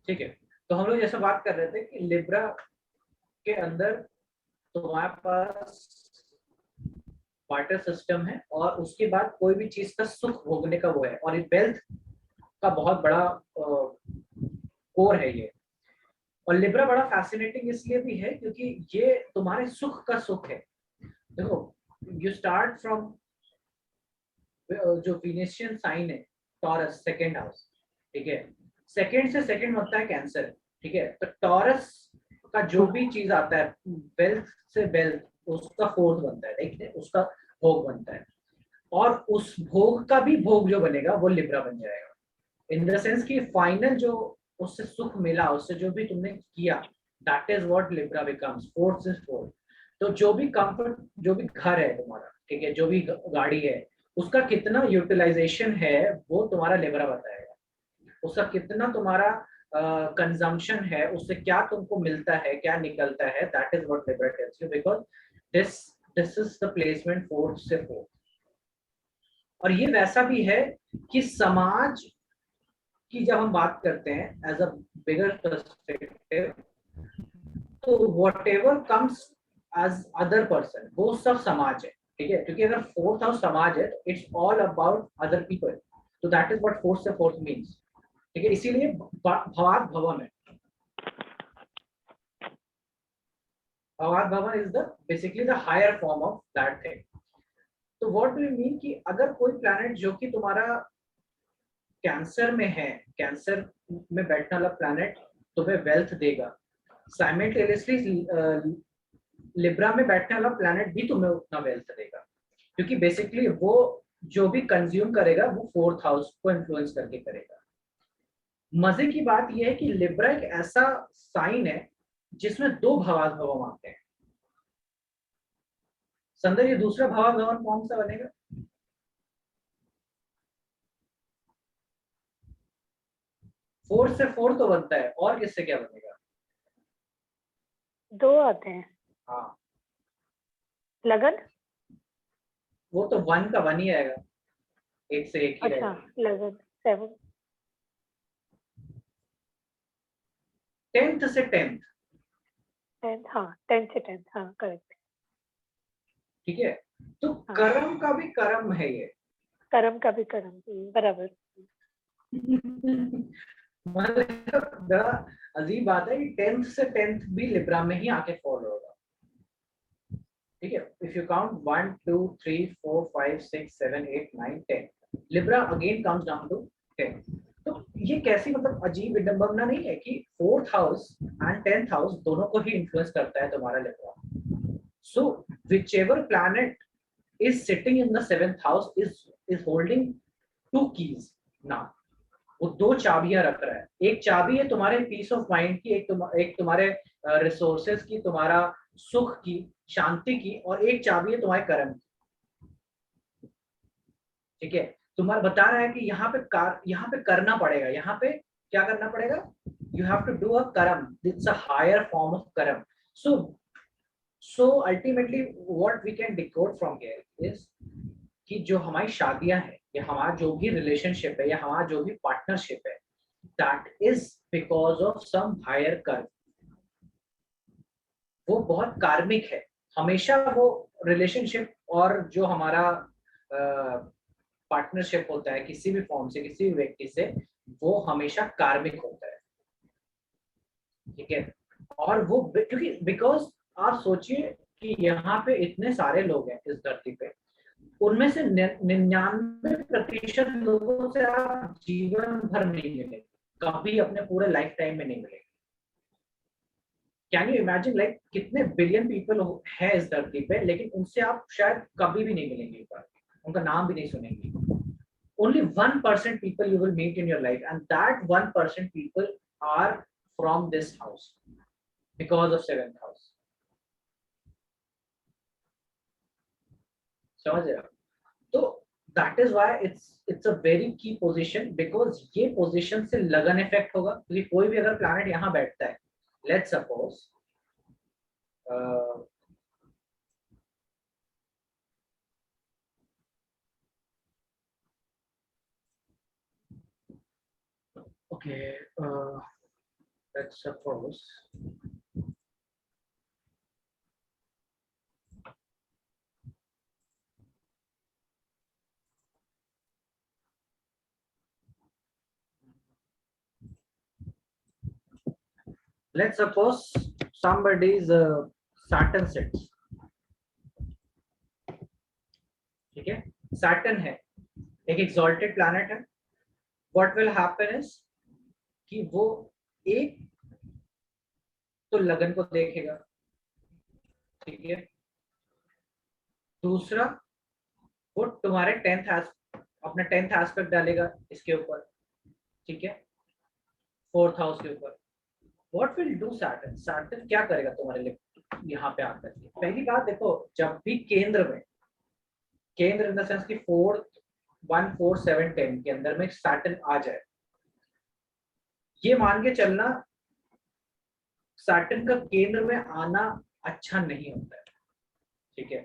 ठीक है, तो हम लोग जैसे बात कर रहे थे कि लिब्रा के अंदर तुम्हारे पास वाटर सिस्टम है और उसके बाद कोई भी चीज का सुख भोगने का वो है, और ये वेल्थ का बहुत बड़ा कोर है ये। और लिब्रा बड़ा फैसिनेटिंग इसलिए भी है क्योंकि ये तुम्हारे सुख का सुख है। देखो, यू स्टार्ट फ्रॉम जो फिनेशियन साइन है, टॉरस सेकेंड हाउस, ठीक है, सेकेंड से सेकेंड होता है कैंसर, ठीक है, तो टॉरस का जो भी चीज आता है वेल्थ से वेल्थ, उसका फोर्थ बनता है, ठीक है, उसका भोग बनता है, और उस भोग का भी भोग जो बनेगा वो लिब्रा बन जाएगा। इन द सेंस कि फाइनल जो उससे सुख मिला, उससे जो भी तुमने किया, that is what Libra becomes, fourth is fourth. तो जो भी कंफर्ट, जो भी घर है तुम्हारा, ठीक है, जो भी गाड़ी है, उसका कितना यूटिलाइजेशन है वो तुम्हारा लिब्रा बताएगा। उसका कितना तुम्हारा कंजम्पशन है, उससे क्या तुमको मिलता है, क्या निकलता है, that is what Libra tells you, because this this is the placement fourth say fourth. और ये वैसा भी है कि समाज की जब हम बात करते हैं एज अ बिगर पर्सपेक्टिव, तो whatever comes as other person वो सब समाज है, ठीक है, क्योंकि अगर फोर्थ हाउस समाज है तो it's all about other people, तो that is what fourth say fourth means, ठीक है, इसीलिए भवाद भवन है। भवाद भवन is the basically the higher form of that thing. तो व्हाट डू यू मीन कि अगर कोई प्लैनेट जो कि तुम्हारा कैंसर में है, कैंसर में बैठने वाला प्लैनेट तुम्हें वेल्थ देगा, साइमल्टेनियसली लिब्रा में बैठने वाला प्लैनेट भी तुम्हें उतना वेल्थ देगा, क्योंकि बेसिकली वो जो भी कंज्यूम करेगा वो फोर्थ हाउस को इन्फ्लुएंस करके करेगा। मजे की बात यह है कि लिब्रा एक ऐसा साइन है जिसमें दो भवाद भवन आते हैं। संदर, ये दूसरा भवाद भवन कौन सा बनेगा? फोर्थ से फोर्थ तो बनता है, और किससे क्या बनेगा? दो आते हैं। हाँ, लगन। वो तो वन का वन ही आएगा, एक से एक ही अच्छा, रहेगा। लगन 7। टेंथ से टेंथ, 10, हाँ 10 से 10, हाँ करेक्ट। ठीक है, तो हाँ, कर्म का भी कर्म है ये। कर्म का भी कर्म, बराबर। मतलब बड़ा अजीब बात है कि टेंथ से टेंथ भी लिब्रा में ही आके फॉल होगा, ठीक है, if you count 1 2 3 4 5 6 7 8 9 10, Libra again comes down to 10। तो ये कैसी मतलब अजीब विडंबना नहीं है कि fourth house and tenth house दोनों को ही इन्फ्लुएंस करता है तुम्हारा Libra. So which ever planet is sitting in the seventh house is holding two keys now, वो दो चाबियां रख रहा है। एक चाबी है तुम्हारे पीस ऑफ माइंड की, एक तुम्हारे रिसोर्सेज की, तुम्हारा सुख की, शांति की, और एक चाबी है तुम्हारे कर्म की, ठीक है। तुम्हारा बता रहा है कि यहाँ पे करना पड़ेगा, यहाँ पे क्या करना पड़ेगा, you have to do a karma, it's a higher form of karma. So so ultimately what we can decode from here is कि जो हमारी शादियां हैं, या हमारा जो भी रिलेशनशिप है, या हमारा जो भी पार्टनरशिप है, that is because of some higher karma. वो बहुत कार्मिक है, हमेशा वो रिलेशनशिप और जो हमारा पार्टनरशिप होता है किसी भी फॉर्म से, किसी भी व्यक्ति से, वो हमेशा कार्मिक होता है, ठीक है। और वो क्योंकि बिकॉज आप सोचिए कि यहाँ पे इतने सारे लोग हैं इस धरती पे, उनमें से 99% लोगों से आप जीवन भर नहीं मिलेंगे, कभी अपने पूरे लाइफ टाइम में नहीं मिलेंगे। कैन यू इमेजिन, लाइक कितने बिलियन पीपल है इस धरती पे, लेकिन उनसे आप शायद कभी भी नहीं मिलेंगे एक बार, उनका नाम भी नहीं सुनेंगे। Only 1% people you will meet in your life, and that 1% people are from this house because of seventh house. समझ रहे हो? तो that is why it's a very key position, because ये position से लगन इफेक्ट होगा, क्योंकि कोई भी अगर planet यहाँ बैठता है, let's suppose okay, let's suppose somebody's Saturn sits, ठीक है, Saturn है, एक exalted planet है. What will happen is कि वो एक तो लगन को देखेगा, ठीक है, दूसरा वो तुम्हारे अपना 10th एस्पेक्ट डालेगा इसके ऊपर, ठीक है, 4th हाउस के ऊपर. What will do Saturn? Saturn क्या करेगा तुम्हारे लिए यहाँ पे आकर के? पहली बात देखो, जब भी केंद्र इन द सेंस की 4th 1 4 7 10 के अंदर में सैटर्न आ जाए, ये मान के चलना सैटर्न का केंद्र में आना अच्छा नहीं होता है, ठीक है,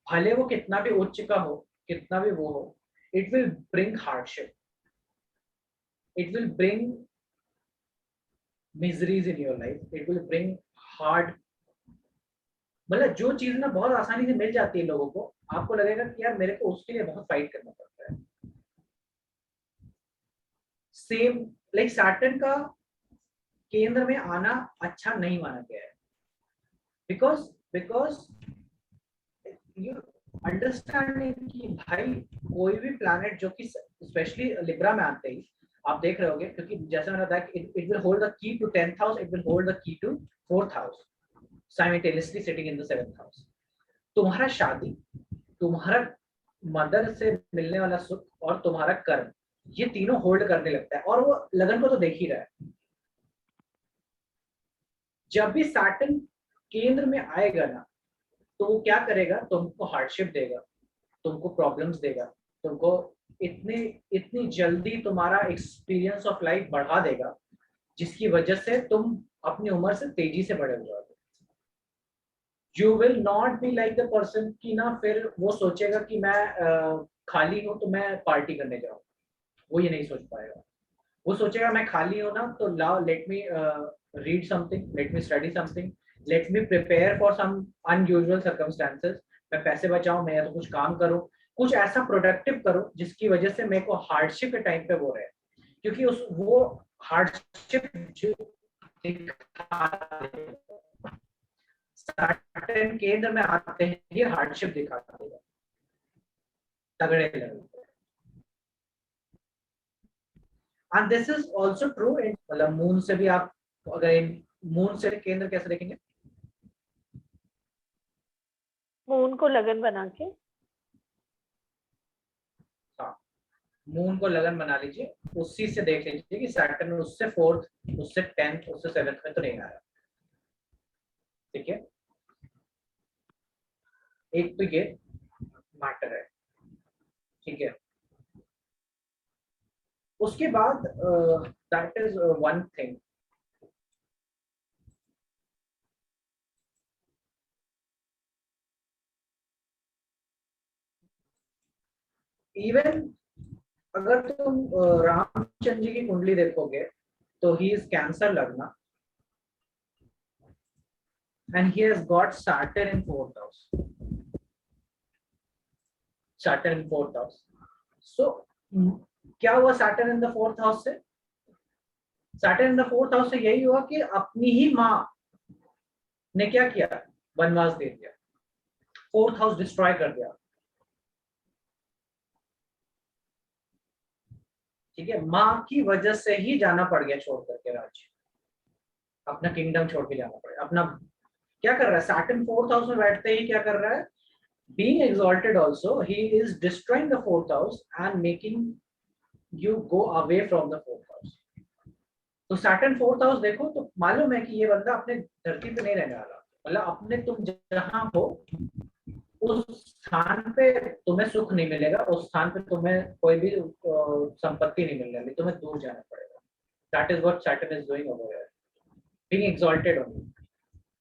भले वो कितना भी उच्च का हो, कितना भी वो हो, it will bring hardship, it will bring miseries in your life, it will bring hard. मतलब जो चीज ना बहुत आसानी से मिल जाती है लोगों को, आपको लगेगा कि यार मेरे को उसके लिए बहुत फाइट करना पड़ता है. सेम लाइक सैटर्न का केंद्र में आना अच्छा नहीं माना गया है, बिकॉज यू अंडरस्टैंडिंग कि भाई कोई भी प्लैनेट जो कि स्पेशली लिब्रा में आते ही आप देख रहे होगे, क्योंकि जैसे मैंने बताया कि it will hold the key to 10th house, it will hold the key to 4th house, simultaneously sitting in the 7th house. तुम्हारा शादी, तुम्हारा मदर से मिलने वाला सुख और तुम्हारा कर्म, ये तीनों होल्ड करने लगता है, और वो लगन को तो देख ही रहा है. जब भी सैटर्न केंद्र में आएगा ना, तो वो क्या करेगा, तुमको हार्डशिप देगा, तुमको प्रॉब्लम्स देगा, तुमको इतनी जल्दी तुम्हारा एक्सपीरियंस ऑफ लाइफ बढ़ा देगा, जिसकी वजह से तुम अपनी उम्र से तेजी से बड़े हो जाओगे. You will not be like the person की ना फिर वो सोचेगा कि मैं खाली हूं तो मैं पार्टी करने जाऊं, वो ये नहीं सोच पाएगा. वो सोचेगा मैं खाली हूं ना, तो लाओ let me read something, let me study something, let me prepare for some unusual circumstances. मैं पैसे बचाऊं, मैं तो कुछ काम करूं, कुछ ऐसा प्रोडक्टिव करो जिसकी वजह से मेरे को हार्डशिप के टाइम पे वो रहे, क्योंकि वो हार्डशिप सैटर्न केंद्र में आते हैं, ये हार्डशिप दिखाता है तगड़े लेवल पे. And this is also true in, मतलब मून से भी आप अगर मून से केंद्र कैसे देखेंगे, मून को लगन बना के, मून को लगन बना लीजिए, उसी से देख लीजिए कि सैटर्न उससे 4th, उससे 10th, उससे 7th में तो नहीं आया, ठीक है. एक तो ये मैटर है, ठीक है. उसके बाद that is one thing. Even अगर तुम रामचंद्र जी की कुंडली देखोगे तो ही इज कैंसर लग्न and he has got Saturn in 4th house. Saturn in 4th house. So क्या हुआ Saturn in the 4th house से? Saturn in the 4th house से यही हुआ कि अपनी ही माँ ने क्या किया, वनवास दे दिया, 4th हाउस डिस्ट्रॉय कर दिया, ठीक है. माँ की वजह से ही जाना पड़ गया छोड़ करके राज्य, अपना किंगडम छोड़ के जाना पड़ेगा. अपना क्या कर रहा है Saturn 4th हाउस में बैठते ही क्या कर रहा है, being exalted also, he is destroying the 4th house and making you go away from the 4th house. तो Saturn 4th हाउस देखो तो मालूम है कि ये बंदा अपने धरती पे नहीं रहने वाला, मतलब अपने तुम जहां हो उस स्थान पे तुम्हें सुख नहीं मिलेगा, उस स्थान पे तुम्हें कोई भी संपत्ति नहीं मिलने वाली, तुम्हें दूर जाना पड़ेगा. That is what Saturn is doing over here, being exalted only.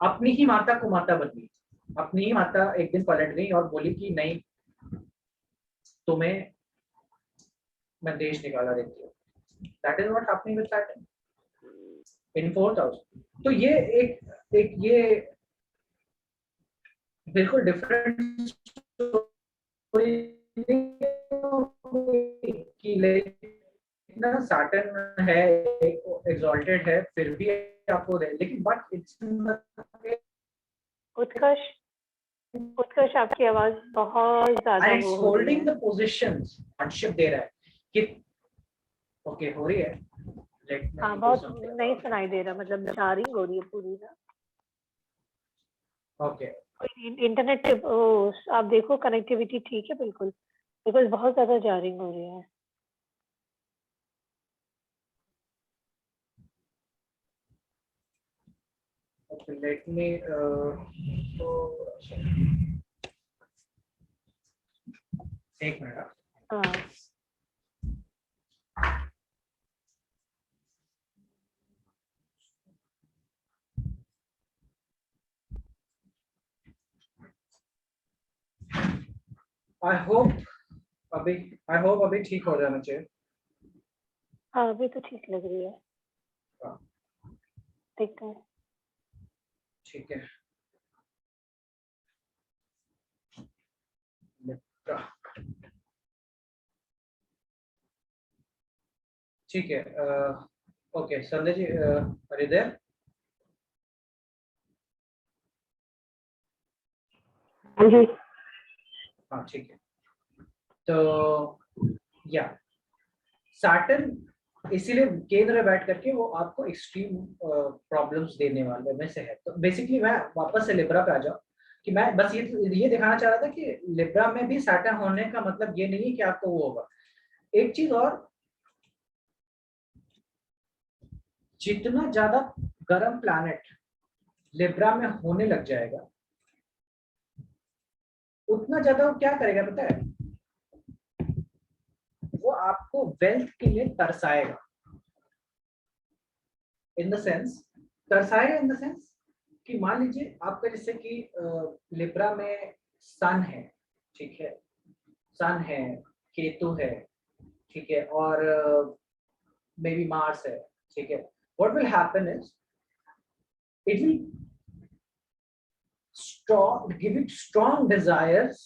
अपनी ही माता को माता बदली, अपनी ही माता एक दिन पलट गई और बोली कि नहीं, तुम्हें मैं देश निकाला देती हूँ. That is what happening with Saturn. In 4th house. तो ये एक ये बिल्कुल डिफरेंट कि इतना सैटर्न है, एग्जॉल्टेड है, फिर भी आपको लेकिन बट इट्स उत्कर्ष, उत्कर्ष आपकी आवाज बहुत ज्यादा एंड इट्स वो हो रही होल्डिंग है। द पोजीशंस, कॉन्शियस दे रहा है कि ओके हो रही है। हाँ बहुत नहीं सुनाई दे रहा, मतलब जारिंग हो रही है पूरी ना। ओके इंटरनेट आप देखो कनेक्टिविटी ठीक है बिल्कुल, बिकॉज बहुत ज्यादा जारिंग हो रही है। ओके लेट मी तो एक मिनट। हाँ आई होप अभी ठीक हो जाना चाहिए। हाँ अभी तो ठीक लग रही है, हाँ, देखते हैं। ठीक है। ठीक है ओके संजय जी हृदय। हाँ जी। हाँ ठीक है। तो या सैटर्न इसीलिए केंद्र में बैठ करके वो आपको एक्सट्रीम प्रॉब्लम्स देने वाले में से है। तो बेसिकली मैं वापस से लिब्रा पे आ जाऊँ कि मैं बस ये दिखाना चाह रहा था कि लिब्रा में भी सैटर्न होने का मतलब ये नहीं है कि आपको वो होगा। एक चीज और, जितना ज्यादा गर्म प्लैनेट लिब्रा में होने लग जाएगा उतना ज्यादा वो क्या करेगा पता है, वो आपको वेल्थ के लिए तरसाएगा। इन द सेंस, तरसाएगा इन द सेंस कि मान लीजिए आपका जैसे कि लिब्रा में सन है, ठीक है, सन है, केतु है, ठीक है, और मे बी मार्स है, ठीक है। What will happen is it will give it strong desires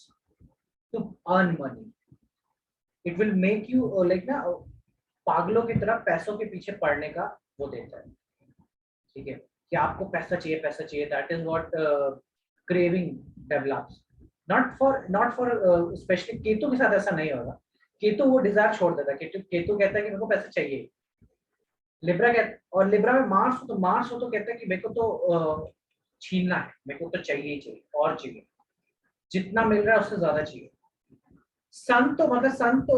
to earn money. It will make you like ना पागलों की तरह पैसों के पीछे पड़ने का वो देता है, ठीक है, कि आपको पैसा चाहिए, पैसा चाहिए। That is what craving develops. Not for specially Ketu के साथ ऐसा नहीं होगा। केतु वो डिजायर छोड़ देता है। केतु कहता है कि मेरे को पैसा चाहिए। लिब्रा कहता, और लिब्रा में मार्स हो तो कहता है कि मेरे को तो छीनना है, मेरे को तो चाहिए ही चाहिए और चाहिए, जितना मिल रहा है उससे ज्यादा चाहिए। सन तो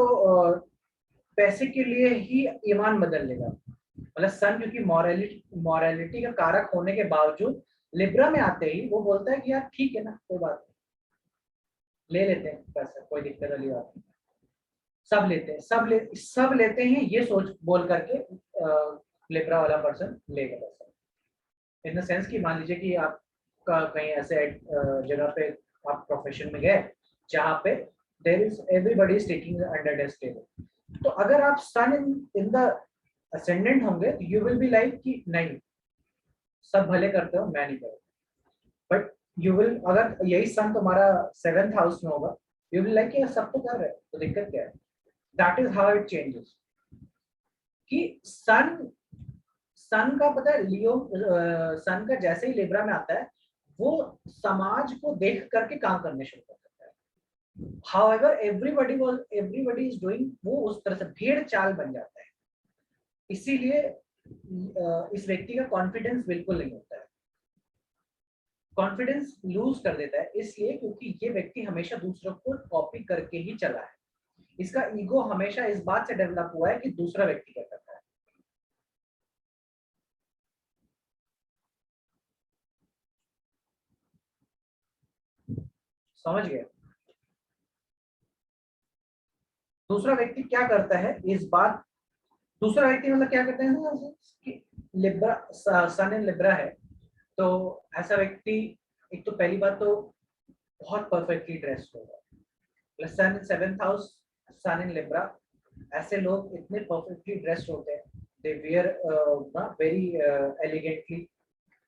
पैसे के लिए ही ईमान बदल लेगा। मतलब सन क्योंकि मॉरलिटी का कारक होने के बावजूद लिब्रा में आते ही वो बोलता है कि यार ठीक है ना, कोई बात नहीं, ले लेते हैं पैसा, कोई दिक्कत वाली बात नहीं, सब लेते हैं, सब लेते हैं, ये सोच बोल करके लिब्रा वाला पर्सन लेगा पैसा। इन द सेंस कि मान लीजिए कि आपका कहीं ऐसे जगह पे आप प्रोफेशन में गए जहाँ पे there is everybody is taking under desk table, तो अगर आप सन इन द असेंडेंट होंगे तो यू विल बी लाइक कि नहीं, सब भले करते हो, मैं नहीं करूँ। बट यू विल, अगर यही सन तुम्हारा 7th हाउस में होगा, यू विल लाइक सब तो कर रहे हैं, तो दिक्कत क्या है। That is how it changes कि सन का पता है, लियो सन का जैसे ही लिब्रा में आता है वो समाज को देख करके काम करने शुरू कर देता है। हाउएवर एवरीबॉडी इज डूइंग, वो उस तरह से भेड़ चाल बन जाता है। इसीलिए इस व्यक्ति का कॉन्फिडेंस बिल्कुल नहीं होता है, कॉन्फिडेंस लूज कर देता है, इसलिए क्योंकि ये व्यक्ति हमेशा दूसरों को कॉपी करके ही चला है। इसका ईगो हमेशा इस बात से डेवलप हुआ है कि दूसरा व्यक्ति क्या करता है। समझ गए। दूसरा व्यक्ति क्या करता है इस बात, दूसरा व्यक्ति मतलब क्या करते हैं कि लिब्रा, सन इन लिब्रा है, तो ऐसा व्यक्ति एक तो पहली बात तो बहुत परफेक्टली ड्रेस्ड होगा। सन इन 7th house, sun in Libra, ऐसे लोग इतने परफेक्टली ड्रेस्ड होते हैं दे वेयर वेरी एलिगेंटली,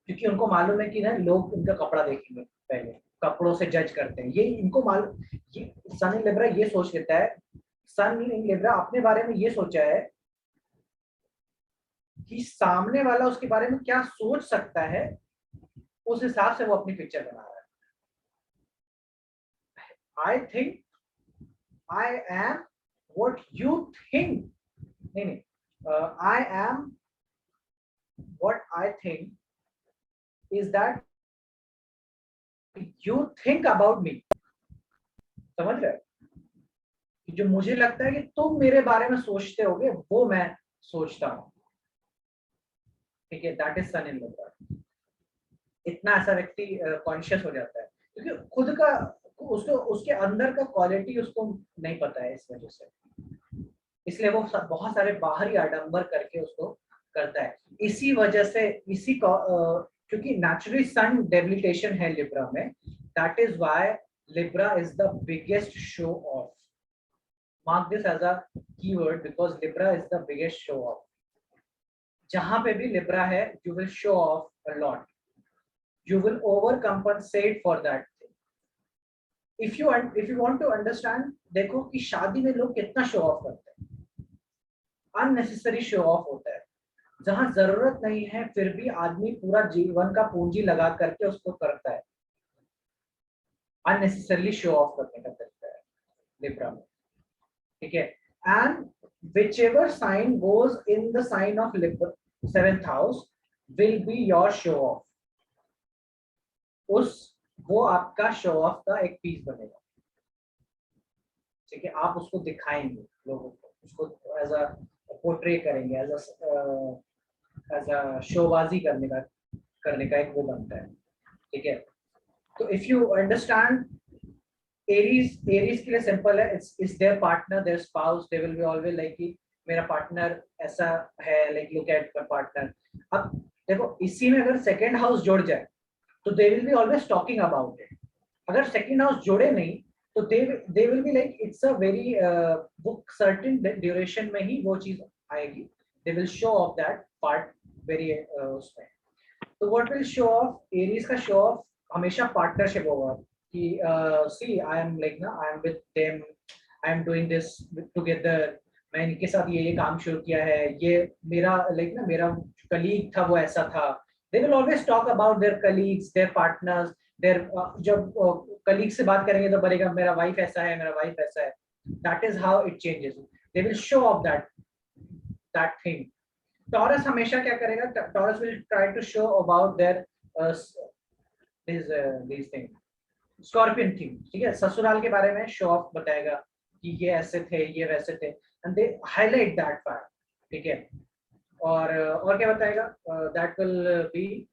क्योंकि उनको मालूम है कि ना लोग उनका कपड़ा देखेंगे, पहले कपड़ों से जज करते हैं, ये इनको मालूम। ये सन इन लिब्रा ये सोच लेता है, सन इन लिब्रा अपने बारे में ये सोचा है कि सामने वाला उसके बारे में क्या सोच सकता है, उस हिसाब से वो अपनी पिक्चर बना रहा है। I think I am what you think, नहीं नहीं, I am what I think is that you think about me. समझ रहे हो? कि जो मुझे लगता है कि तुम मेरे बारे में सोचते होगे वो मैं सोचता हूँ। ठीक है, that is sun in Libra. इतना ऐसा व्यक्ति कॉन्शियस हो जाता है क्योंकि खुद का उसको उसके अंदर का क्वालिटी उसको नहीं पता है, इस वजह से, इसलिए वो बहुत सारे बाहरी आडंबर करके उसको करता है। इसी वजह से क्योंकि नेचुरली सन डेबिलिटेशन है लिब्रा में, that is why Libra is the biggest show off. Mark this as a keyword because Libra is the biggest show off. जहां पे भी लिब्रा है you will show off a lot, you will overcompensate for that thing. if you want to understand, देखो कि शादी में लोग कितना शो ऑफ करते हैं, अननेसेसरी शो ऑफ होता है, जहां जरूरत नहीं है फिर भी आदमी पूरा जीवन का पूंजी लगा करके उसको करता है, अननेसेसरली शो ऑफ करने का तरीका है लिब्रा में। ठीक है, and whichever sign goes in the sign of Libra 7th house will be your show off। वो आपका शो ऑफ का एक पीस बनेगा। ठीक है, आप उसको दिखाएंगे लोगों को, उसको एज अ पोर्ट्रे करेंगे, एज अ शोबाजी करने का एक वो बनता है। ठीक है, तो इफ यू अंडरस्टैंड एरीज के लिए सिंपल है, it's their partner, their spouse, they will be always like कि मेरा पार्टनर ऐसा है, like look at my partner. अब देखो इसी में अगर सेकंड हाउस जुड़ जाए तो दे will be always talking about it. अगर सेकंड हाउस जुड़े नहीं तो दे will be like it's a very वो सर्टेन ड्यूरेशन में ही वो चीज आएगी, they will show of that part very उसमें। तो what will show of Aries का शो ऑफ हमेशा पार्टनरशिप होगा कि सी आई एम लाइक ना I am with them, I am doing this together, मैं इनके साथ ये काम शुरू किया है, ये मेरा लाइक ना मेरा कलीग था वो ऐसा था। They will always talk about their colleagues, their partners, their जब colleagues से बात करेंगे तो बोलेगा मेरा वाइफ ऐसा है, मेरा वाइफ ऐसा है। That is how it changes. They will show off that thing. Taurus हमेशा क्या करेगा? Taurus will try to show about their these things. Scorpion thing, ठीक है, ससुराल के बारे में शो ऑफ बताएगा कि ये ऐसे थे, ये वैसे थे, and they highlight that part. ठीक है, और क्या बताएगा? दैट विल बी,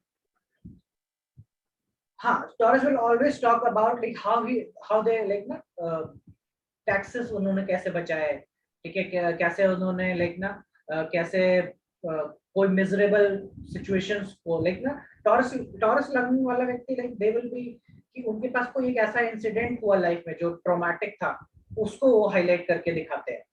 हाँ, taurus will always talk about like how they like ना टैक्सेस उन्होंने कैसे बचाए। ठीक है, कैसे उन्होंने लाइक ना कैसे कोई मिजरेबल सिचुएशंस को लाइक ना टॉरस लगने वाला व्यक्ति लाइक दे विल बी कि उनके पास कोई एक ऐसा इंसिडेंट हुआ लाइफ में जो ट्रॉमेटिक था, उसको वो हाईलाइट करके दिखाते हैं।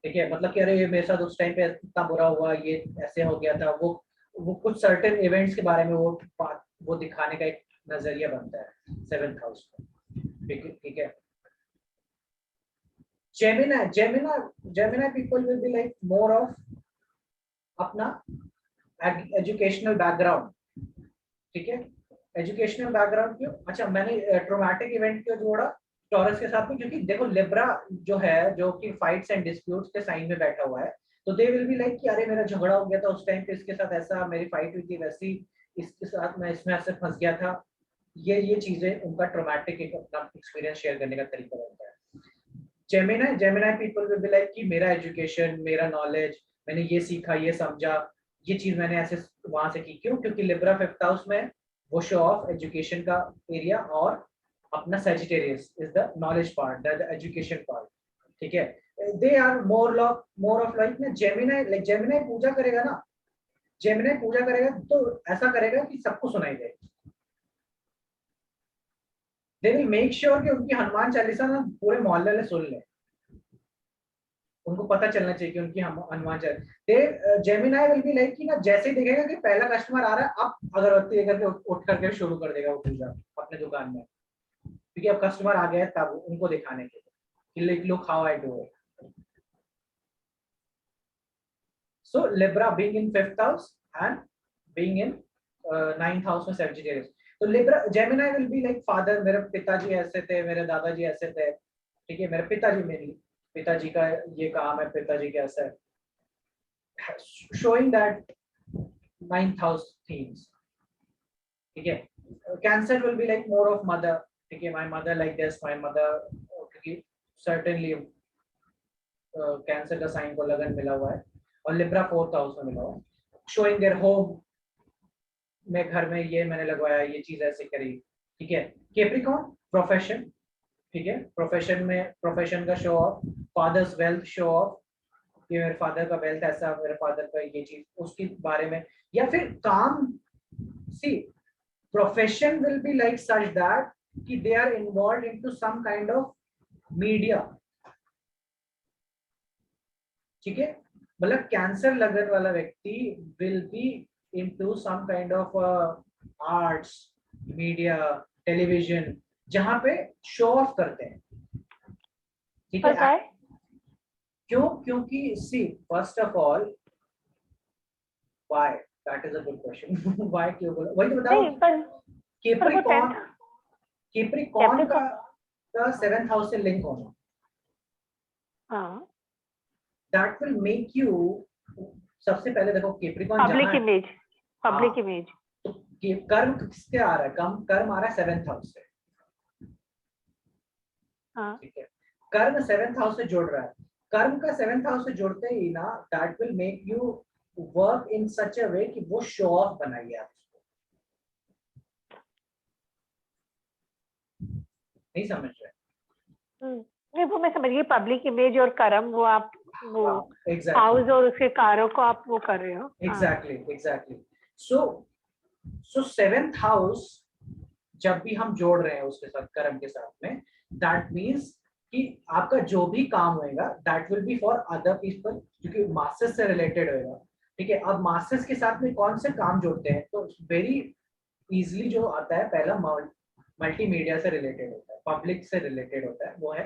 ठीक है, मतलब कि अरे ये मेरे साथ उस टाइम पे इतना बुरा हुआ, ये ऐसे हो गया था, वो कुछ सर्टेन इवेंट्स के बारे में वो दिखाने का एक नजरिया बनता है 7th हाउस में। ठीक है, Gemini people will be like more of अपना एजुकेशनल बैकग्राउंड। ठीक है, एजुकेशनल बैकग्राउंड क्यों? अच्छा, मैंने ट्रॉमेटिक इवेंट क्यों जोड़ा टॉरस के साथ में? क्योंकि देखो लिब्रा जो है, जो कि फाइट्स एंड डिस्प्यूट्स के साइन में बैठा हुआ है, तो दे विल बी लाइक कि अरे मेरा झगड़ा हो गया था उस टाइम पे, इसके साथ ऐसा मेरी फाइट हुई थी, वैसी इसके साथ मैं इसमें ऐसे फंस गया था। ये चीजें उनका ट्रॉमेटिक एक अपना एक्सपीरियंस शेयर करने का तरीका रहता है। Gemini people will be like कि मेरा एजुकेशन, मेरा नॉलेज, मैंने ये सीखा, ये समझा, ये चीज मैंने ऐसे वहां से की। क्यों? क्योंकि लिब्रा 5th हाउस में वो शो ऑफ एजुकेशन का एरिया, और अपना Sagittarius is the knowledge part, the education part. ठीक है, they are more of like ना जेमिनी पूजा करेगा ना, जेमिनी पूजा करेगा तो ऐसा करेगा कि सबको सुनाई दे। दे विल मेक श्योर कि उनकी हनुमान चालीसा ना पूरे मोहल्ले में सुन ले। उनको पता चलना चाहिए कि उनकी हम अनुमान जेमिनाई विल बी लाइक कि ना, जैसे ही देखेगा कि पहला कस्टमर आ रहा है, अब अगरबत्ती लेकर के उठ करके शुरू कर देगा वो पूजा अपने दुकान में, क्योंकि अब कस्टमर आ गया है, तब उनको दिखाने के लिए कि look how I do it. So Libra being in 5th house and being in 9th house में Sagittarius. तो Libra Gemini will be like father, मेरे पिताजी ऐसे थे, मेरे दादाजी ऐसे थे, ठीक है, मेरे पिताजी, मेरी पिताजी का ये काम है, पिताजी कैसा है, showing that 9th house themes, ठीक है. Cancer will be like more of mother, ठीक है, my mother like this, my mother, क्योंकि certainly कैंसर का साइन को लगन मिला हुआ है, और लिब्रा 4th हाउस में मिला हुआ है, शोइंग देयर होम में, घर में ये मैंने लगवाया, ये चीज ऐसे करी, ठीक है. कैप्रिकॉर्न प्रोफेशन, ठीक है, प्रोफेशन में प्रोफेशन का show off, father's wealth show off, कि मेरे फादर का वेल्थ ऐसा, मेरे फादर का ये चीज, उसके बारे में, या फिर काम. See profession will be like such that कि they are involve into some kind of media, ठीक है. मतलब कैंसर लगन वाला व्यक्ति will be into some kind of arts, media, television, जहां पे शो ऑफ करते हैं, ठीक है. क्यों? क्योंकि see first of all, why, that is a good question. Why क्यों बोला, वही तो बताओ. कैप्रिकॉर्न, कैप्रिकॉर्न का 7th हाउस से लिंक होना, हाँ, that will make you, सबसे पहले देखो Capricorn public image, public image. तो कर्म किससे आ रहा है, कर्म आ रहा है 7th हाउस से, ठीक है. कर्म 7th हाउस से जुड़ रहा है, कर्म का 7th हाउस से जुड़ते ही ना, that will make you work in such a way कि वो शो ऑफ बनाइए आप उसको, नहीं समझ रहे? नहीं, वो मैं समझ गई, पब्लिक इमेज और कर्म, वो आप वो exactly. हाउस और उसके कारों को आप वो कर रहे हो. एग्जैक्टली. सो 7th हाउस जब भी हम जोड़ रहे हैं उसके साथ, कर्म के साथ में, दैट मीन्स कि आपका जो भी काम होएगा that will B for other people, क्योंकि मास्टर्स से रिलेटेड होएगा, ठीक है. अब मास्टर्स के साथ में कौन से काम जोड़ते हैं, तो वेरी इजीली जो आता है पहला मल्टीमीडिया से रिलेटेड होता है, पब्लिक से रिलेटेड होता है, वो है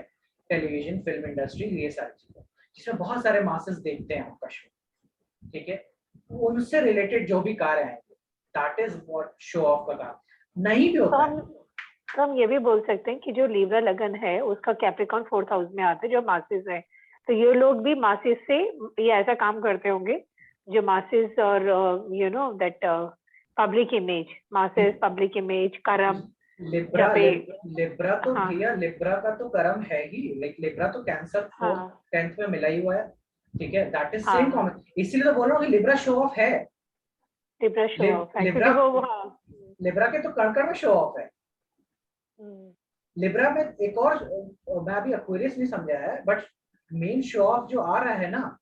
टेलीविजन, फिल्म इंडस्ट्री, ये सारी चीजें, जिसमें बहुत सारे मासेस देखते हैं आपका शो, ठीक है. उनसे रिलेटेड जो भी कार्य आएंगे, that is what show off का काम नहीं भी होता है. तो हम ये भी बोल सकते हैं कि जो लिब्रा लगन है उसका कैप्रिकॉर्न 4th हाउस में आता है, जो मासेस है, तो ये लोग भी मासेस से ये ऐसा काम करते होंगे, जो मासेस और you know that public image, masses, public image, कर्म. लिब्रा तो भैया, लिब्रा का तो कर्म है ही, लाइक लिब्रा तो कैंसर 10th में मिला ही हुआ है, ठीक है. दैट इज सेम कॉमन, इसीलिए तो बोल रहा हूँ कि लिब्रा शो ऑफ है. लिब्रा शो ऑफ है, लिब्रा के तो कण में शो ऑफ है. लिब्रा में एक और, मैं अभी एक्वेरियस नहीं समझा है, बट मेन शो ऑफ जो आ रहा है ना,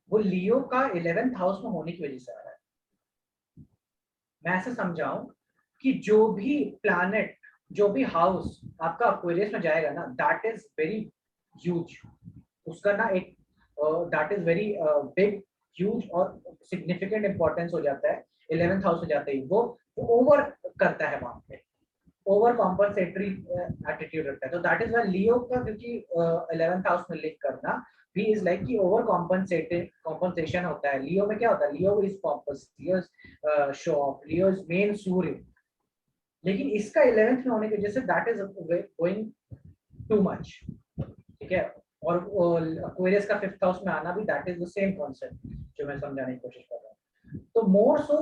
वो लियो का 11th हाउस में होने की वजह से आ रहा है. मैं ऐसे समझाऊं कि जो भी प्लैनेट, जो भी हाउस आपका एक्वेरियस में जाएगा ना, दैट इज वेरी ह्यूज, उसका ना एक that is very big, huge और सिग्निफिकेंट इंपॉर्टेंस हो जाता है 11th हाउस में जाते ही. वो ओवर करता है वहां पे, ओवर कॉम्पनसेटरी एटीट्यूड रखता है. तो दैट इज व्हाई लियो का, क्योंकि 11th हाउस में लिंक करना भी इज लाइक कि ओवर कॉम्पनसेशन होता है. लियो में क्या होता है, Leo is pompous, Leo is show off, Leo is main Surya, लेकिन इसका 11th में होने की वजह से that is going too much, ठीक है. और एक्वेरियस का 5th हाउस में आना भी that is the same concept जो मैं समझाने की कोशिश कर रहा हूँ. तो more so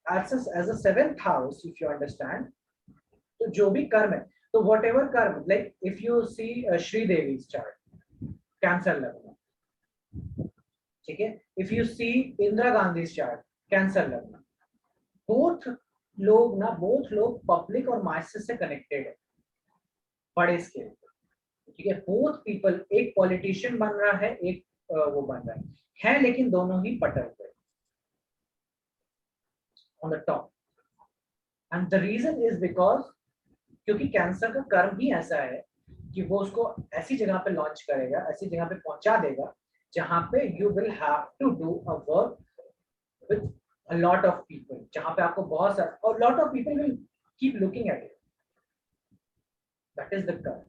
as a 7th house, if you understand, तो जो भी कर्म है, तो whatever karma, like if you see Sridevi chart, Cancer लगना, ठीक है. If you see Indira Gandhi chart, Cancer लगना, बोथ लोग पब्लिक और मासेस से कनेक्टेड है बड़े स्केल पे, ठीक है. बोथ पीपल, एक पॉलिटिशियन बन रहा है, एक वो बन रहा है, लेकिन दोनों ही पटल पे on the top. And the reason is because, क्योंकि कैंसर का कर्म ही ऐसा है कि वो उसको ऐसी जगह पे लॉन्च करेगा, ऐसी जगह पे पहुंचा देगा जहाँ पे you will have to do a work with a lot of people, जहाँ पे आपको बहुत सारा और lot of people will keep looking at it. That is the curve.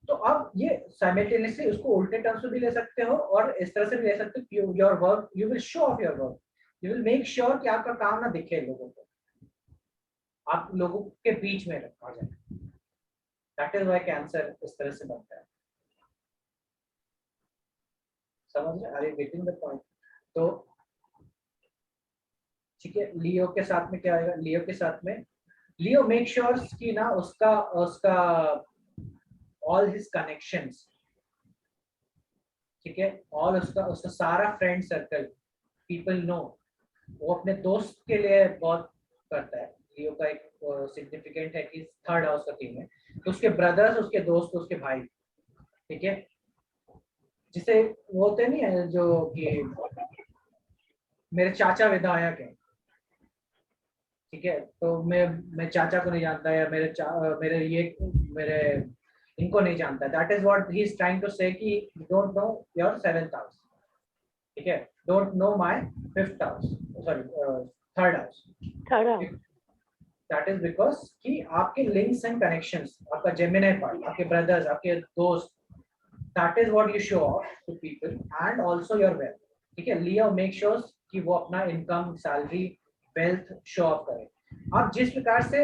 तो अब ये simultaneously उसको उल्टे टर्म्स में भी ले सकते हो और इस तरह से भी ले सकते हो कि your work, you will show off your work, you will make sure कि आपका काम ना दिखे लोगों को, आप लोगों के बीच में रखा जाए. That is why कैंसर इस तरह से बनता है. समझ रहे? Are you getting the point? तो ठीक है, लियो के साथ में क्या आएगा? लियो के साथ में लियो मेक श्योर कि ना उसका all his connections, ठीक है, all उसका सारा फ्रेंड सर्कल, पीपल नो, वो अपने दोस्त के लिए बहुत करता है. लियो का एक सिग्निफिकेंट है कि थर्ड हाउस का थीम है, तो उसके ब्रदर्स, उसके दोस्त, उसके भाई, ठीक है, जिसे वो होते नहीं है जो कि मेरे चाचा विधायक है, ठीक है, तो मैं चाचा को नहीं जानता या मेरे इनको नहीं जानता. That is what he is trying to say कि don't know your 7th house, ठीक है, don't know my 5th house, sorry 3rd house. That is because कि आपके लिंक्स एंड कनेक्शंस, आपका जेमिनी पार्ट, आपके ब्रदर्स, आपके दोस्त, that is what you show off to people and also your wealth, ठीक है. लियो मेक श्योर कि वो अपना income, salary, wealth show off करे. अब जिस प्रकार से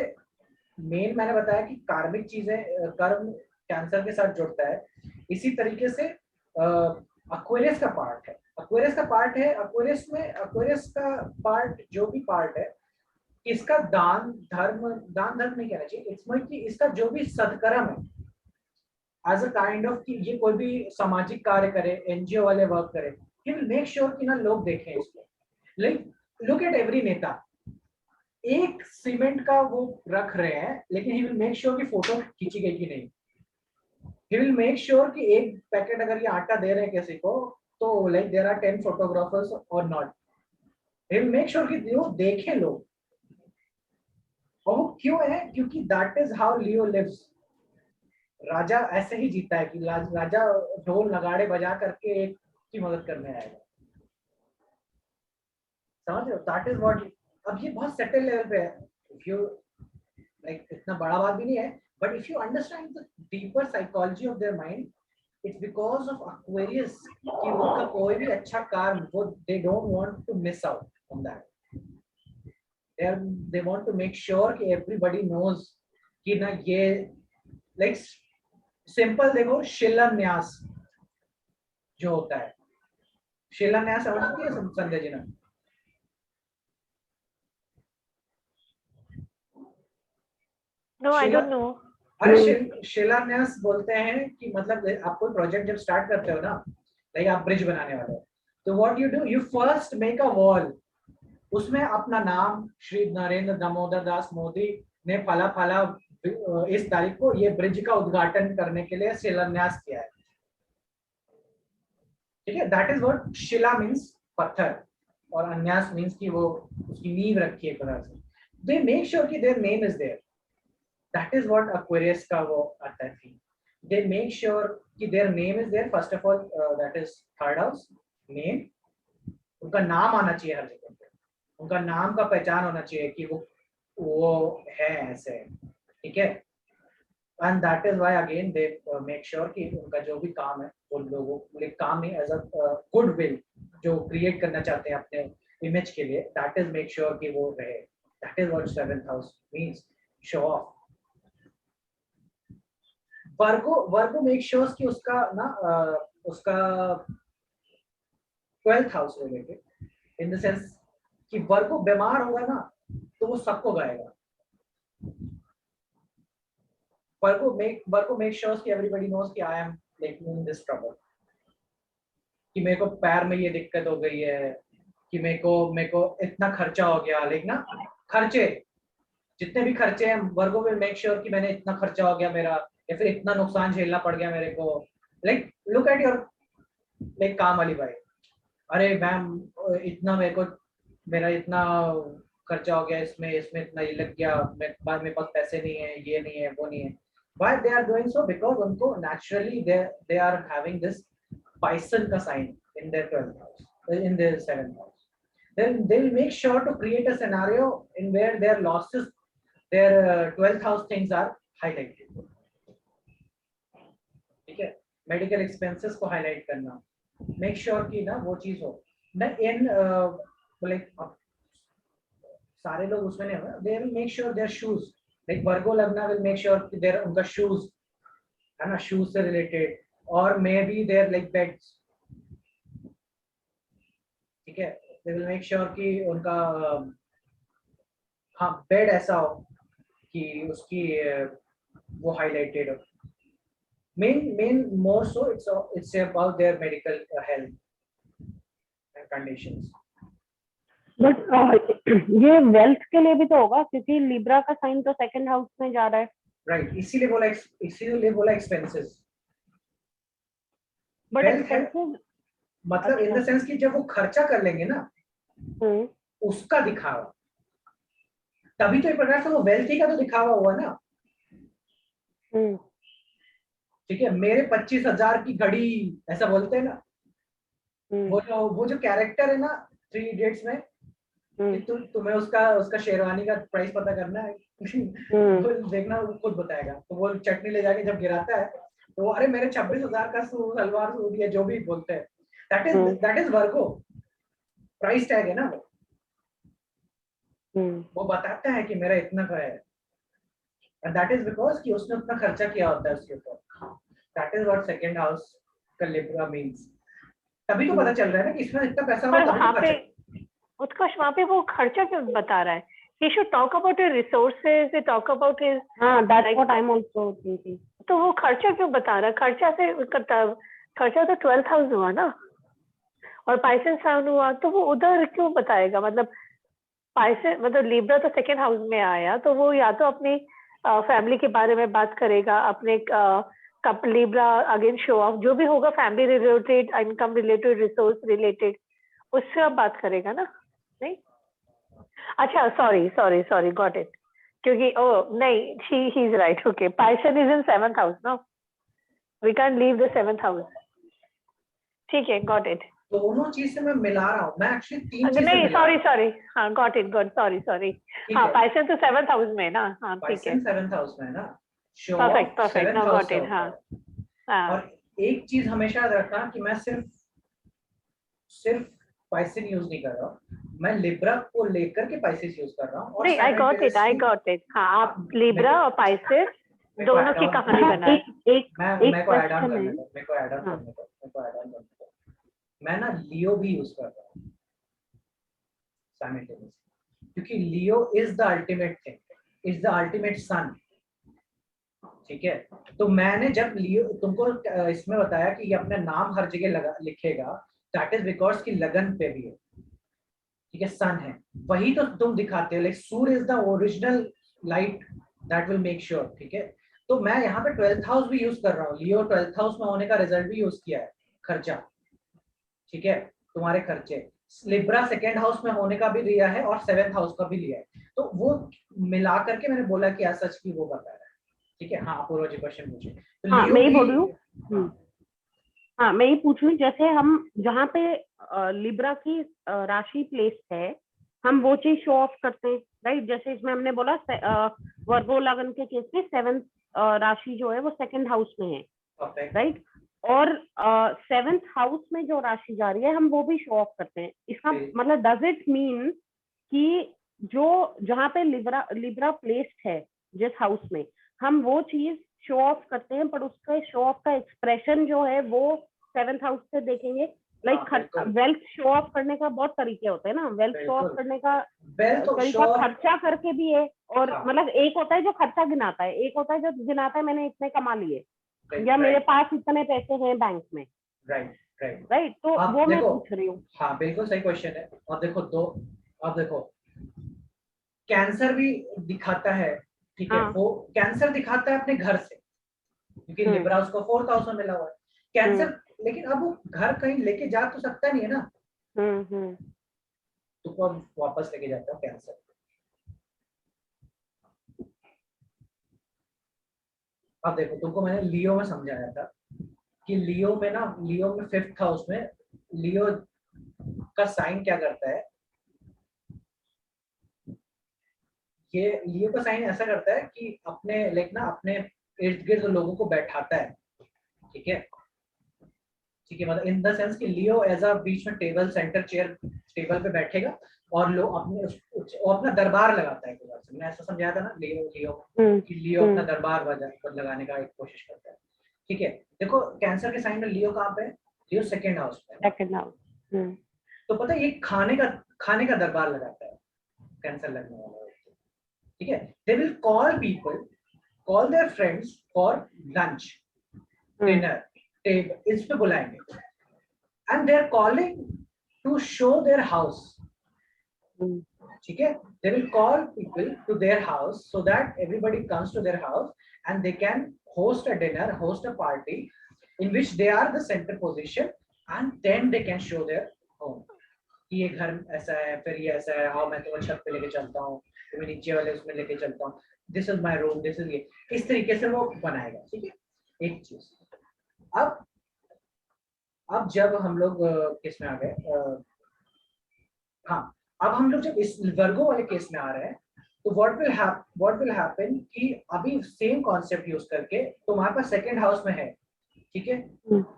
मेन मैंने बताया कि कार्मिक चीजें, कर्म कैंसर के साथ जुड़ता है, इसी तरीके से एक्वेरियस का पार्ट है. एक्वेरियस का पार्ट जो भी पार्ट है, इसका दान धर्म नहीं कहना चाहिए, इट्स मीन कि इसका जो भी सदकर्म है एज अ काइंड ऑफ कि ये कोई भी सामाजिक कार्य करे, एनजीओ वाले वर्क करे, ही विल मेक श्योर कि ना लोग देखें इसको. लाइक लुक एट एवरी नेता, एक सीमेंट का वो रख रहे हैं, लेकिन ही विल मेक श्योर कि फोटो खींची गई कि नहीं. ही विल मेक श्योर कि एक पैकेट अगर ये आटा दे रहे हैं किसी को, तो लाइक देयर आर 10 फोटोग्राफर्स और not. He will make sure कि वो देखें लोग. और वो क्यों है? क्योंकि that is how Leo lives. राजा ऐसे ही जीता है कि राजा ढोल नगाड़े बजा करके एक की मदद करने आएगा. समझ रहे हो? That is what. अब ये बहुत सेटल लेवल पे है, इफ यू लाइक इतना बड़ा बात भी नहीं है, but if you understand the deeper psychology of their mind, it's because of Aquarius कि उनका कोई भी अच्छा कार्य वो they don't want to miss out on that. they want to make sure कि everybody knows कि ना ये लाइक सिंपल देखो, शिलान्यास जो होता है, शिलान्यास समझती है संजय जी ना? No, I don't know. अरे शिलान्यास बोलते हैं कि मतलब आप कोई प्रोजेक्ट जब स्टार्ट करते हो ना, लाइक आप ब्रिज बनाने वाले हो, तो what you do, you first make a wall, उसमें अपना नाम, श्री नरेंद्र दामोदर दास मोदी ने फला फला इस तारीख को ये ब्रिज का उद्घाटन करने के लिए शिलान्यास किया है, ठीक है. That is what Shila means पत्थर, और अन्यास मींस कि वो उसकी नींव रखी है तरह से. दे मेक श्योर कि their name is there. That is what Aquarius का वो आता है थीम. दे मेक श्योर कि their name is there. First of all that is 3rd house, name. उनका नाम आना चाहिए हर जगह पे, उनका नाम का पहचान होना चाहिए कि वो है ऐसे, ठीक है. And that is why again they make sure कि उनका जो भी काम है वो लोगों के लिए काम नहीं, एज अ गुड विल जो क्रिएट करना चाहते हैं अपने इमेज के लिए, दैट इज मेक श्योर कि वो रहे. That is what 7th house means, show off. Virgo make sure कि उसका ना उसका 12th house related, in the sense कि वर्गो बीमार होगा ना तो वो सबको गाएगा. वर्गो मेक श्योर कि एवरीबॉडी नोज कि I am like in this trouble, कि मेरे को पैर में ये दिक्कत हो गई है, कि मेरे को इतना खर्चा हो गया. लाइक ना खर्चे, जितने भी खर्चे हैं, वर्गो विल मेक श्योर कि मैंने इतना खर्चा हो गया मेरा, या फिर इतना नुकसान झेलना पड़ गया मेरे को. Like look at your like काम वाली भाई, अरे मैम इतना मेरा इतना खर्चा हो गया, इसमें इतना ये लग गया, मेरे पास पैसे नहीं है, ये नहीं है, वो नहीं है. Why they are doing so? Because उनको naturally they are having this Bison का sign in their 12th house, in their 7th house. Then they'll make sure to create a scenario in where their losses, their 12th house things are highlighted. ठीक है, medical expenses को highlight करना, make sure कि ना वो चीज हो ना इन लाइक सारे लोग उसमें नहीं होगा, they will make sure their shoes, like Virgo लगना विल मेक श्योर कि देयर उनका शूज है ना, शूज से रिलेटेड, और maybe there like beds, ठीक है, दे विल मेक श्योर कि उनका हाँ बेड ऐसा हो कि उसकी वो हाईलाइटेड हो. Main more so it's about their medical health and conditions. But ये वेल्थ के लिए भी तो होगा क्योंकि लिब्रा का साइन तो सेकंड हाउस में जा रहा है. राइट, इसीलिए बोला एक्सपेंसेस. बट एक्सपेंसेस मतलब इन द सेंस कि जब वो खर्चा कर लेंगे ना उसका दिखावा, तभी तो एक प्रकार से वो वेल्थ का तो दिखावा हुआ ना. ठीक है, मेरे 25,000 की घड़ी ऐसा बोलते हैं ना. वो जो कैरेक्टर है ना 3 इडियट्स में, तुम्हें उसका शेरवानी का प्राइस पता करना है तो देखना वो खुद बताएगा. तो वो चटनी ले जाके जब गिराता है तो अरे मेरे 26,000 का सलवार सूट या जो भी बोलते हैं, that is Virgo. Price tag है ना वो बताता है कि मेरा इतना का है. And that is because कि उसने उतना खर्चा किया होता है उसके ऊपर. That is what second house का Libra means. तभी तो पता चल रहा है ना कि इसमें इतना पैसा हुआ तभी तो खर्चा. उत्कर्ष वहाँ पे वो खर्चा क्यों बता रहा है? He should talk about his resources. He talk about his. हाँ, that's what I'm also thinking. तो वो खर्चा क्यों बता रहा है? खर्चा तो 12th house हुआ ना, और पाइसेस साउंड हुआ, तो वो उधर क्यों बताएगा? मतलब पाइसेस मतलब लिब्रा तो सेकेंड हाउस में आया, तो वो या तो अपनी फैमिली के बारे में बात करेगा, अपने लिब्रा अगेन शो ऑफ जो भी होगा, family related, income related, resource related, उससे आप बात करेगा ना. नहीं, अच्छा सॉरी गॉट इट. क्योंकि नहीं, he is right. Okay, Pisces is in 7th house. No, we can leave the 7th house. ठीक है, गॉट इट. दोनों चीज से मैं मिला रहा हूँ, मैं एक्चुअली 3 चीजें नहीं, सॉरी, हाँ गॉट इट, सॉरी. हाँ, पाइसन तो 7th हाउस में ना. हाँ ठीक है, 7th हाउस में ना. परफेक्ट. No, got it. हाँ. और एक चीज हमेशा याद रखना कि मैं सिर्फ पाइसन यूज नहीं कर रहा हूँ, मैं लिब्रा को लेकर के पाइसेस यूज कर रहा हूँ. नहीं, आई गॉट इट. हाँ, आप लिब्रा और पाइसेस दोनों की कहानी बनाए. मैं को ऐड ऑन करने दो. मैं ना लियो भी यूज कर रहा हूँ साइमल्टेनियसली, क्योंकि Leo is the ultimate thing, is the ultimate sun. ठीक है, तो मैंने जब लियो तुमको इसमें बताया कि ये अपना नाम हर जगह लिखेगा, दैट इज बिकॉज की लगन पे भी है. ठीक है, सन है, वही तो तुम दिखाते हो. Like Surya is the original light that will make sure. ठीक है, तो मैं यहाँ पे 12th हाउस भी यूज कर रहा हूँ. लियो 12th हाउस में होने का रिजल्ट भी यूज किया है, खर्चा. ठीक है, तुम्हारे खर्चे. लिब्रा सेकेंड हाउस में होने का भी लिया है और 7th हाउस का भी लिया है. तो वो मिला करके मैंने बोला कि सच की वो बता रहा है. ठीक है, हाँ पूर्व जी क्वेश्चन पूछे. तो हाँ, मैं ही बोल रही हूँ. हाँ, मैं ही पूछ रही हूँ. जैसे हम जहाँ पे लिब्रा की राशि प्लेस्ड है, हम वो चीज शो ऑफ करते हैं, राइट. जैसे इसमें हमने बोला वर्गो लगन के केस में 7th राशि जो है वो सेकंड हाउस में है, राइट. और 7th हाउस में जो राशि जा रही है हम वो भी शो ऑफ करते हैं. इसका मतलब डज इट मीन कि जो जहाँ पे लिब्रा प्लेस्ड है जिस हाउस में, हम वो चीज शो ऑफ करते हैं, पर उसका शो ऑफ का एक्सप्रेशन जो है वो 7th हाउस से देखेंगे. लाइक वेल्थ शो ऑफ करने का बहुत तरीके होते हैं ना. वेल्थ शो ऑफ करने का तरीका खर्चा करके भी है, और मतलब एक होता है जो खर्चा गिनाता है, एक होता है जो गिनाता है मैंने इतने कमा लिए, या मेरे पास इतने पैसे हैं बैंक में. राइट. तो वो मैं पूछ रही हूँ. हाँ बिल्कुल सही क्वेश्चन है. और देखो कैंसर भी दिखाता है. ठीक है, वो कैंसर दिखाता है अपने घर से, क्योंकि लिब्रा उसको 4th हाउस में मिला हुआ है. कैंसर, लेकिन अब वो घर कहीं लेके जा तो सकता नहीं है ना. तो अब वापस लेके जाता है कैंसर. अब देखो, तुमको मैंने लियो में समझाया था कि लियो में 5th हाउस में लियो का साइन क्या करता है, ये लियो का साइन ऐसा करता है कि अपने अपने इर्द गिर्द लोगों को बैठाता है, ठीक है, मतलब इन द सेंस कि लियो एज अ बीच में टेबल सेंटर चेयर टेबल पे बैठेगा और लोग अपना दरबार लगाता है। मैंने ऐसा समझाया था ना लियो कि लियो अपना दरबार लगाने का एक कोशिश करता है, ठीक है। देखो कैंसर के साइन में लियो कहाँ पे है, लियो 2nd हाउस पे, सेकंड हाउस। तो पता है ये खाने का दरबार लगाता है कैंसर लगने वाला, ठीक है। They will call their friends for lunch dinner table, इस पे बुलाएंगे, and they are calling to show their house, ठीक है। They will call people to their house so that everybody comes to their house and they can host a dinner, host a party in which they are the centre position, and then they can show their home कि ये घर ऐसा है, फिर ये ऐसा है, आओ मैं तुम्हें छत पे लेके चलता हूँ, तुम्हें नीचे वाले उसमें लेके चलता हूँ, this is my room, this is ये, इस तरीके से वो बनाएगा, ठीक है। एक चीज अब जब हम लोग केस में आ गए, हाँ, अब हम लोग जब इस वर्गो वाले केस में आ रहे हैं, तो व्हाट विल हैपन कि अभी सेम कॉन्सेप्ट यूज करके तुम्हारे पास 2nd हाउस में है, ठीक है,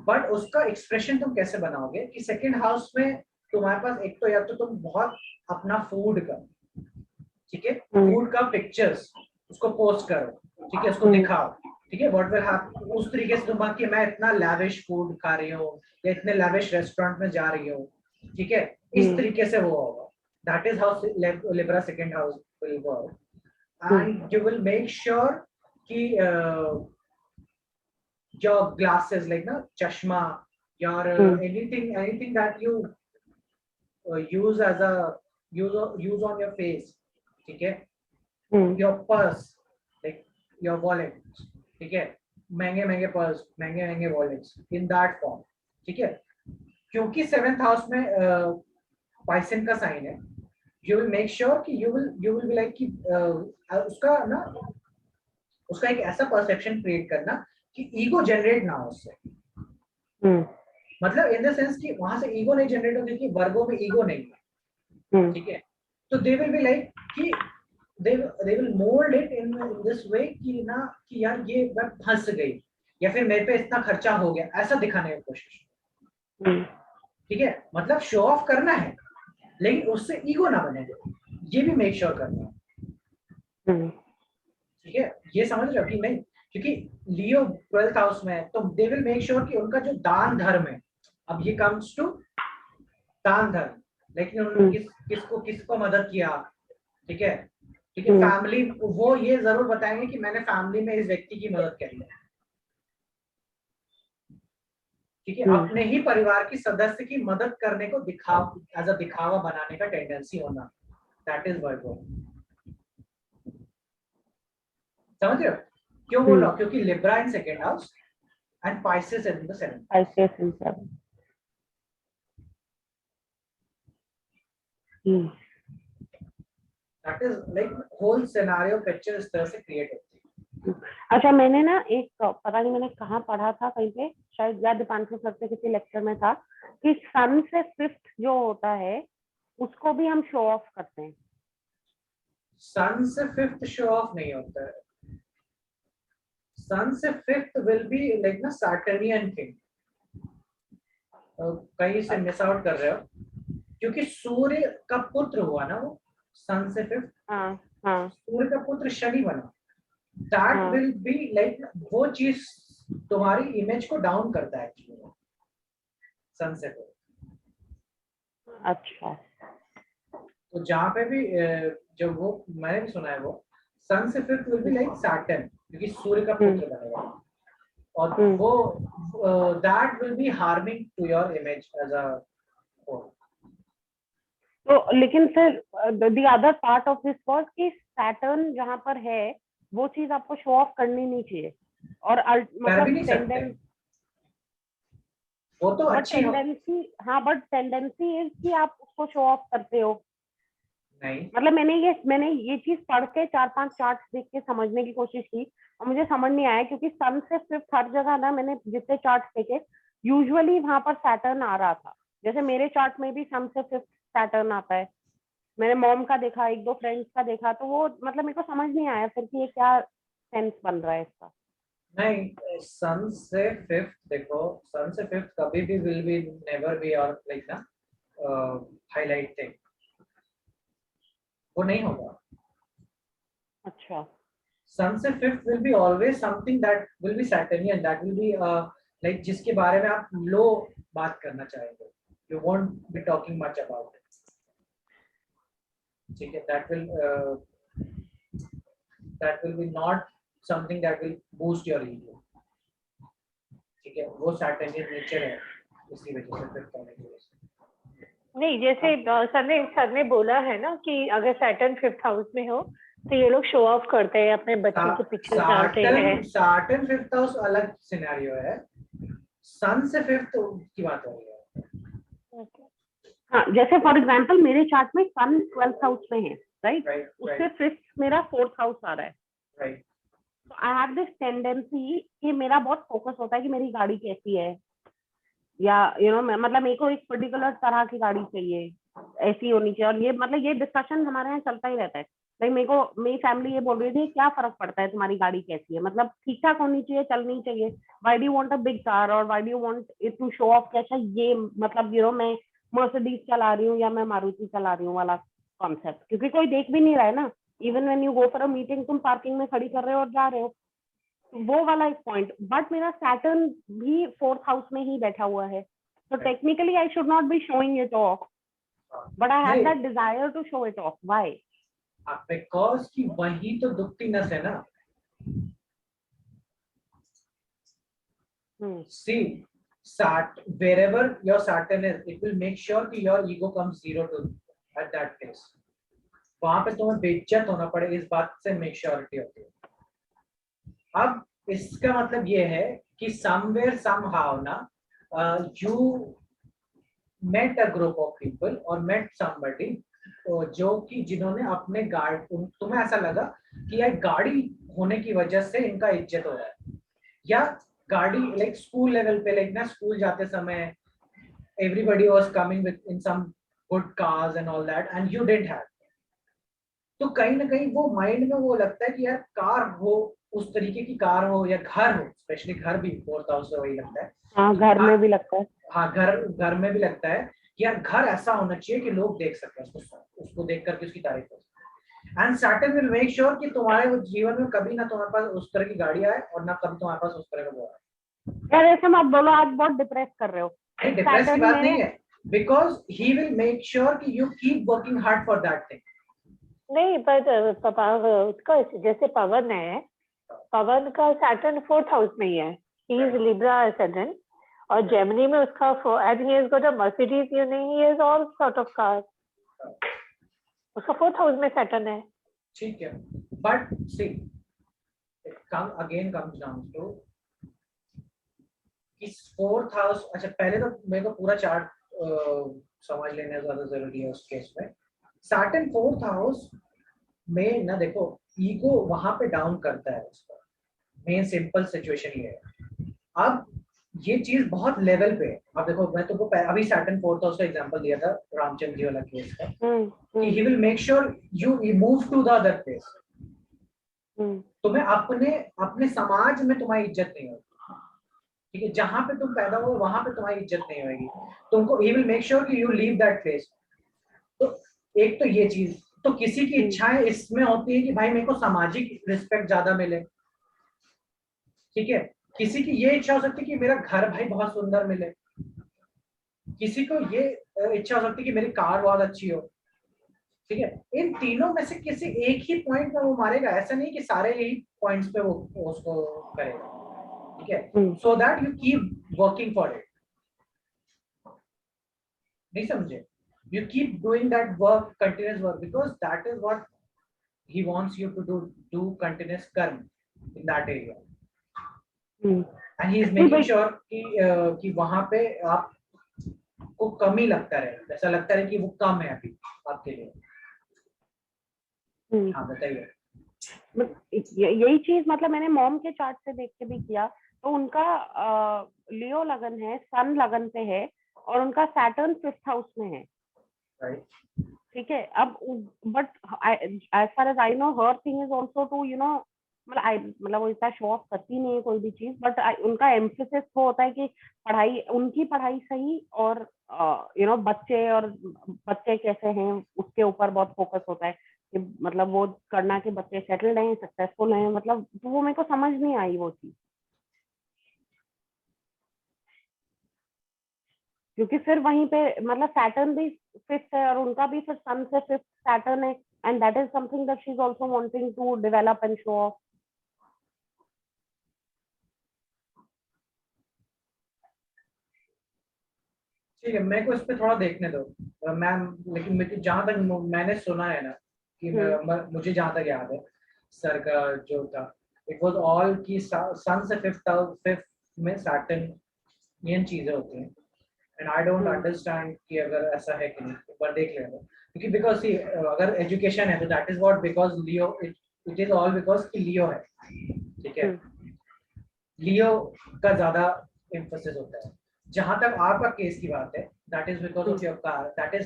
बट उसका एक्सप्रेशन तुम कैसे बनाओगे कि 2nd हाउस में तुम्हारे पास एक तो या तो तुम बहुत अपना फूड का, ठीक है, फूड का पिक्चर्स उसको पोस्ट करो, ठीक है, उसको दिखाओ, ठीक है, व्हाट विल हैपन उस तरीके से तुम कि मैं इतना लैविश फूड खा रही हूँ या इतने लैविश रेस्टोरेंट में जा रही हूँ, ठीक है, इस तरीके से वो होगा। That is how Libra 2nd house will work, and you will make sure कि your glasses like na chashma, your anything that you use on your face, ठीक है, your purse like your wallet, ठीक है, महंगे purse, महंगे wallets in that form, ठीक है, क्योंकि 7th हाउस में पाइसन का साइन है, यू विल मेक श्योर कि यू विल बी लाइक कि उसका एक ऐसा परसेप्शन क्रिएट करना कि ईगो जनरेट ना हो उससे, मतलब इन द सेंस कि वहां से ईगो नहीं जनरेट होगी कि वर्गों में ईगो नहीं है, ठीक है, तो दे विल बी लाइक कि they will mold it in this way कि ना कि यार ये मैं फंस गई या फिर मेरे पे इतना खर्चा हो गया, ऐसा दिखाने की कोशिश, ठीक है, मतलब शो ऑफ करना है लेकिन उससे ईगो ना बने, ये भी मेक श्योर करना है, ठीक है, ये समझ रहे हो कि नहीं, क्योंकि लियो 12th हाउस में है, तो दे विल मेक श्योर कि उनका जो दान धर्म है, अब ये कम्स टू दान धर्म, लेकिन उन्होंने किसको मदद किया, ठीक है, फैमिली, वो ये जरूर बताएंगे कि मैंने फैमिली में इस व्यक्ति की मदद करी है, ठीक है, अपने ही परिवार की सदस्य की मदद करने को दिखावा बनाने का टेंडेंसी होना, दैट इज वर्गो, समझ रहे हो क्यों बोल रहा हूं, क्योंकि Libra in 2nd house and Pisces in the 7th, that is like whole scenario picture इस तरह से क्रिएट होती है। अच्छा, मैंने ना एक पता नहीं मैंने कहाँ पढ़ा था, कहीं पे शायद या दीपांशु सर से किसी लेक्चर में था कि सन से 5th जो होता है उसको भी हम शो ऑफ करते हैं। सन से 5th शो ऑफ नहीं होता है, सन से 5th विल बी लाइक ना सैटर्नियन थिंग, कहीं से मिस आउट कर रहे हो, क्योंकि सूर्य का पुत्र हुआ ना वो सन से 5th, सूर्य का पुत्र शनि बना, दैट विल बी लाइक वो चीज तुम्हारी इमेज को डाउन करता है एक्चुअली सन से 5th। अच्छा, तो जहाँ पे भी जब वो मैंने भी सुना है वो सन से 5th will be like Saturn, क्योंकि सूर्य का पुत्र बनेगा, और वो that will be harming to your image as a whole. तो लेकिन sir the other part of this was कि सैटर्न जहाँ पर है वो चीज आपको शो ऑफ करनी नहीं चाहिए, और मतलब टेंडेंसी, वो तो अच्छी टेंडेंसी, हाँ, बट टेंडेंसी इज कि आप उसको शो ऑफ करते हो। नहीं, मतलब मैंने ये चीज पढ़ के 4-5 चार्ट्स देख के समझने की कोशिश की और मुझे समझ नहीं आया, क्योंकि सन से फिफ्थ हर जगह ना, मैंने जितने चार्ट्स देखे यूजुअली वहां पर सैटर्न आ रहा था। जैसे मेरे चार्ट में भी सन से फिफ्थ सैटर्न आता है। मैंने मॉम का देखा, 1-2 फ्रेंड्स का देखा, तो वो मतलब मेरे को समझ नहीं आया फिर कि ये क्या सेंस बन रहा है इसका। नहीं, सन से फिफ्थ देखो, सन से फिफ्थ कभी भी विल बी नेवर बी और लाइक ना हाईलाइट थिंग, वो नहीं होगा। अच्छा। सन से fifth will be always something that will be Saturnian, that will be like जिसके बारे में आप लो बात करना चाहेंगे, you won't be talking much about it, ठीक है। That will be not something that will boost your ego, ठीक है। वो सैटर्नियन नेचर है, इसी वजह से फिफ्थ होने की वजह से। नहीं, जैसे सर ने बोला है ना कि अगर सैटर्न फिफ्थ हाउस में हो तो ये लोग शो ऑफ करते हैं, अपने बच्चे के पीछे जाते हैं। सैटर्न फिफ्थ हाउस अलग सिनेरियो है, सन से फिफ्थ की बात हो रही है। हाँ, जैसे फॉर एग्जांपल मेरे चार्ट में सन 12th हाउस में है, राइट? Right, उससे right, फिफ्थ मेरा 4th हाउस आ रहा है। right. तो आई हैव दिस टेंडेंसी कि मेरा बहुत फोकस होता है कि मेरी गाड़ी कैसी है, या मतलब मेरे को एक पर्टिकुलर तरह की गाड़ी चाहिए, ऐसी होनी चाहिए। और ये मतलब ये डिस्कशन हमारे यहाँ चलता ही रहता है। लाइक मेरे को मेरी फैमिली ये बोल रही थी, क्या फर्क पड़ता है तुम्हारी गाड़ी कैसी है, मतलब ठीक ठाक होनी चाहिए, चलनी चाहिए। Why do you want a big car, और why do you want it to show off कैसा ये, मतलब मैं मर्सिडीज चला रही हूँ या मैं मारुति चला रही हूँ वाला कॉन्सेप्ट, क्योंकि कोई देख भी नहीं रहा है ना। Even when you go for a meeting, तुम पार्किंग में खड़ी कर रहे हो और जा रहे हो, वो वाला एक पॉइंट। बट मेरा सैटर्न भी 4th हाउस में ही बैठा हुआ है, so technically I should not be showing it off, but I have that desire to show it off. Why? Because कि वही तो दुखती नस है ना। See, wherever your Saturn is, it will make sure कि your ego comes zero to at that place. वहां पे तुम्हें बेइज्जत होना पड़े, इस बात से मेक श्योरिटी होती है। अब इसका मतलब ये है कि somewhere somehow ना you met a group of people or met somebody जो कि जिन्होंने अपने गाड़ी, तुम्हें ऐसा लगा कि यार गाड़ी होने की वजह से इनका इज्जत हो रहा है, या गाड़ी लाइक स्कूल लेवल पे, लाइक ना स्कूल जाते समय everybody was coming with in some good cars and all that and you didn't have, तो कहीं ना कहीं वो माइंड में वो लगता है कि यार कार हो, उस तरीके की कार हो, या घर हो, स्पेशली घर भी 4th हाउस से वही लगता है। हाँ, घर में भी लगता है। हाँ, घर में भी लगता है कि यार घर ऐसा होना चाहिए कि लोग देख सकें उसको देख करके उसकी तारीफ कर सकें। And Saturn will make sure कि तुम्हारे जीवन में कभी ना तुम्हारे पास उस तरह की गाड़ी आए और ना कभी तुम्हारे पास उस तरह का वो आए। यार ऐसे मत बोलो, आज बहुत डिप्रेस कर रहे हो। नहीं, डिप्रेस की बात नहीं है, because he will make sure कि you keep working hard for that thing. नहीं, पर पापा उसका जैसे पवन है, पवन का सैटर्न 4th हाउस में ही है, ही इज लिब्रा एसेंडेंट, और जेमिनी में उसका and he has got a Mercedes, he has all sort of car, उसका 4th हाउस में सैटर्न है। ठीक है, but see it again comes down to इस 4th हाउस। अच्छा, पहले तो मेरे को पूरा चार्ट समझ लेना ज्यादा जरूरी है उस केस में। सैटर्न 4th हाउस में ना देखो, ईगो वहां पे डाउन करता है उसका, मेन सिंपल सिचुएशन ये है। अब ये चीज बहुत लेवल पे है। अब देखो, मैं तुमको अभी सैटर्न 4th हाउस का एग्जांपल दिया था रामचंद्र जी वाला केस का, कि he will make sure you move to the other place. तुम्हें अपने समाज में तुम्हारी इज्जत नहीं होगी, ठीक है, जहां पे तुम पैदा हो वहां पे तुम्हारी इज्जत नहीं होगी, तुमको ही विल मेक श्योर कि यू लीव दैट प्लेस। तो एक तो ये चीज, तो किसी की इच्छाएं इसमें होती है कि भाई मेरे को सामाजिक रिस्पेक्ट ज्यादा मिले, ठीक है। किसी की ये इच्छा हो सकती है कि मेरा घर भाई बहुत सुंदर मिले, किसी को ये इच्छा हो सकती है कि मेरी कार बहुत अच्छी हो, ठीक है। इन तीनों में से किसी एक ही पॉइंट में वो मारेगा, ऐसा नहीं कि सारे यही पॉइंट्स पे वो उसको करेगा, ठीक है। So that you keep working for it. नहीं समझे? You keep doing that work, continuous work, because that is what he wants you to do continuous karma in that area. And he is making sure कि वहां पे आप को कमी लगता रहे, ऐसा लगता रहे कि वो कम है अभी आपके लिए। हाँ बताइए। यही चीज मतलब मैंने मॉम के चार्ट से देख के भी किया, तो उनका लियो लगन है, सन लगन पे है, और उनका सैटर्न 5th हाउस में है। राइट। ठीक है, अब but as far as I know her thing is also to you know, मतलब वो इतना शो ऑफ करती नहीं है कोई भी चीज, बट उनका एम्फेसिस वो होता है कि पढ़ाई, उनकी पढ़ाई सही, और बच्चे और बच्चे कैसे हैं उसके ऊपर बहुत फोकस होता है कि मतलब वो करना कि बच्चे सेटल्ड हैं, सक्सेसफुल हैं, मतलब तो वो मेरे को समझ नहीं आई वो चीज, क्योंकि फिर वहीं पे मतलब सैटर्न भी 5th है और उनका भी फिर सन से 5th सैटर्न है, and that is something that she is also wanting to develop and show off. ठीक है, मेरे को इस पे थोड़ा देखने दो मैम, लेकिन जहाँ तक मैंने सुना है ना कि मुझे जहाँ तक याद है सर का जो था, इट वाज ऑल की सन से 5th में सैटर्न ये चीजें होती हैं, एंड आई डोंट अंडरस्टैंड कि अगर ऐसा है कि नहीं, एक बार देख लेना, क्योंकि बिकॉज सी अगर एजुकेशन है तो that is what, because Leo, it is all because कि लियो है, ठीक है, लियो का ज्यादा एम्फोसिस होता है। जहां तक आपका केस की बात है, that is because of your car, that is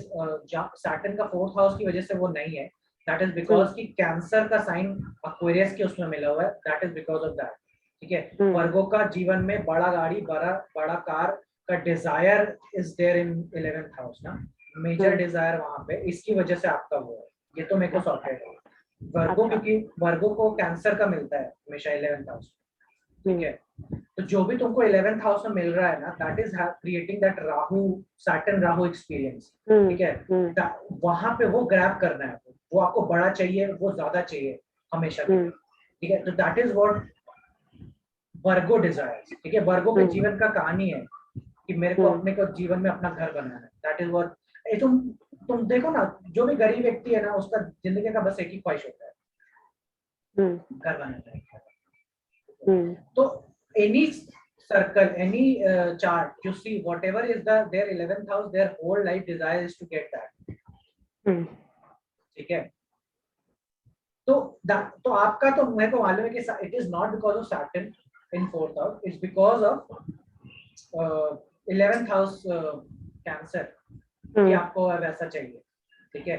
Saturn का 4th हाउस की वजह से वो नहीं है, दैट इज बिकॉज कि कैंसर का साइन एक्वेरियस के उसमें मिला हुआ है, that is because of that, ठीक है। वर्गो का जीवन में बड़ा गाड़ी, बड़ा कार का desire is there in 11th house ना, मेजर डिजायर वहां पे, इसकी वजह से आपका वो है, ये तो मेरे को सॉर्टेड है। वर्गो क्योंकि वर्गो को कैंसर का मिलता है हमेशा 11th हाउस, ठीक है, तो जो भी तुमको 11th हाउस में मिल रहा है ना, that is creating that Rahu Saturn Rahu experience, ठीक है, वहां पे वो ग्रैब करना है, वो आपको बड़ा चाहिए, वो ज्यादा चाहिए हमेशा के लिए, ठीक है, तो that is what Virgo desires, ठीक है। वर्गो के जीवन का कहानी है कि मेरे को अपने को जीवन में अपना घर बनाना है, दैट इज व्हाट, तुम देखो ना, जो भी गरीब व्यक्ति है ना, उसका जिंदगी का बस एक ही ख्वाहिश होता है, घर बनाना है। तो any circle, any chart you see, whatever is their 11th house, their whole life desire is to get that, ठीक है। तो आपका तो मेरे को मालूम है कि it is not because of Saturn in 4th house, it's because of 11th house cancer कि आपको वैसा चाहिए, ठीक है।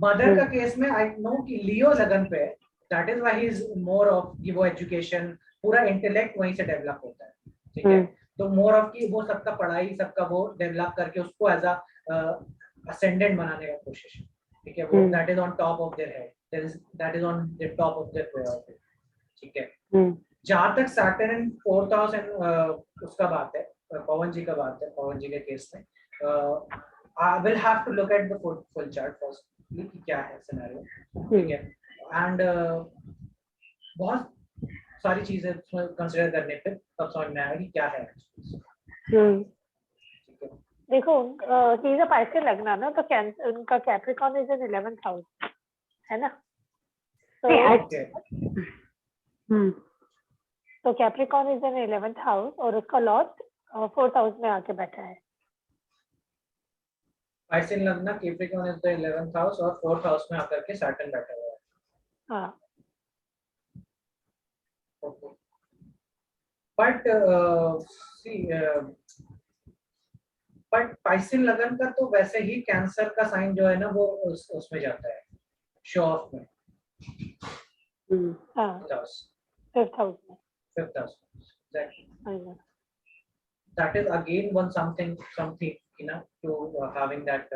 मदर का केस में आई नो कि लियो लगन पे, that is why he is more of कि वो एजुकेशन, पूरा इंटेलेक्ट वहीं से डेवलप होता है, ठीक है, तो मोर ऑफ की वो सबका पढ़ाई सबका वो डेवलप करके उसको एज अ असेंडेंट बनाने का कोशिश, ठीक है, वो that is on top of their head, that is on the top of their priority, ठीक है। जहां तक Saturn and 4th house and उसका बात है, पवन जी का बात है, पवन जी के केस में I will have to look at the full chart first कि क्या है सिनेरियो, ठीक है, एंड बहुत सारी चीजें कंसीडर करने पे तब समझ में आएगा कि क्या है। देखो ही इज अ पाइसेस लगना ना, तो कैंसर उनका Capricorn is in 11th house है ना, तो Capricorn is in 11th house और उसका लॉर्ड 4th हाउस में आके बैठा है। पाइसेस लगना Capricorn is the 11th house और 4th हाउस में आकर के सैटर्न बैठा हुआ है। हाँ, ओके, बट बट पाइसेस लगन का तो वैसे ही कैंसर का साइन जो है ना वो उसमें जाता है, शो ऑफ में, हाँ, 5th हाउस में, 5th house, exactly. That is again one something you know to having that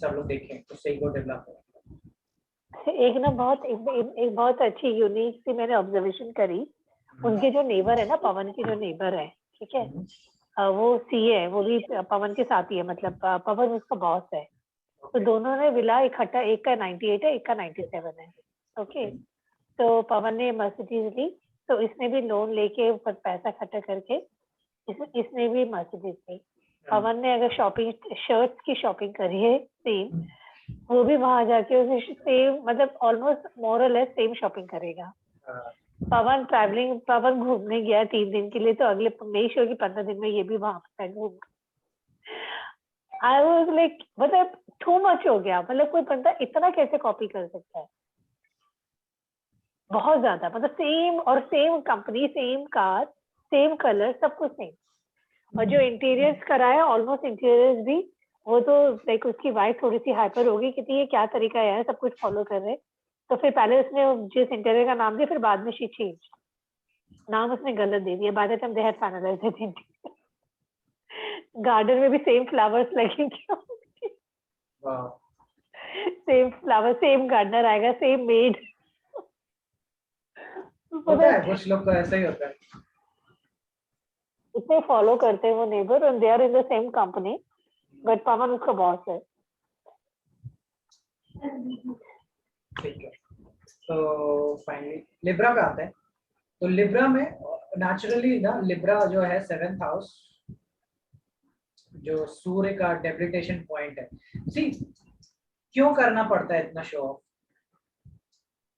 सब लोग देखें तो सही को डेवलप हो। एक ना बहुत एक बहुत अच्छी यूनिक सी मैंने ऑब्जर्वेशन करी, उनके जो नेबर है ना, पवन की जो नेबर है, ठीक है, वो सीए है, वो भी पवन के साथ ही है, मतलब पवन उसका बॉस है, तो दोनों ने विला इकट्ठा, एक का 98 है, एक का 97 है, ओके, तो पवन ने मर्सिडीज ली, तो इसने भी लोन लेके ऊपर पैसा इकट्ठा करके इसने भी मर्सिडीज ली। पवन ने अगर शॉपिंग शर्ट्स की शॉपिंग करी है सेम, वो भी वहां जाके उसे सेम मतलब ऑलमोस्ट मोर और लेस सेम शॉपिंग करेगा। पवन घूमने गया 3 दिन के लिए, तो अगले मेक श्योर कि 15 दिन में ये भी वहां पे घूम। आई वाज लाइक मतलब टू मच हो गया, मतलब कोई बंदा इतना कैसे कॉपी कर सकता है, बहुत ज्यादा, मतलब सेम और same company, same car, same colour, सब कुछ सेम। और जो इंटीरियर्स कराया, ऑलमोस्ट इंटीरियर्स भी, वो तो लाइक उसकी वाइफ थोड़ी सी हाइपर होगी कि ये क्या तरीका है यार, सब कुछ फॉलो कर रहे। तो फिर पहले उसने जिस इंटीरियर का नाम दिया, फिर बाद में शी चेंज, नाम उसने गलत दे दिया। By the time they had finalised the interior, garden में भी सेम फ्लावर्स लगेंगे, सेम फ्लावर, सेम गार्डनर आएगा, सेम मेड। होता है कुछ लोग का ऐसा ही होता है। इतने फॉलो करते हैं वो neighbour, and they are in the same company, but Pawan उसका बॉस है। ठीक है, तो फाइनली लिब्रा पे आते हैं। तो लिब्रा में नेचुरली ना, लिब्रा जो है 7th हाउस, जो सूर्य का डेबिलिटेशन पॉइंट है। सी, क्यों करना पड़ता है इतना शो ऑफ,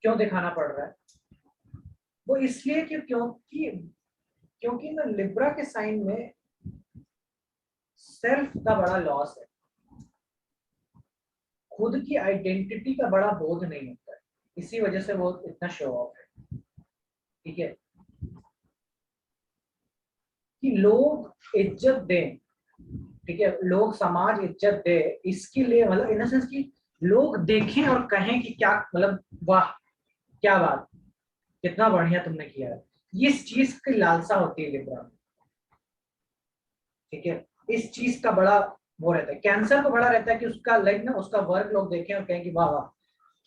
क्यों दिखाना पड़ रहा है? वो इसलिए कि क्योंकि ना लिब्रा के साइन में सेल्फ का बड़ा लॉस है, खुद की आइडेंटिटी का बड़ा बोध नहीं होता है, इसी वजह से वो इतना शो ऑफ है। ठीक है, कि लोग इज्जत दें, ठीक है, लोग समाज इज्जत दे, इसके लिए मतलब इन सेंस कि लोग देखें और कहें कि क्या, मतलब वाह क्या बात, कितना बढ़िया तुमने किया है, इस चीज की लालसा होती है लिब्रा में। ठीक है, इस चीज का बड़ा वो रहता है। कैंसर को बड़ा रहता है कि उसका लाइक ना, उसका वर्क लोग देखें और कहें कि वाह वाह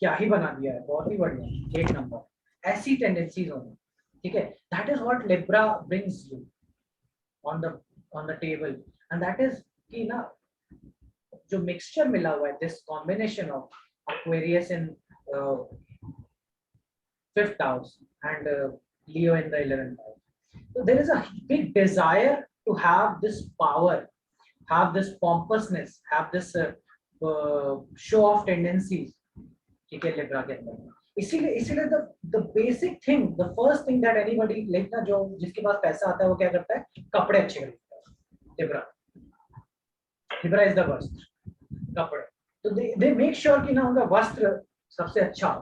क्या ही बना दिया है, बहुत ही बढ़िया, एक नंबर, ऐसी टेंडेंसीज होनी। ठीक है, that is what Libra brings you on the table, and that is कि ना, जो मिक्सचर मिला हुआ है, this combination of Aquarius in 5th house and Leo in the 11th house. So there is a big desire to have this power, have this pompousness, have this show off tendencies. ठीक है, Libra के अंदर। इसीलिए the basic thing, the first thing that anybody like ना, जो जिसके पास पैसा आता है वो क्या करता है, कपड़े अच्छे खरीदता है। लिब्रा इज द वस्त्र, कपड़े। तो दे मेक श्योर कि ना उनका वस्त्र सबसे अच्छा हो,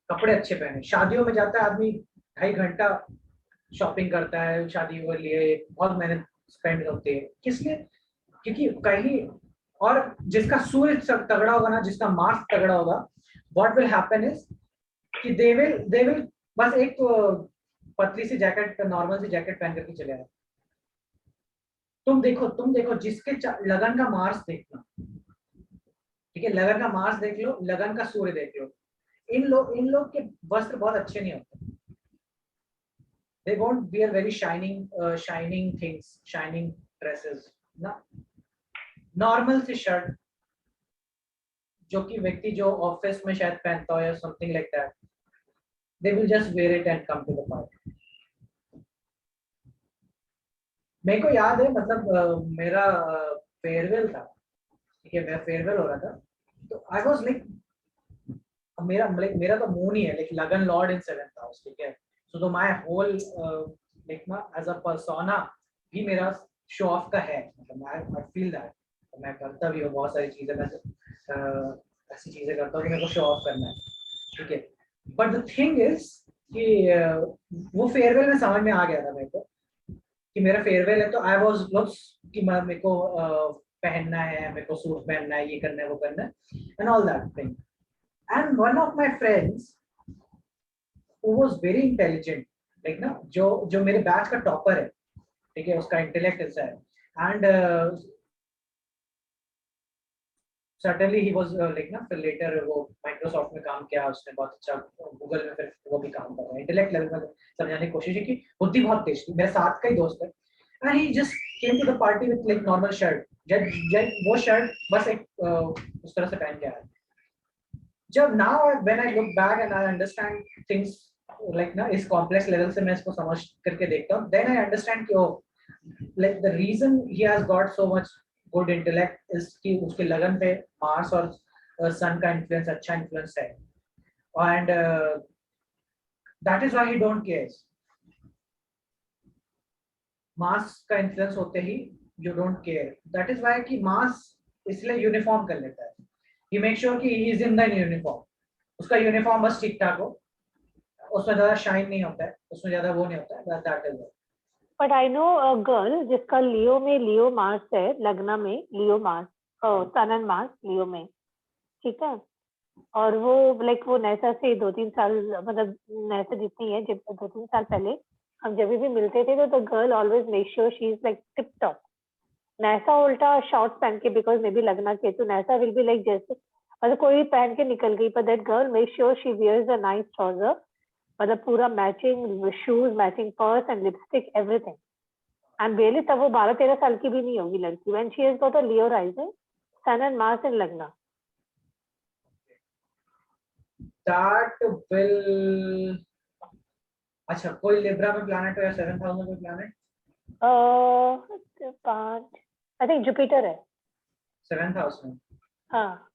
कपड़े अच्छे पहने। शादियों में जाता है आदमी 2.5 घंटा शॉपिंग करता है, शादी के लिए बहुत मेहनत स्पेंड होती है, किस लिए? क्योंकि कहीं, और जिसका सूर्य तगड़ा होगा ना, जिसका मार्स तगड़ा होगा, व्हाट विल हैपन इज कि दे विल बस एक पतली सी जैकेट, नॉर्मल सी जैकेट पहन करके चले आए। तुम देखो जिसके लगन का मार्स देखना, ठीक है, लगन का मार्स देख लो, लगन का सूर्य देख लो, इन लोग के वस्त्र बहुत अच्छे नहीं होते। They won't wear very shining things, shining dresses, ना। नॉर्मल सी शर्ट, जो कि व्यक्ति जो ऑफिस में शायद पहनता हो या something like that, they will just wear it and come to the party. मेरे को याद है, मतलब मेरा फेयरवेल था, ठीक है, मेरा फेयरवेल हो रहा था, तो आई वाज लाइक, मेरा तो मून ही है लाइक लगन लॉर्ड इन 7th हाउस, ठीक है। सो तो माय होल लाइक ना एज अ पर्सोना भी मेरा शो ऑफ का है, मतलब आई फील दैट, मैं करता भी हूँ बहुत सारी चीजें, मैं ऐसी चीजें करता हूँ कि मेरे को शो ऑफ करना है, ठीक है। बट द थिंग इज कि वो फेयरवेल में समझ में आ गया था मेरे को कि मेरा फेयरवेल है, तो आई वाज लुक्स कि मेरे को पहनना है, मेरे को सूट पहनना है, ये करना है, वो करना है, and all that thing. And one of my friends who was very intelligent, like ना, जो मेरे बैच का टॉपर है, ठीक है, उसका इंटेलेक्ट ऐसा है, and certainly he was like ना, फिर later वो माइक्रोसॉफ्ट में काम किया उसने, बहुत अच्छा, गूगल में फिर वो भी काम कर रहा है। इंटेलेक्ट लेवल में समझाने की कोशिश की, बुद्धि बहुत तेज थी, मेरे साथ का ही दोस्त है, and he just came to the party with like normal shirt, जब वो शर्ट बस एक उस तरह से पहन के आया। जब now when I look back and I understand things like ना, इस complex level से मैं इसको समझ करके देखता हूँ, then I understand कि like the reason he has got so much good intellect is कि उसके लगन पे मार्स और सन का इन्फ्लुएंस, अच्छा इन्फ्लुएंस है, and that is why he don't cares. Mars का इन्फ्लुएंस होते ही you don't care, that is why कि मार्स इसलिए यूनिफॉर्म कर लेता है, he make sure कि he is in the uniform, उसका यूनिफॉर्म बस ठीक ठाक हो, उसमें ज्यादा शाइन नहीं होता है, उसमें ज्यादा वो नहीं होता है, that is it. But I know a girl जिसका लियो में लियो मार्स है, लग्न में लियो मार्स, सन एंड मार्स लियो में, ठीक है, और वो लाइक वो नैसा से 2-3 साल, मतलब नैसा जितनी है, जब 2-3 साल पहले हम जब भी मिलते थे तो the girl always make sure she is like tip top. नैसा उल्टा शॉर्ट पहन के, बिकॉज मे बी लगना के, तो नैसा विल बी लाइक जैसे मतलब कोई पहन के निकल गई, पर that girl make sure she wears a nice trouser, मतलब पूरा matching shoes, matching purse and lipstick, everything. And really तब वो 12-13 साल की भी नहीं होगी लड़की, when she has got a Leo rising, sun and Mars in lagna. That will, अच्छा कोई लिब्रा में प्लैनेट हो या 7th हाउस में प्लैनेट? 5 आई थिंक जुपिटर है 7th हाउस में? हाँ,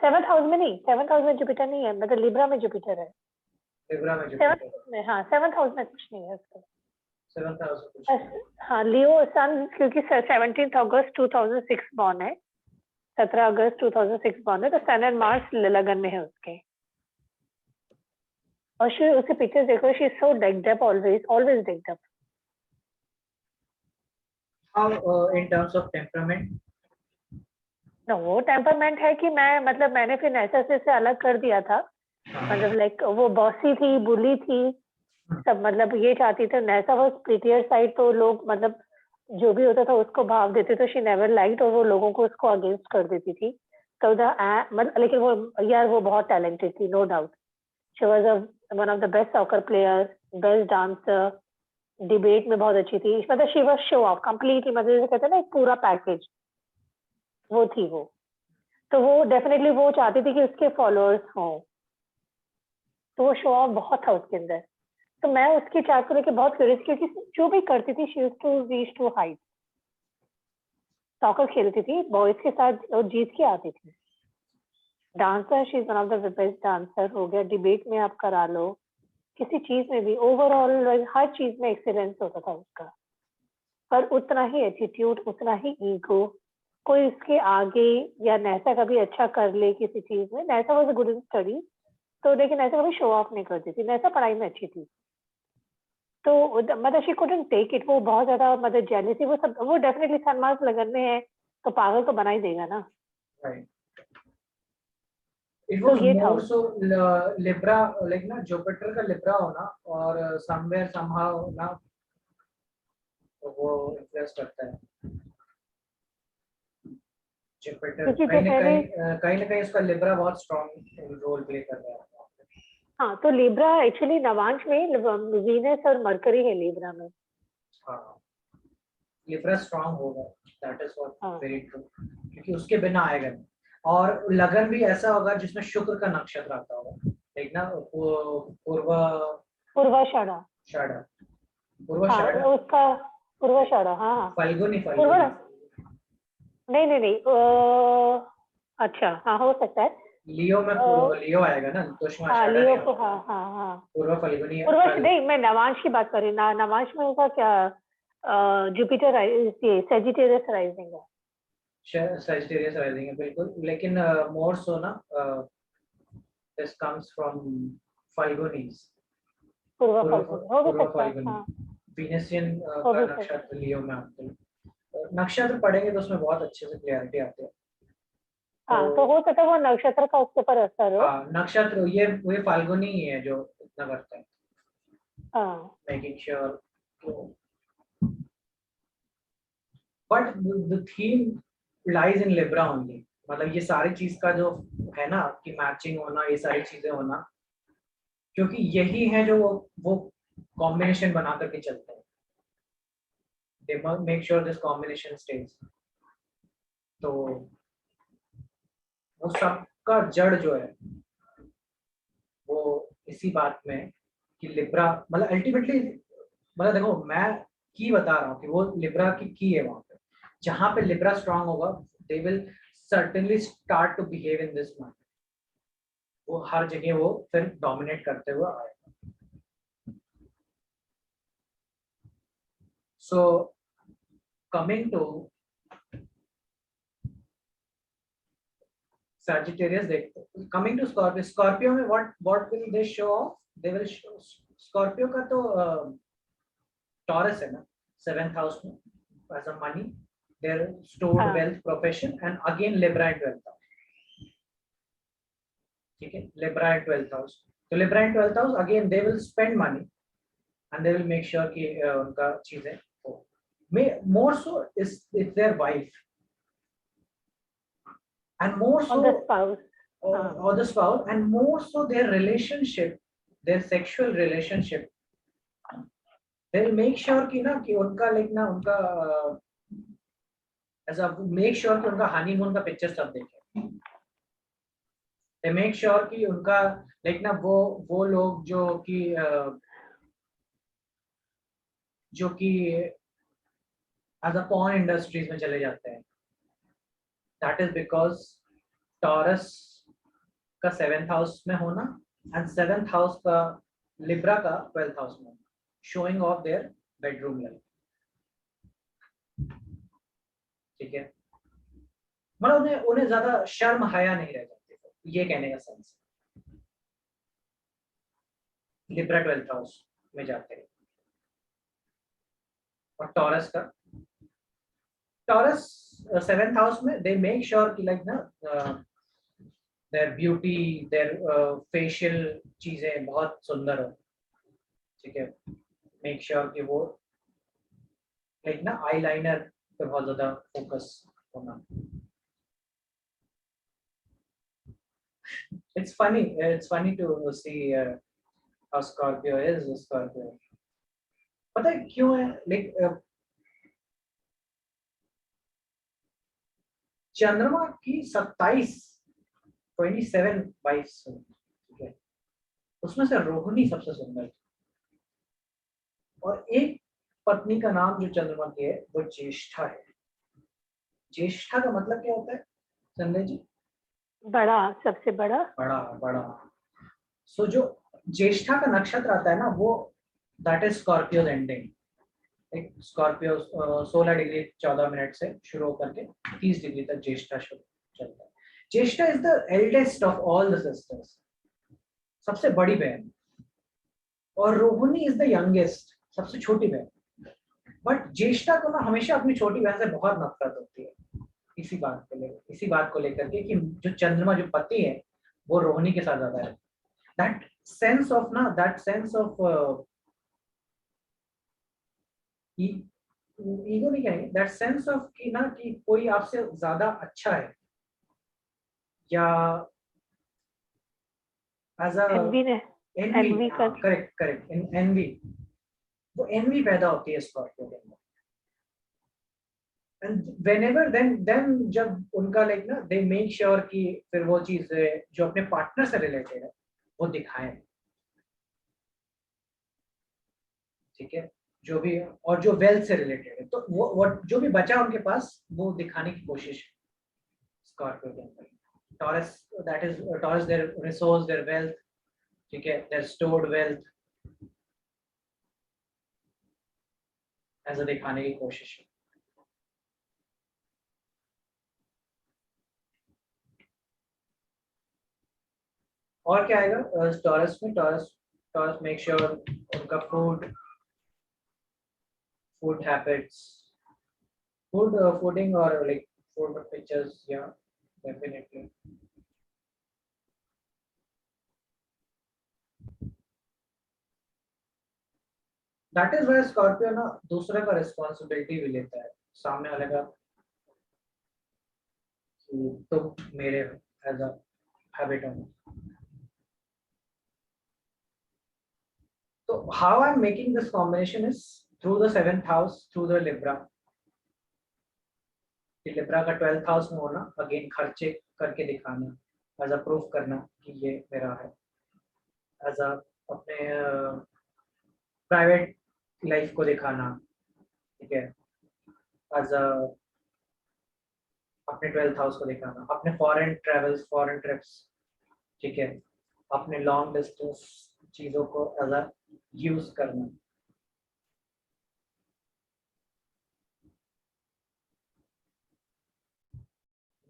7th हाउस में नहीं, 7th हाउस में जुपिटर नहीं है, मतलब लिब्रा में जुपिटर है। लिब्रा में 7th जुपिटर, हाउस में, हाँ 7th हाउस में कुछ नहीं है उसका। 7th हाउस में कुछ नहीं। हाँ लियो सन, क्योंकि 17 अगस्त 2006 बॉर्न है, 17 अगस्त 2006 बॉर्न है, तो सन एंड मार्स लगन में है उसके। और शी, उसके पिक्चर्स देखो, she is so decked up, always decked up. How in terms of temperament? नो, वो टेम्परमेंट है कि मैं, मतलब मैंने फिर नैसा से अलग कर दिया था, मतलब लाइक वो बॉसी थी, बुली थी, सब मतलब ये चाहती थी। नैसा वो प्रिटियर साइड, तो लोग मतलब जो भी होता था उसको भाव देते, तो शी नेवर लाइक्ड, और वो लोगों को उसको अगेंस्ट कर देती थी। तो मतलब लेकिन वो यार वो बहुत टैलेंटेड थी, no doubt. She was one of the best soccer player, best dancer, debate में बहुत अच्छी थी, मतलब she was show off completely, मतलब जैसे कहते हैं ना एक पूरा पैकेज, वो थी वो। तो वो डेफिनेटली वो चाहती थी कि उसके फॉलोअर्स हों, तो वो शो ऑफ बहुत था उसके अंदर। तो मैं उसकी चार्ट को लेकर बहुत क्यूरियस, क्योंकि जो भी करती थी she used to reach to height. Soccer खेलती थी बॉयज के साथ और जीत के आती थी। Dancer, she is one of the best dancer, हो गया डिबेट में आप करा लो, किसी चीज में भी ओवरऑल हर चीज में एक्सीलेंस होता था उसका। पर उतना ही एटीट्यूड, उतना ही ईगो, कोई इसके आगे, या नैसा कभी अच्छा कर ले किसी चीज में, नैसा वाज गुड इन स्टडी, तो लेकिन ऐसा कभी शो ऑफ नहीं करती थी, नैसा पढ़ाई में अच्छी थी। तो मतलब शी कुडंट टेक इट, वो बहुत ज्यादा मतलब जेलसी, वो सब, वो डेफिनेटली सन मार्क्स लगन में है, तो पागल तो बना ही देगा ना। Right. It तो was ये था more so Libra, like ना Jupiter का Libra होना और somewhere somehow ना वो influence करता है। Jupiter क्योंकि कहीं ना पहले, कहीं उसका Libra बहुत strong रोल प्ले कर रहा है। हाँ तो लिब्रा एक्चुअली नवांश में वीनस और मरकरी है लिब्रा में। हाँ, Libra strong होगा, that is what हाँ very true, क्योंकि उसके बिना आएगा नहीं। और लगन भी ऐसा होगा जिसमें शुक्र का नक्षत्र आता होगा, एक ना पूर्व पूर्वाषाढ़ा, षाढ़ा, हाँ उसका पूर्वाषाढ़ा, हाँ हाँ फाल्गुनी पूर्व, फाल्गुनी नहीं अच्छा हाँ हो सकता है। लियो में लियो आएगा ना, तो हाँ आषाढ़ा लियो नहीं को, आता, हाँ हाँ हाँ पूर्व फाल्गुनी पूर्व, नहीं मैं नवांश की बात कर रही हूँ, नवांश में होगा क्या, जुपिटर, ये सेजिटेरियस राइजिंग है। सजिटेरियस राइजिंग है बिल्कुल, लेकिन मोर सो ना दिस कम्स फ्रॉम फाल्गुनीज, पूर्व पूर्व फाल्गुनी हो भी पूर्व सकता है, फाल्गुनी हाँ वीनसियन हो का भी सकता है। नक्षत्र लियो में आते हैं। नक्षत्र पढ़ेंगे तो उसमें बहुत अच्छे से क्लियरिटी आती है। हाँ तो तो हो सकता है वो नक्षत्र का उसके ऊपर असर हो। हाँ, नक्षत्र ये फाल्गुनी ही है जो इतना करता है, हाँ making sure. But the theme lies in Libra only, मतलब ये सारी चीज का जो है ना कि मैचिंग होना, ये सारी चीजें होना, क्योंकि यही है जो वो कॉम्बिनेशन बना करके चलते हैं, दे make sure this combination stage. तो वो सबका जड़ जो है वो इसी बात में कि लिब्रा, मतलब अल्टीमेटली, मतलब देखो मैं की बता रहा हूँ कि वो लिब्रा की है वहां पे, जहां पे लिब्रा स्ट्रांग होगा they will certainly start to behave in this manner, वो हर जगह वो फिर डोमिनेट करते हुए आएगा। सो कमिंग टू Sagittarius देखते हैं. Coming to Scorpio, Scorpio में what will they show off? They will show Scorpio का तो Taurus है ना 7th house में as a money, their stored हाँ. wealth, profession, and again Libra and 12th house. ठीक है, Libra and 12th house. तो Libra and 12th house again they will spend money and they will make sure कि उनका चीजें हो. More so is their wife and more so On the spouse. or the spouse, and more so their relationship, their sexual relationship. They will make sure कि ना कि उनका like ना उनका ऐसा make sure कि उनका honeymoon का picture सब देखें. They make sure कि उनका like ना वो लोग जो कि as a porn industries में चले जाते हैं. That is because Taurus का 7th house में होना and 7th house का Libra का 12th house में, showing off their bedroom life. ठीक है, मतलब उन्हें ज्यादा शर्म हया नहीं रह जाती, ये कहने का सेंस. Libra 12th house में जाते हैं. और Taurus 7th house में they make sure कि like ना their beauty, their facial चीजें बहुत सुंदर हो. ठीक है, make sure कि वो like ना eyeliner पे बहुत ज़्यादा focus होना. It's funny to see how Scorpio is. Scorpio. पता है क्यों है? Like चंद्रमा की 27 ठीक है, उसमें से रोहिणी सबसे सुंदर है. और एक पत्नी का नाम जो चंद्रमा की है वो ज्येष्ठा है. ज्येष्ठा का मतलब क्या होता है संजय जी? बड़ा, सबसे बड़ा. बड़ा. सो जो ज्येष्ठा का नक्षत्र आता है ना वो दैट इज स्कॉर्पियो एंडिंग. एक स्कॉर्पियो 16 डिग्री 14 मिनट से शुरू होकर के 30 डिग्री तक ज्येष्ठा शुरू चलता है. Jyeshtha is the eldest of all the sisters, सबसे बड़ी बहन. और रोहिणी इज द यंगेस्ट, सबसे छोटी बहन. बट ज्येष्ठा को ना हमेशा अपनी छोटी बहन से बहुत नफरत होती है इसी बात को लेकर के कि जो चंद्रमा जो पति है वो रोहिणी के साथ ज्यादा है. दैट सेंस ऑफ ईगो नहीं कहेंगे, दैट सेंस ऑफ कि ना कि कोई आपसे ज्यादा अच्छा है या as a envy. Correct envy. वो एनवी पैदा होती है स्कॉर्पियो के अंदर. And whenever then जब उनका लाइक ना they make sure कि फिर वो चीज जो अपने पार्टनर से रिलेटेड है वो दिखाएं. ठीक है, जो भी और जो वेल्थ से रिलेटेड है तो वो जो भी बचा उनके पास वो दिखाने की कोशिश स्कॉर्पियो के अंदर. Taurus their resource, their wealth. ठीक है, their stored wealth ऐसा दिखाने की कोशिश है. और क्या आएगा टॉरस में? टॉरस मेक श्योर उनका फूड हैबिट्स, फूडिंग और लाइक फूड पिक्चर्स. या definitely that is why Scorpio ना दूसरे का रिस्पॉन्सिबिलिटी भी लेता है, सामने वाले का तो मेरे एज अ हैबिट है. So how I'm making this combination is through the 7th house, through the Libra. कि Libra का 12th house में होना, again खर्चे करके दिखाना, as a proof करना कि ये मेरा है, as a अपने private life को दिखाना. ठीक है, as a अपने 12th house को दिखाना, अपने foreign travels, foreign trips. ठीक है, अपने long distance चीजों को as a यूज करना.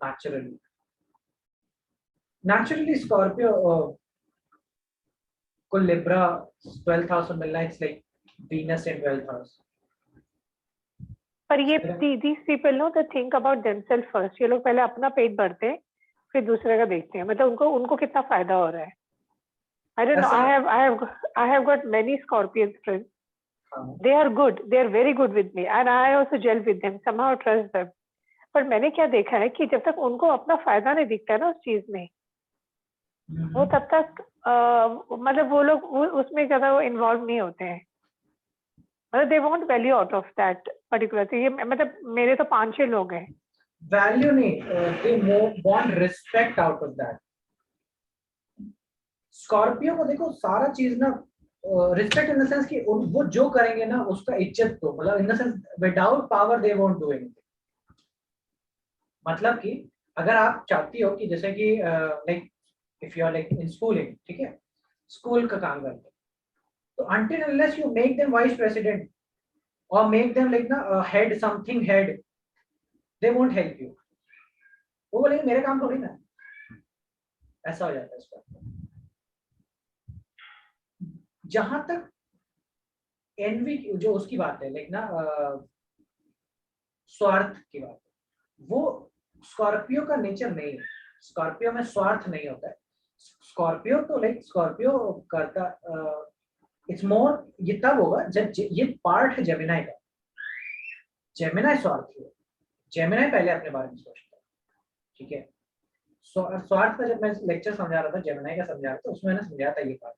नेचुरली naturally Scorpio को Libra 12th house में मिलना, it's like Venus in 12th house. पर ये these people know they think about themselves first. ये लोग पहले अपना पेट भरते हैं फिर दूसरे का देखते हैं, मतलब उनको कितना फायदा हो रहा है. I don't know. I have got many Scorpion friends. They are good. They are very good with me, and I also gel with them. Somehow trust them. पर मैंने क्या देखा है कि जब तक उनको अपना फायदा नहीं दिखता है ना उस चीज में, वो तब तक मतलब वो लोग उसमें ज्यादा वो इन्वॉल्व नहीं होते हैं. मतलब they want value out of that particular thing. ये मतलब मेरे तो 5-6 लोग हैं. Value नहीं, they want respect out of that. Scorpio को देखो सारा चीज ना रिस्पेक्ट इन द सेंस कि वो जो करेंगे ना उसका इज्जत दो, मतलब in the sense without power they won't do anything. मतलब कि अगर आप चाहती हो कि जैसे कि like if you are like in schooling, ठीक है, स्कूल का काम करते हो, तो until unless you make them vice president or make them like ना head something head, they won't help you. वो बोलेंगे मेरे काम थोड़ी ना, ऐसा हो जाता है इसका. जहां तक एनवी जो उसकी बात है लाइक ना स्वार्थ की बात है, वो स्कॉर्पियो का नेचर नहीं है. स्कॉर्पियो में स्वार्थ नहीं होता है. स्कॉर्पियो तो लाइक स्कॉर्पियो करता इट्स मोर, ये तब होगा जब ये पार्ट है जेमिनाई का. जेमिनाई स्वार्थी है. जेमिनाई पहले अपने बारे में सोचता है, ठीक है. स्वार्थ का जब मैं लेक्चर समझा रहा था, जेमिनाई का समझा रहा था, उसमें मैंने समझाया था ये बात.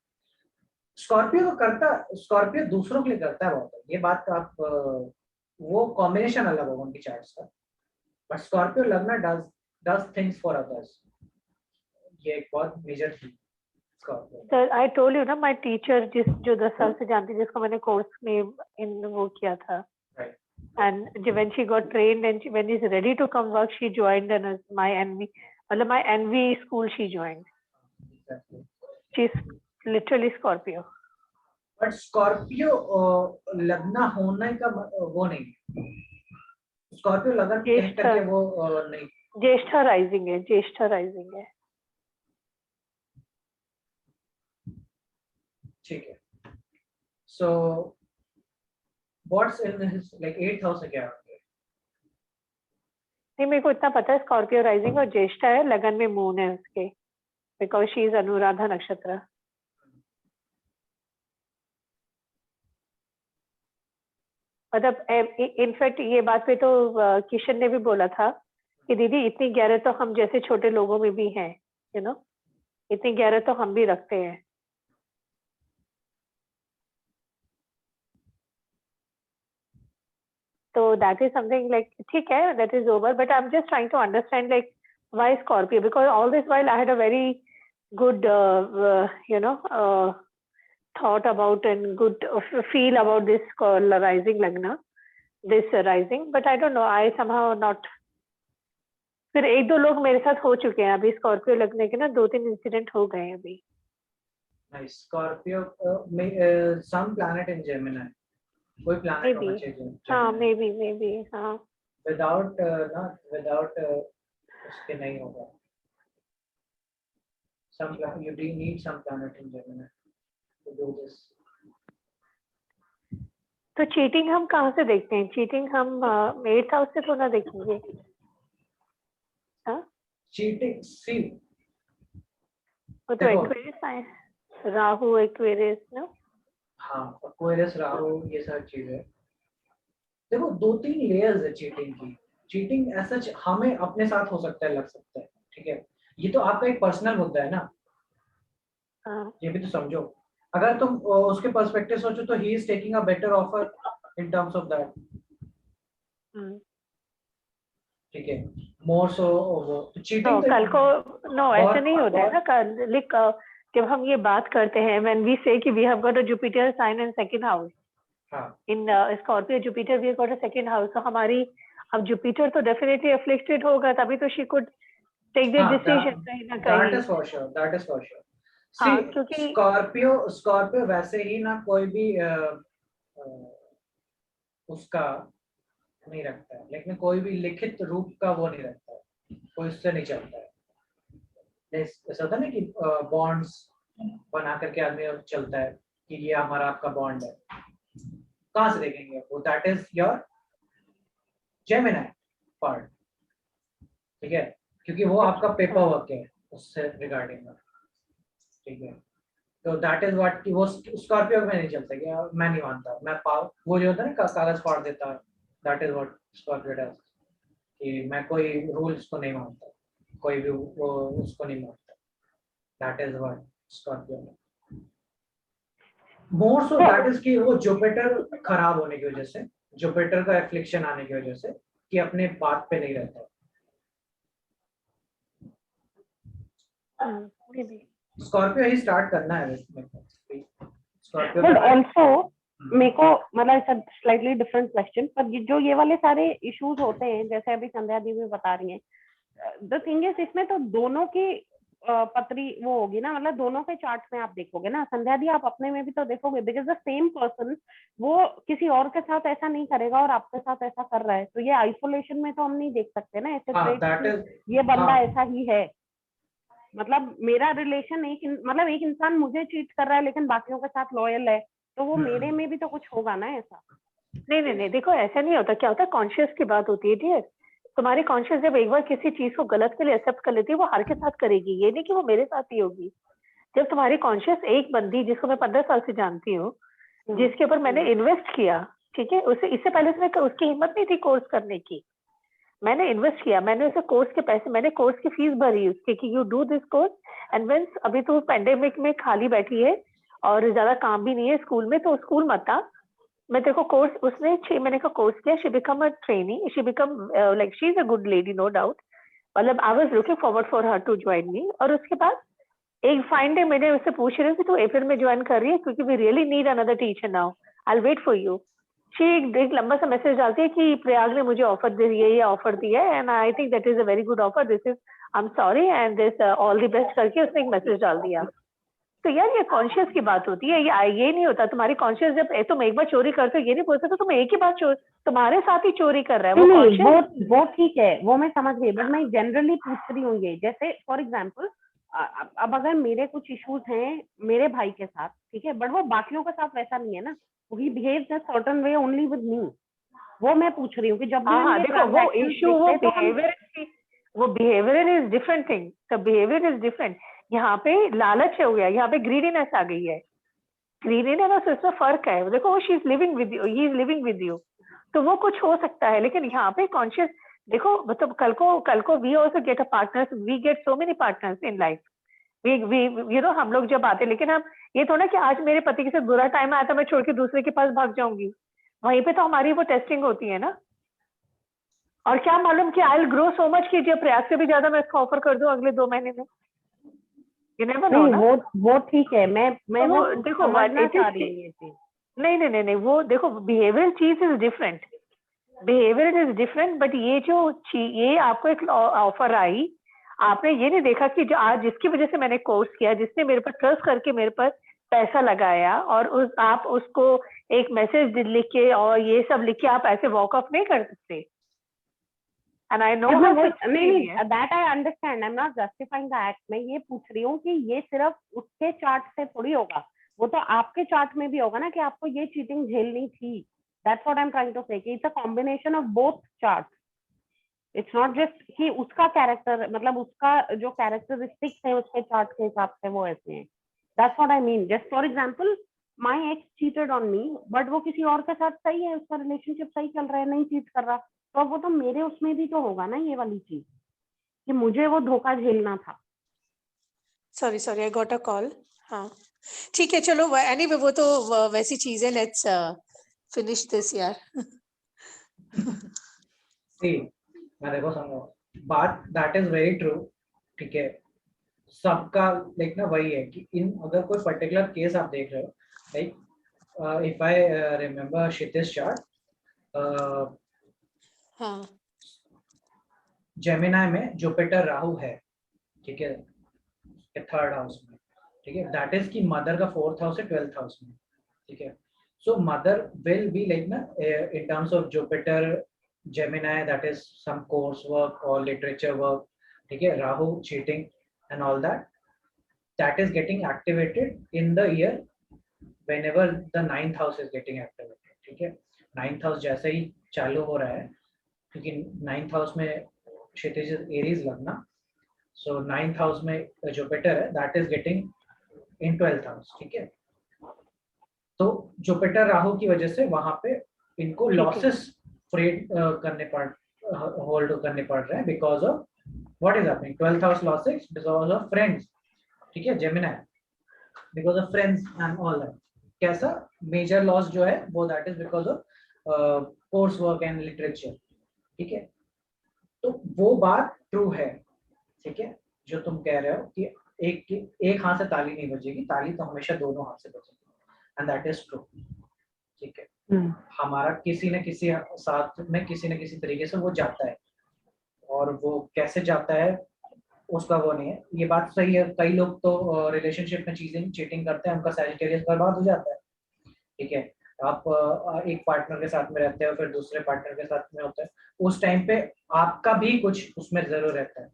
स्कॉर्पियो तो करता, स्कॉर्पियो दूसरों के लिए करता है बहुत, ये बात आप वो कॉम्बिनेशन अलग होगा उनकी चार्ट्स का. बट स्कॉर्पियो लगना डज थिंग्स फॉर अदर्स, ये एक बहुत मेजर चीज. सर आई टोल्ड यू ना, माय टीचर जो 10 साल से जानती, जिसको मैंने कोर्स में इन वो किया था, and when she got trained and when she's ready to come work, she joined my NV, मतलब my NV school she joined. She's literally Scorpio. But Scorpio लगना होने का वो नहीं. Scorpio लगन कह करके वो नहीं. ज्येष्ठा राइजिंग है, ज्येष्ठा राइजिंग है. ठीक है. So what's in his like 8th house क्या होंगे? नहीं, मेरे को इतना पता है स्कॉर्पियो राइजिंग और ज्येष्ठा है, लगन में मून है उसके, बिकॉज शी इज अनुराधा नक्षत्र. मतलब इनफैक्ट ये बात पे तो किशन ने भी बोला था कि दीदी इतनी गहरे तो हम जैसे छोटे लोगों में भी हैं, यू नो, इतनी गहरे तो हम भी रखते हैं. तो दैट इज समथिंग लाइक, ठीक है, that is over, but I am just trying to understand like why Scorpio, because all this while I had a very good you know thought about and good feel about this rising lagna, this rising, but I don't know, I somehow not. फिर 1-2 लोग मेरे साथ हो चुके हैं अभी Scorpio लगने के ना, 2-3 इंसिडेंट हो गए हैं अभी. Nice. Scorpio some planet in Gemini, कोई planet होना चाहिए. हाँ, maybe हाँ. Without without उसके नहीं होगा. Some planet, you do need some planet in Gemini to do this. तो चीटिंग हम कहाँ से देखते हैं? चीटिंग हम 8th हाउस से तो ना देखेंगे. हाँ, चीटिंग सी वो तो एक्वेरियस है, राहु एक्वेरियस ना. हाँ, एक्वेरियस राहु ये सब चीजें. देखो 2-3 लेयर्स है चीटिंग की. चीटिंग ऐसा हमें अपने साथ हो सकता है, लग सकता है, ठीक है. ये तो आपका एक पर्सनल मुद्दा है ना. ये भी तो समझो. अगर तुम उसके पर्सपेक्टिव सोचो तो he is taking a better offer in terms of that. ठीक है. मोर सो वो चीटिंग कल को नो ऐसा नहीं होता है ना. कल जब हम ये बात करते हैं, व्हेन वी से कि we have got a Jupiter sign in second house, in Scorpio Jupiter we have got a second house, तो हमारी अब जुपिटर तो डेफिनेटली अफ्लिक्टेड होगा, तभी तो she could take the decision कहीं ना कहीं. That is for sure, that is for sure. हाँ, सी क्योंकि स्कॉर्पियो वैसे ही ना कोई भी उसका नहीं रखता है, लेकिन कोई भी लिखित रूप का वो नहीं रखता है, कोई उससे नहीं चलता है. ऐसा होता है ना कि बॉन्ड्स बना करके आदमी अब चलता है कि ये हमारा आपका बॉन्ड है, कहाँ से देखेंगे वो? That is your Gemini part, ठीक है, क्योंकि वो आपका पेपर वर्क है उससे रिगार्डिंग, ठीक है। तो दैट इज व्हाट कि वो स्कॉर्पियो में नहीं चलता, क्या मैं नहीं मानता, मैं वो जो होता है ना कागज फाड़ देता है, that is what Scorpio does, कि मैं कोई रूल्स को नहीं मानता, कोई भी वो उसको नहीं मानता, that is what Scorpio more so that is कि वो जुपिटर खराब होने की वजह से, जुपिटर का एफ्लिक्शन आने की वजह से कि अपने बात पे नहीं रहता। स्कॉर्पियो ही स्टार्ट करना है स्कॉर्पियो बट ऑल्सो मेरे को मतलब स्लाइटली डिफरेंट क्वेश्चन, पर जो ये वाले सारे इश्यूज होते हैं जैसे अभी संध्या दीदी बता रही हैं, द थिंग इज इसमें तो दोनों की पत्री वो होगी ना, मतलब दोनों के चार्ट में आप देखोगे ना, संध्या दी आप अपने में भी तो देखोगे, बिकॉज द सेम पर्सन वो किसी और के साथ ऐसा नहीं करेगा और आपके साथ ऐसा कर रहा है, तो ये आइसोलेशन में तो हम नहीं देख सकते ना ऐसे ट्रेट, ये बंदा ऐसा ही है। मतलब मेरा रिलेशन मतलब एक इंसान मुझे चीट कर रहा है लेकिन बाकियों के साथ लॉयल है, तो वो मेरे में भी तो कुछ होगा ना ऐसा। नहीं, देखो ऐसा नहीं होता, क्या होता है कॉन्शियस की बात होती है डियर। तुम्हारी कॉन्शियस जब एक बार किसी चीज को गलत के लिए एक्सेप्ट कर लेती है, वो हर के साथ करेगी, ये नहीं कि वो मेरे साथ ही होगी। जब तुम्हारी कॉन्शियस एक बंदी जिसको मैं 15 साल से जानती हूँ, जिसके ऊपर मैंने इन्वेस्ट किया, ठीक है, उसे इससे पहले से उसकी हिम्मत नहीं थी कोर्स करने की, मैंने इन्वेस्ट किया, मैंने उसे कोर्स के पैसे, मैंने कोर्स की फीस भरी उसकी कि you do this course and when अभी तो पेंडेमिक में खाली बैठी है और ज्यादा काम भी नहीं है स्कूल में, तो स्कूल मत आ, मैं तेरे को कोर्स, उसने 6 महीने का कोर्स किया, she become a trainee, she become like she is a good lady no doubt, मतलब I was looking forward for her to join me. और उसके बाद एक फाइन डे मैंने उससे पूछ रही थी, तो अप्रैल में ज्वाइन कर रही है क्योंकि we really need another teacher now, I will wait for you. She एक लंबा सा मैसेज डालती है कि प्रयाग ने मुझे ऑफर दी है, ये ऑफर दिया है and I think that is a very good offer, this is I am sorry and this all the best करके उसने एक मैसेज डाल दिया। तो यार ये कॉन्शियस की बात होती है, ये नहीं होता तुम्हारी कॉन्शियस, जब तुम एक बार चोरी करते हो ये नहीं बोल सकते तुम एक ही बार तुम्हारे साथ ही चोरी कर रहा है, वो कॉन्शियस। वो ठीक है, वो मैं समझ गई, बट मैं जनरली पूछ रही हूँ ये, जैसे फॉर एग्जाम्पल अब अगर मेरे कुछ इश्यूज हैं मेरे भाई के साथ, ठीक है, बट वो बाकियों के साथ वैसा नहीं है ना, he behaves in certain way only with me, वो मैं पूछ रही हूँ कि जब भी देखो वो इशू, वो behaviour is different thing, the behaviour is different. यहाँ पे लालच हो गया, यहाँ पे ग्रीडीनेस आ गई है, ग्रीडीनेस और इसमें फर्क है। देखो वो she is living with you, he is living with you, तो वो कुछ हो सकता है, लेकिन यहाँ पे कॉन्शियस देखो, मतलब कल को we also get a partners, we get so many partners in life, we you know हम लोग जब आते, लेकिन हम ये थोड़ा कि आज मेरे पति के साथ बुरा टाइम आया तो मैं छोड़ के दूसरे के पास भाग जाऊंगी, वहीं पे तो हमारी वो टेस्टिंग होती है ना। और क्या मालूम कि I will grow so much कि जब प्रयास से भी ज्यादा मैं इसको ऑफर कर दूं अगले 2 महीने में, यू नेवर नो ना। वो ठीक है, मैं तो वो देखो समझना चाह रही हूँ ये चीज। नहीं, वो देखो बिहेवियर चीज is different, behaviour is different, but ये आपको एक ऑफर आई, आपने ये नहीं देखा कि जो आज जिसकी वजह से मैंने कोर्स किया, जिसने मेरे पर ट्रस्ट करके मेरे पर पैसा लगाया, और आप उसको एक मैसेज लिख के और ये सब लिख के आप ऐसे वॉक ऑफ नहीं कर सकते। And I know नहीं, that I understand, I'm not justifying the act, मैं ये पूछ रही हूँ कि ये सिर्फ उसके चार्ट से थोड़ी होगा, वो तो आपके चार्ट में भी होगा ना कि आपको ये चीटिंग झेलनी थी। That's what I'm trying to say, कि it's a combination of both charts. It's not just कि उसका कैरेक्टर, मतलब उसका जो कैरेक्टरिस्टिक्स है उसके चार्ट के हिसाब से वो ऐसे हैं। That's what I mean. Just for example, my ex cheated on me, but वो किसी और के साथ सही है, उसका रिलेशनशिप सही चल रहा है, नहीं चीट कर रहा, तो वो तो मेरे उसमें भी तो होगा ना ये वाली चीज कि मुझे वो धोखा झेलना था। Sorry I got a call. हाँ ठीक है, चलो एनीवे वो तो वैसी चीज है, लेट्स फिनिश दिस यार। मैं देखो समझो बात, दैट इज वेरी ट्रू, ठीक है, सबका देखना वही है कि इन अगर कोई पर्टिकुलर केस आप देख रहे हो, like if I remember Kshitij chart, हाँ जेमिनी में जुपिटर राहु है, ठीक है, थर्ड हाउस में, ठीक है, दैट इज की मदर का 4th हाउस है 12th हाउस में, ठीक है, so mother will be like ना in terms of Jupiter Gemini, that is some course work और लिटरेचर वर्क, ठीक है, Rahu cheating and all that, that is getting activated in the year whenever the 9th house is getting activated. ठीक है, 9th house जैसे ही चालू हो रहा है, क्योंकि 9th house में क्षितिज एरीज लगना, so 9th house में जुपिटर है, that is getting in 12th house. ठीक है, तो जुपिटर राहु की वजह से वहां पे इनको लॉसेस फ्रेड करने पड़ होल्ड करने पड़ रहे हैं because of what is happening 12th house losses because of friends. ठीक है, Gemini because of friends and all that. कैसा मेजर लॉस जो है वो that is because of course work and literature. ठीक है, तो वो बात ट्रू है. ठीक है, जो तुम कह रहे हो कि एक हाथ से ताली नहीं बजेगी, ताली तो हमेशा दोनों हाथ से बजेगी, एंड दैट इज ट्रू. ठीक है, हमारा किसी न किसी साथ में किसी न किसी तरीके से वो जाता है, और वो कैसे जाता है उसका वो नहीं है. ये बात सही है, कई लोग तो रिलेशनशिप में चीटिंग करते हैं, उनका सैजिटेरियस बर्बाद हो जाता है. ठीक है, आप एक पार्टनर के साथ में रहते हो, फिर दूसरे पार्टनर के साथ में होता है, उस टाइम पे आपका भी कुछ उसमें जरूर रहता है.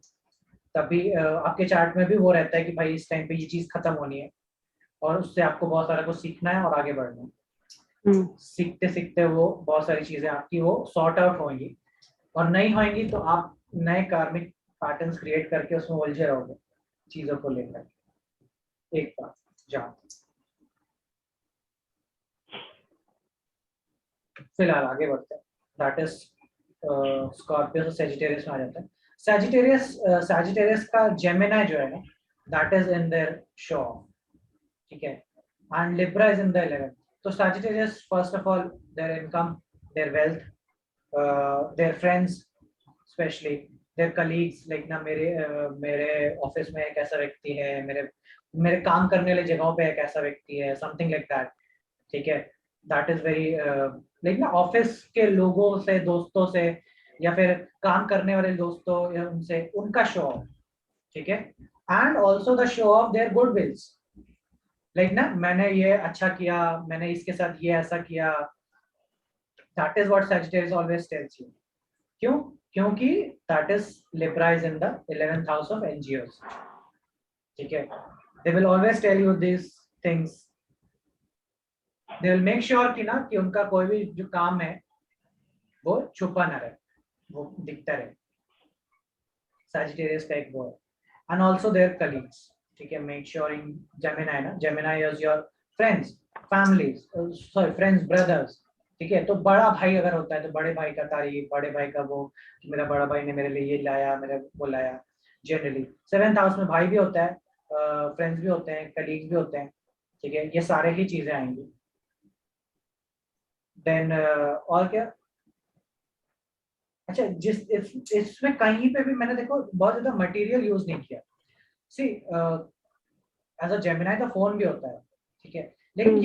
तभी आपके चार्ट में भी वो रहता है कि भाई इस टाइम पे ये चीज खत्म होनी है, और उससे आपको बहुत सारा कुछ सीखना है और आगे बढ़ना है. सीखते सीखते वो बहुत सारी चीजें आपकी वो सॉर्ट आउट होंगी, और नहीं होंगी तो आप नए कार्मिक पैटर्न्स क्रिएट करके उसमें उलझे रहोगे चीजों को लेकर. एक बात जान, फिलहाल आगे बढ़ते हैं. दैट इज स्कॉर्पियो से सैजिटेरियस में आ जाता है. सैजिटेरियस का जेमिनी जो है ना, that is in their show. ठीक है, and Libra is in the 11th. So Sagittarius, first of all, their income, their wealth, their friends, especially their colleagues, like ना मेरे ऑफिस में एक ऐसा व्यक्ति है, मेरे काम करने वाली जगहों पे एक ऐसा व्यक्ति है, something like that. ठीक है, that is very like ना ऑफिस के लोगों से, दोस्तों से, या फिर काम करने वाले दोस्तों या उनसे उनका शो ऑफ. ठीक है, and also the show of their good wills. Like ना मैंने ये अच्छा किया, मैंने इसके साथ ये ऐसा किया. That is what Sagittarius always tells you. क्यों? क्योंकि that is Libra is in the 11th house of NGOs. ठीक है, they will always tell you this things. They will make sure कि ना कि उनका कोई भी जो काम है वो छुपा ना रहे, वो दिखता रहे. सैजिटेरियस का एक वो है. And also their colleagues. ठीक है, मेक श्योर इन जेमिनी ना, Gemini is your friends, families, sorry friends, brothers. ठीक है, तो बड़ा भाई अगर होता है तो बड़े भाई का तारीफ, बड़े भाई का वो कि मेरा बड़ा भाई ने मेरे लिए ये लाया, मेरे वो लाया. जनरली 7th हाउस में भाई भी होता है, फ्रेंड्स भी होते हैं, कलीग्स भी होते हैं. ठीक है, ये सारे ही चीजें आएंगी. देन और क्या, अच्छा इसमें कहीं पे भी मैंने देखो बहुत ज्यादा मटेरियल यूज नहीं किया. सी एज अ जेमिनी तो फोन भी होता है. ठीक है, लेकिन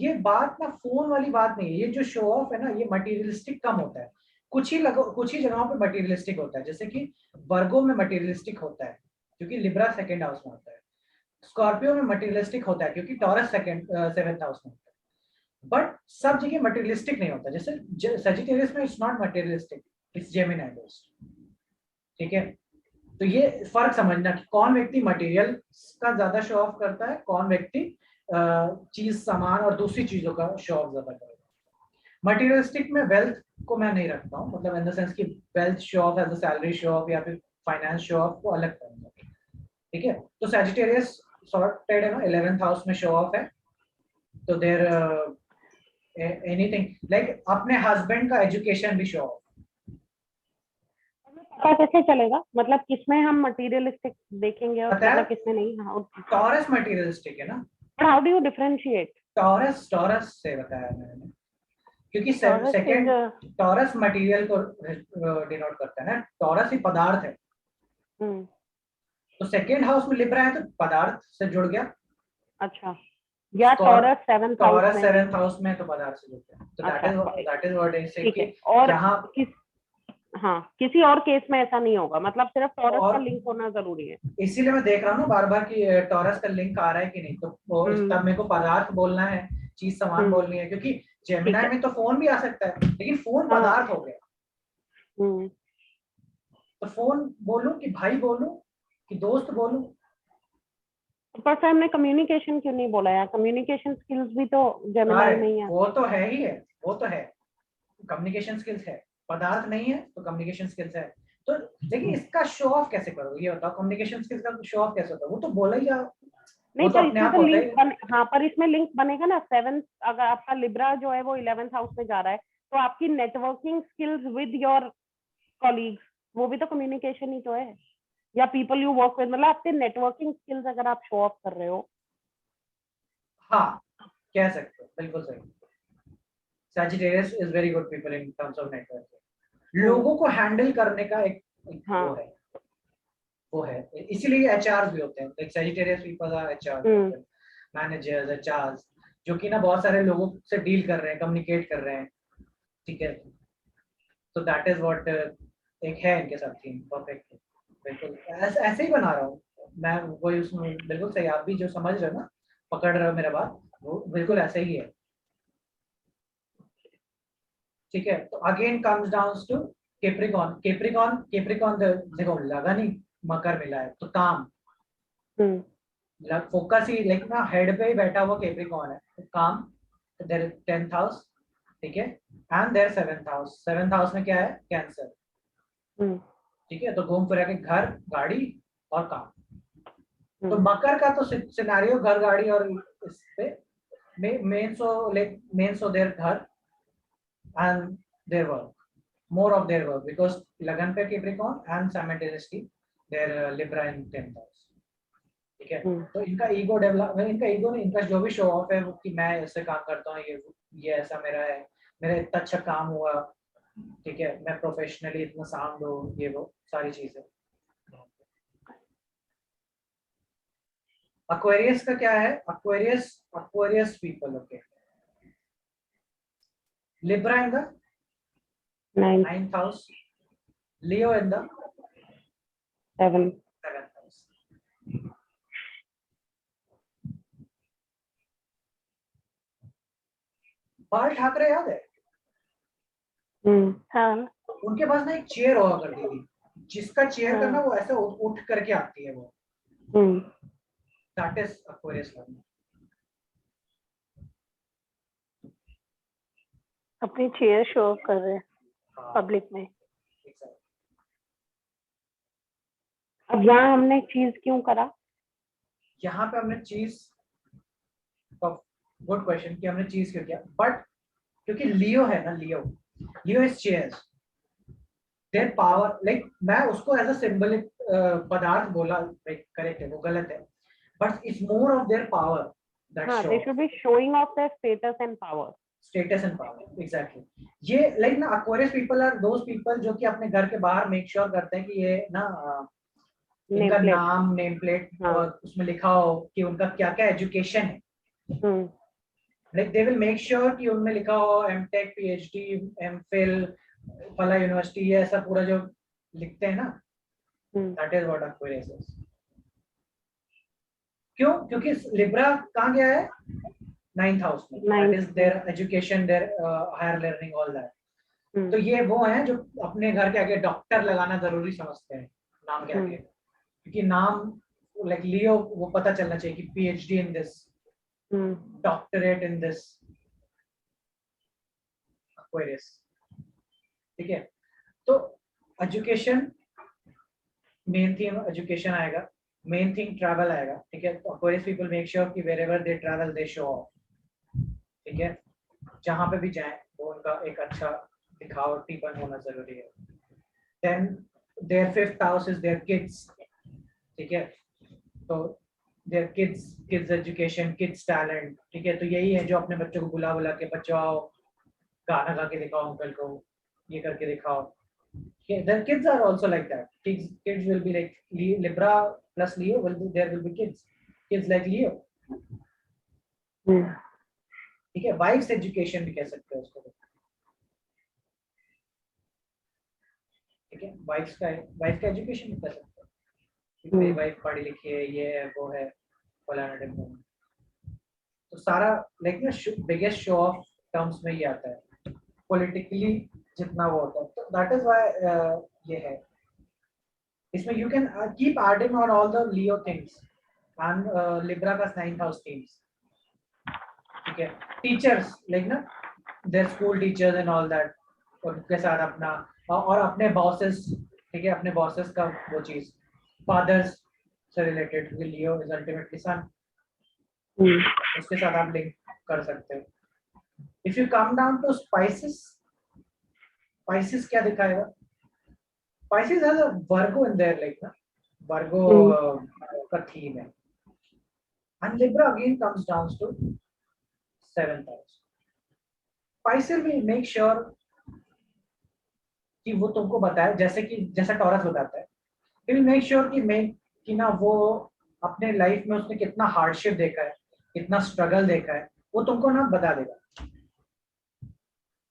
ये बात ना फोन वाली बात नहीं है. ये जो शो ऑफ है ना, ये मटेरियलिस्टिक कम होता है. कुछ ही जगहों पे मटेरियलिस्टिक होता है, जैसे कि वर्गो में मटेरियलिस्टिक होता है क्योंकि लिब्रा 2nd हाउस में होता है. स्कॉर्पियो में मटेरियलिस्टिक होता है क्योंकि टॉरस 7th हाउस में होता है. बट सब जगह मटेरियलिस्टिक नहीं होता. जैसे सैजिटेरियस में it's not materialistic, it's Gemini based. ठीक है, तो ये फर्क समझना कि कौन व्यक्ति मटेरियल का ज्यादा शो ऑफ करता है, कौन व्यक्ति चीज, सामान और दूसरी चीजों का शो ऑफ ज्यादा करेगा. मटेरियलिस्टिक में वेल्थ को मैं नहीं रखता हूँ, मतलब इन द सेंस कि wealth show off as a salary show off या फिर फाइनेंस शो ऑफ को अलग करूंगा. ठीक है, तो सैजिटेरियस सॉर्टेड है ना, 11th हाउस में शो ऑफ है. तो देयर एनीथिंग लाइक अपने हस्बैंड का एजुकेशन भी शो ऑफ. पता कैसे चलेगा, मतलब किसमें हम मटेरियलिस्टिक देखेंगे और मतलब किसमें नहीं? टॉरस मटेरियलिस्टिक है ना. How do you differentiate? Taurus से बताया मैंने, क्योंकि सेकंड टॉरस मटेरियल को डिनोट करता है ना. टॉरस ही पदार्थ है. तो 2nd हाउस में लिब्रा है तो पदार्थ से जुड़ गया. अच्छा, या टॉरस 7th हाउस में तो पदार्थ से जुड़ गया. तो दैट इज व्हाट आई से कि और यहाँ हाँ, किसी और केस में ऐसा नहीं होगा, मतलब सिर्फ टॉरस का लिंक होना जरूरी है. इसीलिए मैं देख रहा हूँ ना बार बार कि टॉरस का लिंक आ रहा है कि नहीं. तो तब मेरे को पदार्थ बोलना है, चीज सामान बोलनी है, क्योंकि जेमिनी में तो फोन भी आ सकता है, लेकिन फोन पदार्थ हो गया. तो फोन बोलूं कि भाई बोलूं कि दोस्त बोलूं, पर फिर हमने कम्युनिकेशन क्यों नहीं बोला यार? कम्युनिकेशन स्किल्स भी तो जेमिनी में ही है। वो तो है ही है, वो तो है, कम्युनिकेशन स्किल्स है, पदार्थ नहीं है तो कम्युनिकेशन स्किल्स है। तो लेकिन इसका शो ऑफ कैसे करोगे ये बताओ, कम्युनिकेशन स्किल्स का शो ऑफ कैसे होता है? वो तो बोला ही आप, नहीं वो तो पर अपने इसमें आप तो होता लिंक है। बन, हाँ पर इसमें लिंक बनेगा ना। 7th अगर आपका लिब्रा जो है वो 11th हाउस में जा रहा है, तो आपकी networking skills with your colleagues, वो भी तो कम्युनिकेशन ही तो है। या पीपल यू वर्क विद, मतलब आपके नेटवर्किंग स्किल्स अगर आप शो ऑफ कर रहे हो। हाँ कह सकते हो, बिल्कुल सही। Sagittarius is very good people in terms of networking। लोगों को हैंडल करने का एक हाँ। वो है, इसीलिए एचआर भी होते हैं। Like Sagittarius people are HR people, managers, HR, जो कि ना बहुत सारे लोगों से डील कर रहे हैं, कम्युनिकेट कर रहे हैं, ठीक है। तो दैट इज व्हाट एक है इनके साथ थीम, परफेक्ट। बिल्कुल ऐसे ही बना रहा हूँ मैं, वही उसमें बिल्कुल सही। आप भी जो समझ रहे हो ना, पकड़ रहे हो मेरा बात, वो बिल्कुल ऐसे ही है, ठीक है। तो again comes down to Capricorn. Capricorn देखो लगा नहीं, मकर मिला है तो काम, फोकस ही, लेकिन ना हेड पे ही बैठा हुआ कैप्रिकॉन है तो काम। देयर 10th हाउस, ठीक है, and there 7th house. 7th house में क्या है? कैंसर, ठीक है। तो घूम फिरा के घर, गाड़ी और काम। तो मकर का तो सिनेरियो घर, गाड़ी और इस पे मेन सो देयर घर and their work, more of their work, because लगन पे Capricorn and simultaneously their Libra in 10th house, ठीक है। तो इनका ईगो डेवलप, इनका ईगो नहीं, इनका जो भी शो ऑफ है कि मैं ऐसे काम करता हूँ, ये ऐसा मेरा है, मेरा इतना अच्छा काम हुआ, ठीक है, मैं प्रोफेशनली इतना साउंड हूँ, ये वो सारी चीजें। Aquarius का क्या है? Aquarius people, okay, Libra in the 9th house, Leo in the 7th house। बाल ठाकरे याद है? हाँ उनके पास ना एक चेयर हुआ करती थी, जिसका चेयर करना वो ऐसे उठ करके आती है वो। That is Aquarius one. अपनी चेयर शो ऑफ कर रहे हैं पब्लिक में। अब यहाँ हमने चीज क्यों करा? यहाँ पे हमने चीज, गुड क्वेश्चन, कि हमने चीज क्यों किया, बट क्योंकि लियो है ना, Leo is chairs, their power, like मैं उसको एज अ सिंबलिक पदार्थ बोला, करेक्ट है, वो गलत है, but it's more of their power that show, they should be showing off their status and power. Status and power, exactly. ये like ना Aquarius people are those people जो कि अपने घर के बाहर मेक श्योर करते हैं कि ये ना इनका नाम, नेम प्लेट और उसमें लिखा हो कि उनका क्या क्या एजुकेशन है। Like they will make sure कि उनमें लिखा हो एमटेक, पीएचडी, एमफिल, फला यूनिवर्सिटी, ये ऐसा पूरा जो लिखते हैं ना, that is what Aquarius is. क्यों? क्योंकि लिब्रा कहाँ गया है? 9th हाउस में, that is their education, their higher learning, all that. तो ये वो हैं जो अपने घर के आगे डॉक्टर लगाना जरूरी समझते हैं नाम के आगे, क्योंकि नाम लाइक लियो, वो पता चलना चाहिए कि PhD in this, doctorate in this, Aquarius, ठीक है। तो एजुकेशन, मेन थीम एजुकेशन आएगा, मेन थिंग ट्रैवल आएगा, ठीक है। तो Aquarius पीपल मेक श्योर कि wherever they travel they show off, ठीक है, जहां पे भी जाएं वो उनका एक अच्छा दिखावटीपन होना जरूरी है। Then their 5th house is their kids, ठीक है। तो their kids education, kids talent, ठीक है। तो यही है जो अपने बच्चों को बुला के, बच्चों आओ गाना गा के दिखाओ अंकल को, ये करके दिखाओ। Their kids are also like that. Kids will be like Libra plus Leo there will be kids like Leo, ठीक है। वाइफ्स एजुकेशन भी कह सकते हैं उसको, ठीक है। वाइफ का एजुकेशन भी कह सकते हैं, मेरी वाइफ पढ़ी लिखी है, ये है वो है, फलाना ढिमकाना। तो सारा लाइक ना बिगेस्ट शो ऑफ टर्म्स में ही आता है, पॉलिटिकली जितना वो होता है। तो दैट इज व्हाई ये है इसमें, you can keep adding on all the Leo things, and Libra का 9th हाउस टीम्स, ठीक है। टीचर्स लाइक ना their school teachers and all that, उनके साथ अपना और अपने बॉसेस, ठीक है, अपने बॉसेस का वो चीज, फादर्स से रिलेटेड, क्योंकि लियो इज अल्टीमेटली सन, उसके साथ आप लिंक कर सकते हो। If you come down to Pisces, Pisces क्या दिखाएगा? Pisces has a Virgo in there, like ना वर्गो का थीम है। And Libra again comes down to 7th house. Pisces will make sure कि वो तुमको बताए, जैसे कि जैसा टॉरस बताता है, ही विल मेक श्योर कि ना वो अपने लाइफ में उसने कितना हार्डशिप देखा है, कितना स्ट्रगल देखा है, वो तुमको ना बता देगा।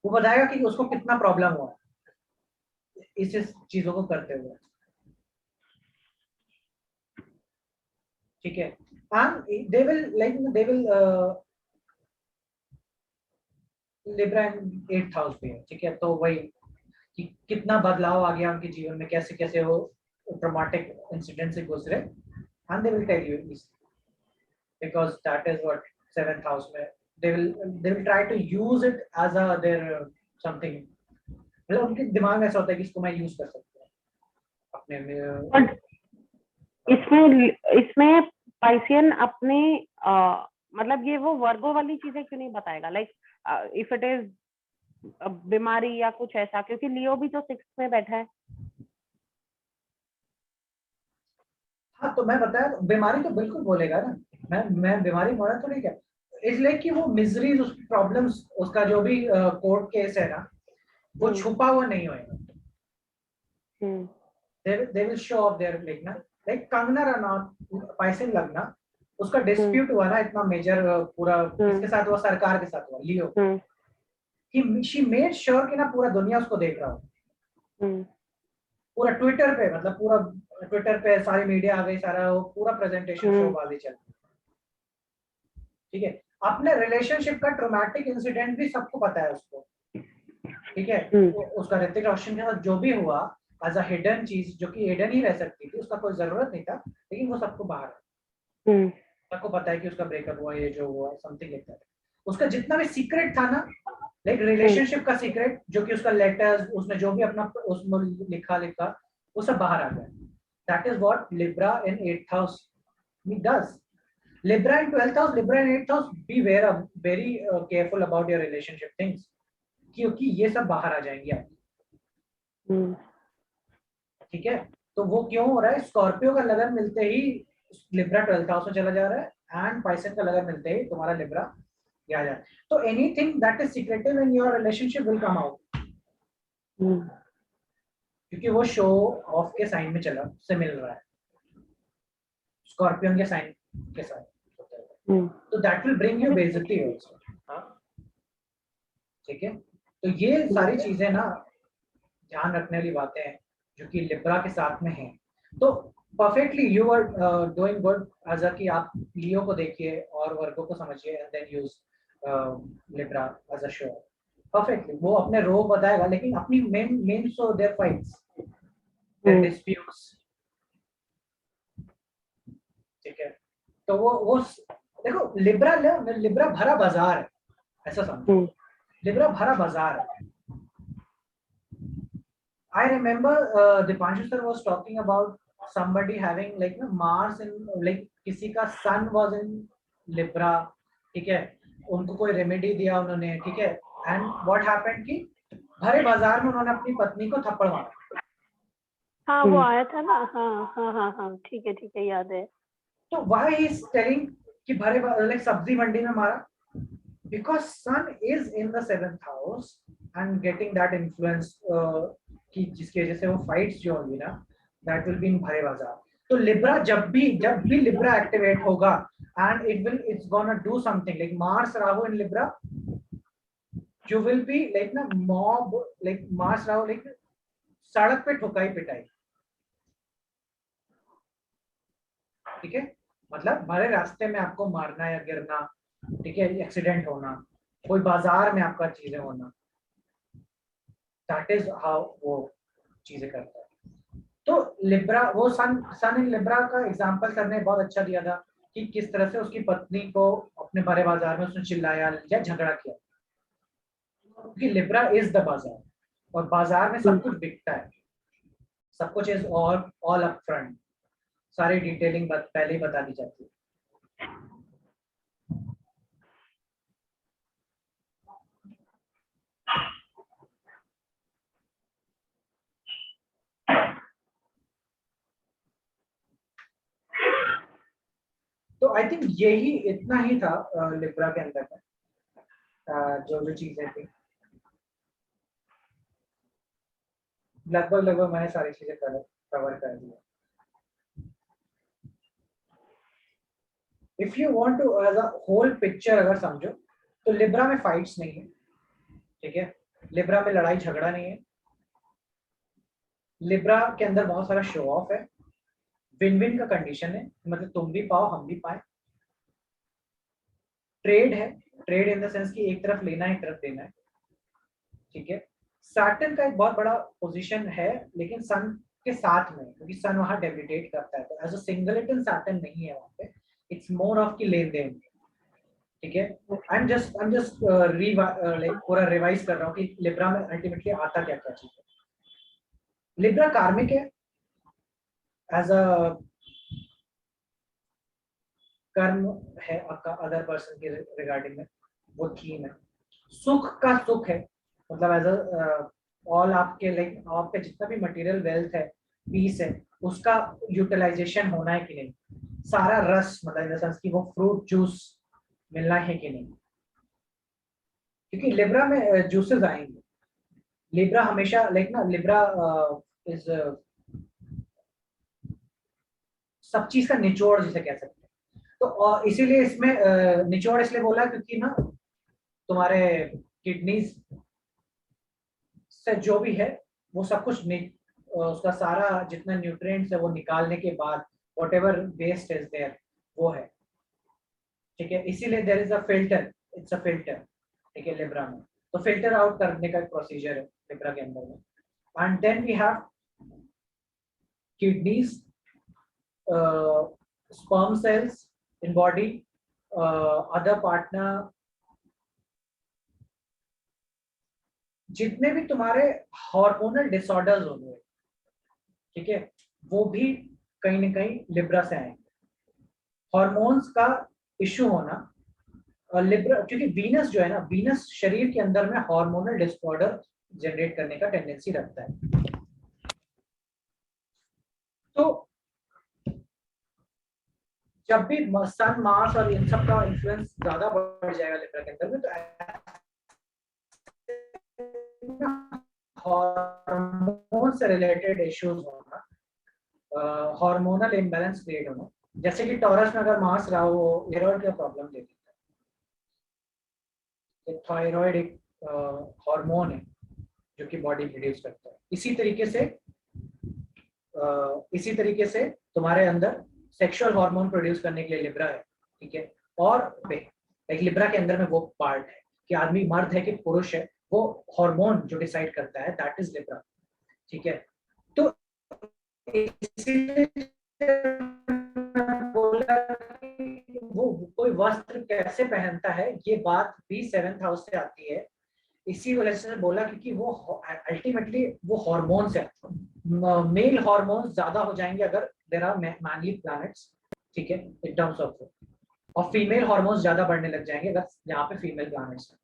वो बताएगा कि उसको कितना प्रॉब्लम हुआ इस चीजों को करते हुए, ठीक है। And they will Libra in 8th house पे है, ठीक है। तो वही कि कितना बदलाव आ गया उनके जीवन में, कैसे कैसे वो ट्रॉमेटिक इंसिडेंट से गुजरे, and they will tell you because that is what 7th house में they will try to use it as a their something, मतलब उनके दिमाग में ऐसा होता है कि इसको मैं यूज कर सकता हूँ अपने में। इसमें पाइसियन अपने मतलब ये वो वर्गो वाली चीजें क्यों नहीं बताएगा, लाइक इफ इट इज बीमारी या कुछ ऐसा, क्योंकि लियो भी तो 6th में बैठा है। हाँ तो मैं बताया, बीमारी तो बिल्कुल बोलेगा ना, मैं बीमारी बोला तो नहीं क्या, इसलिए कि वो मिजरीज, उसकी प्रॉब्लम्स, उसका जो भी कोर्ट केस है ना, वो छुपा हुआ नहीं होएगा। they will show off their like Kangana Ranaut, पाइसन लगना, उसका डिस्प्यूट हुआ ना इतना मेजर, पूरा किसके साथ हुआ? सरकार के साथ हुआ, लियो। शी मेड श्योर कि ना पूरा दुनिया उसको देख रहा हो, पूरा ट्विटर पे, मतलब पूरा ट्विटर पे सारी मीडिया आ गई, सारा वो पूरा प्रेजेंटेशन शो बाजी चल, ठीक है। अपने रिलेशनशिप का ट्रॉमेटिक इंसिडेंट भी सबको पता है उसको, ठीक है। उसका ऋतिक रोशन के साथ जो भी हुआ एज अ हिडन चीज, जो कि हिडन ही रह सकती थी, उसका कोई जरूरत नहीं था, लेकिन वो सबको बाहर है, सबको पता है कि उसका ब्रेकअप हुआ, ये जो हुआ समथिंग लाइक दैट। उसका जितना भी सीक्रेट था ना, लाइक रिलेशनशिप का सीक्रेट, जो कि उसका लेटर्स, उसने जो भी अपना उसमें लिखा वो सब बाहर आ गया। That is what Libra in 8th house does. Libra in 12th house, Libra in 8th house, be very careful about your relationship things, क्योंकि ये सब बाहर आ जाएंगे आप, ठीक है। तो वो क्यों हो रहा है? स्कॉर्पियो का लगन मिलते ही लिब्रा 12th हाउस में चला जा रहा है, एंड पाइसन का लगन मिलते ही तुम्हारा लिब्रा आ जाए। तो anything that is secretive in your relationship will come out, क्योंकि वो शो ऑफ के साइन में चला से मिल रहा है, स्कॉर्पियन के साइन के साथ, तो दैट विल ब्रिंग यू बेइज्जती आल्सो, ठीक है। तो ये सारी चीजें ना ध्यान रखने वाली बातें हैं जो कि लिब्रा के साथ में हैं। तो perfectly you are doing good as a कि आप लियो को देखिए और वर्गो को समझिए, and then use Libra as a show perfectly. वो अपने रो बताएगा, लेकिन अपनी main so their fights, their disputes, ठीक है। तो वो देखो, लिब्रा भरा बाजार है, ऐसा समझो, लिब्रा भरा बाजार है। I remember Dipanshu sir was talking about somebody having like Mars in like किसी का sun was in Libra, ठीक है। उनको कोई रेमेडी दिया उन्होंने, ठीक है। And what happened कि भरे बाजार में उन्होंने अपनी पत्नी को थप्पड़ मारा। हाँ वो आया था ना, हाँ ठीक है याद है। तो why he is telling कि भरे like सब्जी मंडी में मारा? Because sun is in the 7th house and getting that influence कि जिसकी वजह से वो फाइट्स जो होंगी ना, that will be in भरे बाजार। तो लिब्रा जब भी लिब्रा एक्टिवेट होगा and it's gonna do something like Mars Rahu in Libra, you will be like ना mob, like Mars Rahu like सड़क पे ठोकाई पिटाई, ठीक है। मतलब भरे रास्ते में आपको मारना या गिरना, ठीक है, एक्सीडेंट होना, कोई बाजार में आपका चीजें होना, दैट इज हाउ वो चीजें करता है। तो लिब्रा, वो सन इन लिब्रा का एग्जांपल सर ने बहुत अच्छा दिया था कि किस तरह से उसकी पत्नी को अपने भरे बाजार में उसने चिल्लाया या झगड़ा किया, क्योंकि लिब्रा इज द बाजार, और बाजार में सब कुछ बिकता है, सब कुछ इज ऑल अप फ्रंट, सारी डिटेलिंग पहले ही बता दी जाती है। तो आई थिंक यही इतना ही था लिब्रा के अंदर में जो चीजें थी, लगभग मैंने सारी चीजें कवर कर दी। If you want to as a whole picture अगर समझो तो लिब्रा में फाइट्स नहीं है, ठीक है, लिब्रा में लड़ाई झगड़ा नहीं है, लिब्रा के अंदर बहुत सारा शो ऑफ है, विन विन का कंडीशन है, मतलब तुम भी पाओ हम भी पाए, ट्रेड है, ट्रेड इन द सेंस कि एक तरफ लेना है एक तरफ देना है, ठीक है। सैटर्न का एक बहुत बड़ा पोजीशन है लेकिन सन के साथ में, क्योंकि सन वहां डेबिटेट करता है, तो एज अ सिंगलेटन सैटर्न नहीं है वहां पे, इट्स मोर ऑफ की लेन देन, ठीक है। आई एम जस्ट पूरा रिवाइज कर रहा हूँ कि लिब्रा में अल्टीमेटली आता क्या क्या चीज है। लिब्रा कार्मिक है, एज अ कर्म है आपका अदर पर्सन के रिगार्डिंग में, वो थीम है। सुख का सुख है, मतलब एज अ ऑल आपके लाइक आपके जितना भी मटेरियल वेल्थ है, पीस है, उसका यूटिलाइजेशन होना है कि नहीं, सारा रस मतलब इन द सेंस कि वो फ्रूट जूस मिलना है कि नहीं, क्योंकि लिब्रा में जूसेस आएंगे। लिब्रा हमेशा लाइक ना, लिब्रा इज सब चीज का निचोड़ जिसे कह सकते हैं, तो इसीलिए इसमें निचोड़ इसलिए बोला क्योंकि ना तुम्हारे किडनीज से जो भी है वो सब कुछ उसका सारा जितना न्यूट्रिएंट्स है वो निकालने के बाद व्हाटएवर वेस्ट इज देयर वो है, ठीक है। इसीलिए there is a filter, it's a filter, ठीक है, लिब्रा में, तो फिल्टर आउट करने का प्रोसीजर है लिब्रा के अंदर में। And then we have kidneys, sperm cells in body, other partner, जितने भी तुम्हारे हार्मोनल डिसऑर्डर्स होंगे, ठीक है, वो भी कहीं ना कहीं लिब्रा से आएंगे। हार्मोन्स का इश्यू होना लिब्रा, क्योंकि वीनस जो है ना, वीनस शरीर के अंदर में हार्मोनल डिसऑर्डर जनरेट करने का टेंडेंसी रखता है। तो जब भी सन मार्स और इन सब का इन्फ्लुएंस ज्यादा बढ़ जाएगा लिब्रा के अंदर में, तो हार्मोन से रिलेटेड इश्यूज होना, हार्मोनल इम्बैलेंस क्रिएट होना, जैसे कि टॉरस में अगर मार्स रहा हो थायराइड का प्रॉब्लम दे देता है। थायराइड एक हार्मोन है जो कि बॉडी प्रोड्यूस करता है। इसी तरीके से तुम्हारे अंदर सेक्सुअल हार्मोन प्रोड्यूस करने के लिए लिब्रा है, ठीक है। और एक लिब्रा के अंदर में वो पार्ट है कि आदमी मर्द है कि पुरुष है, वो हार्मोन जो डिसाइड करता है, दैट इज लिब्रा, ठीक है। तो बोला वो कोई वस्त्र कैसे पहनता है, ये बात भी 7th हाउस से आती है। इसी वजह से बोला क्योंकि वो अल्टीमेटली वो हार्मोन्स है, मेल हार्मोन्स ज्यादा हो जाएंगे अगर देयर आर मैनली प्लैनेट्स, ठीक है, इन टर्म्स ऑफ, और फीमेल हार्मोन्स ज्यादा बढ़ने लग जाएंगे अगर यहाँ पे फीमेल प्लैनेट्स हैं,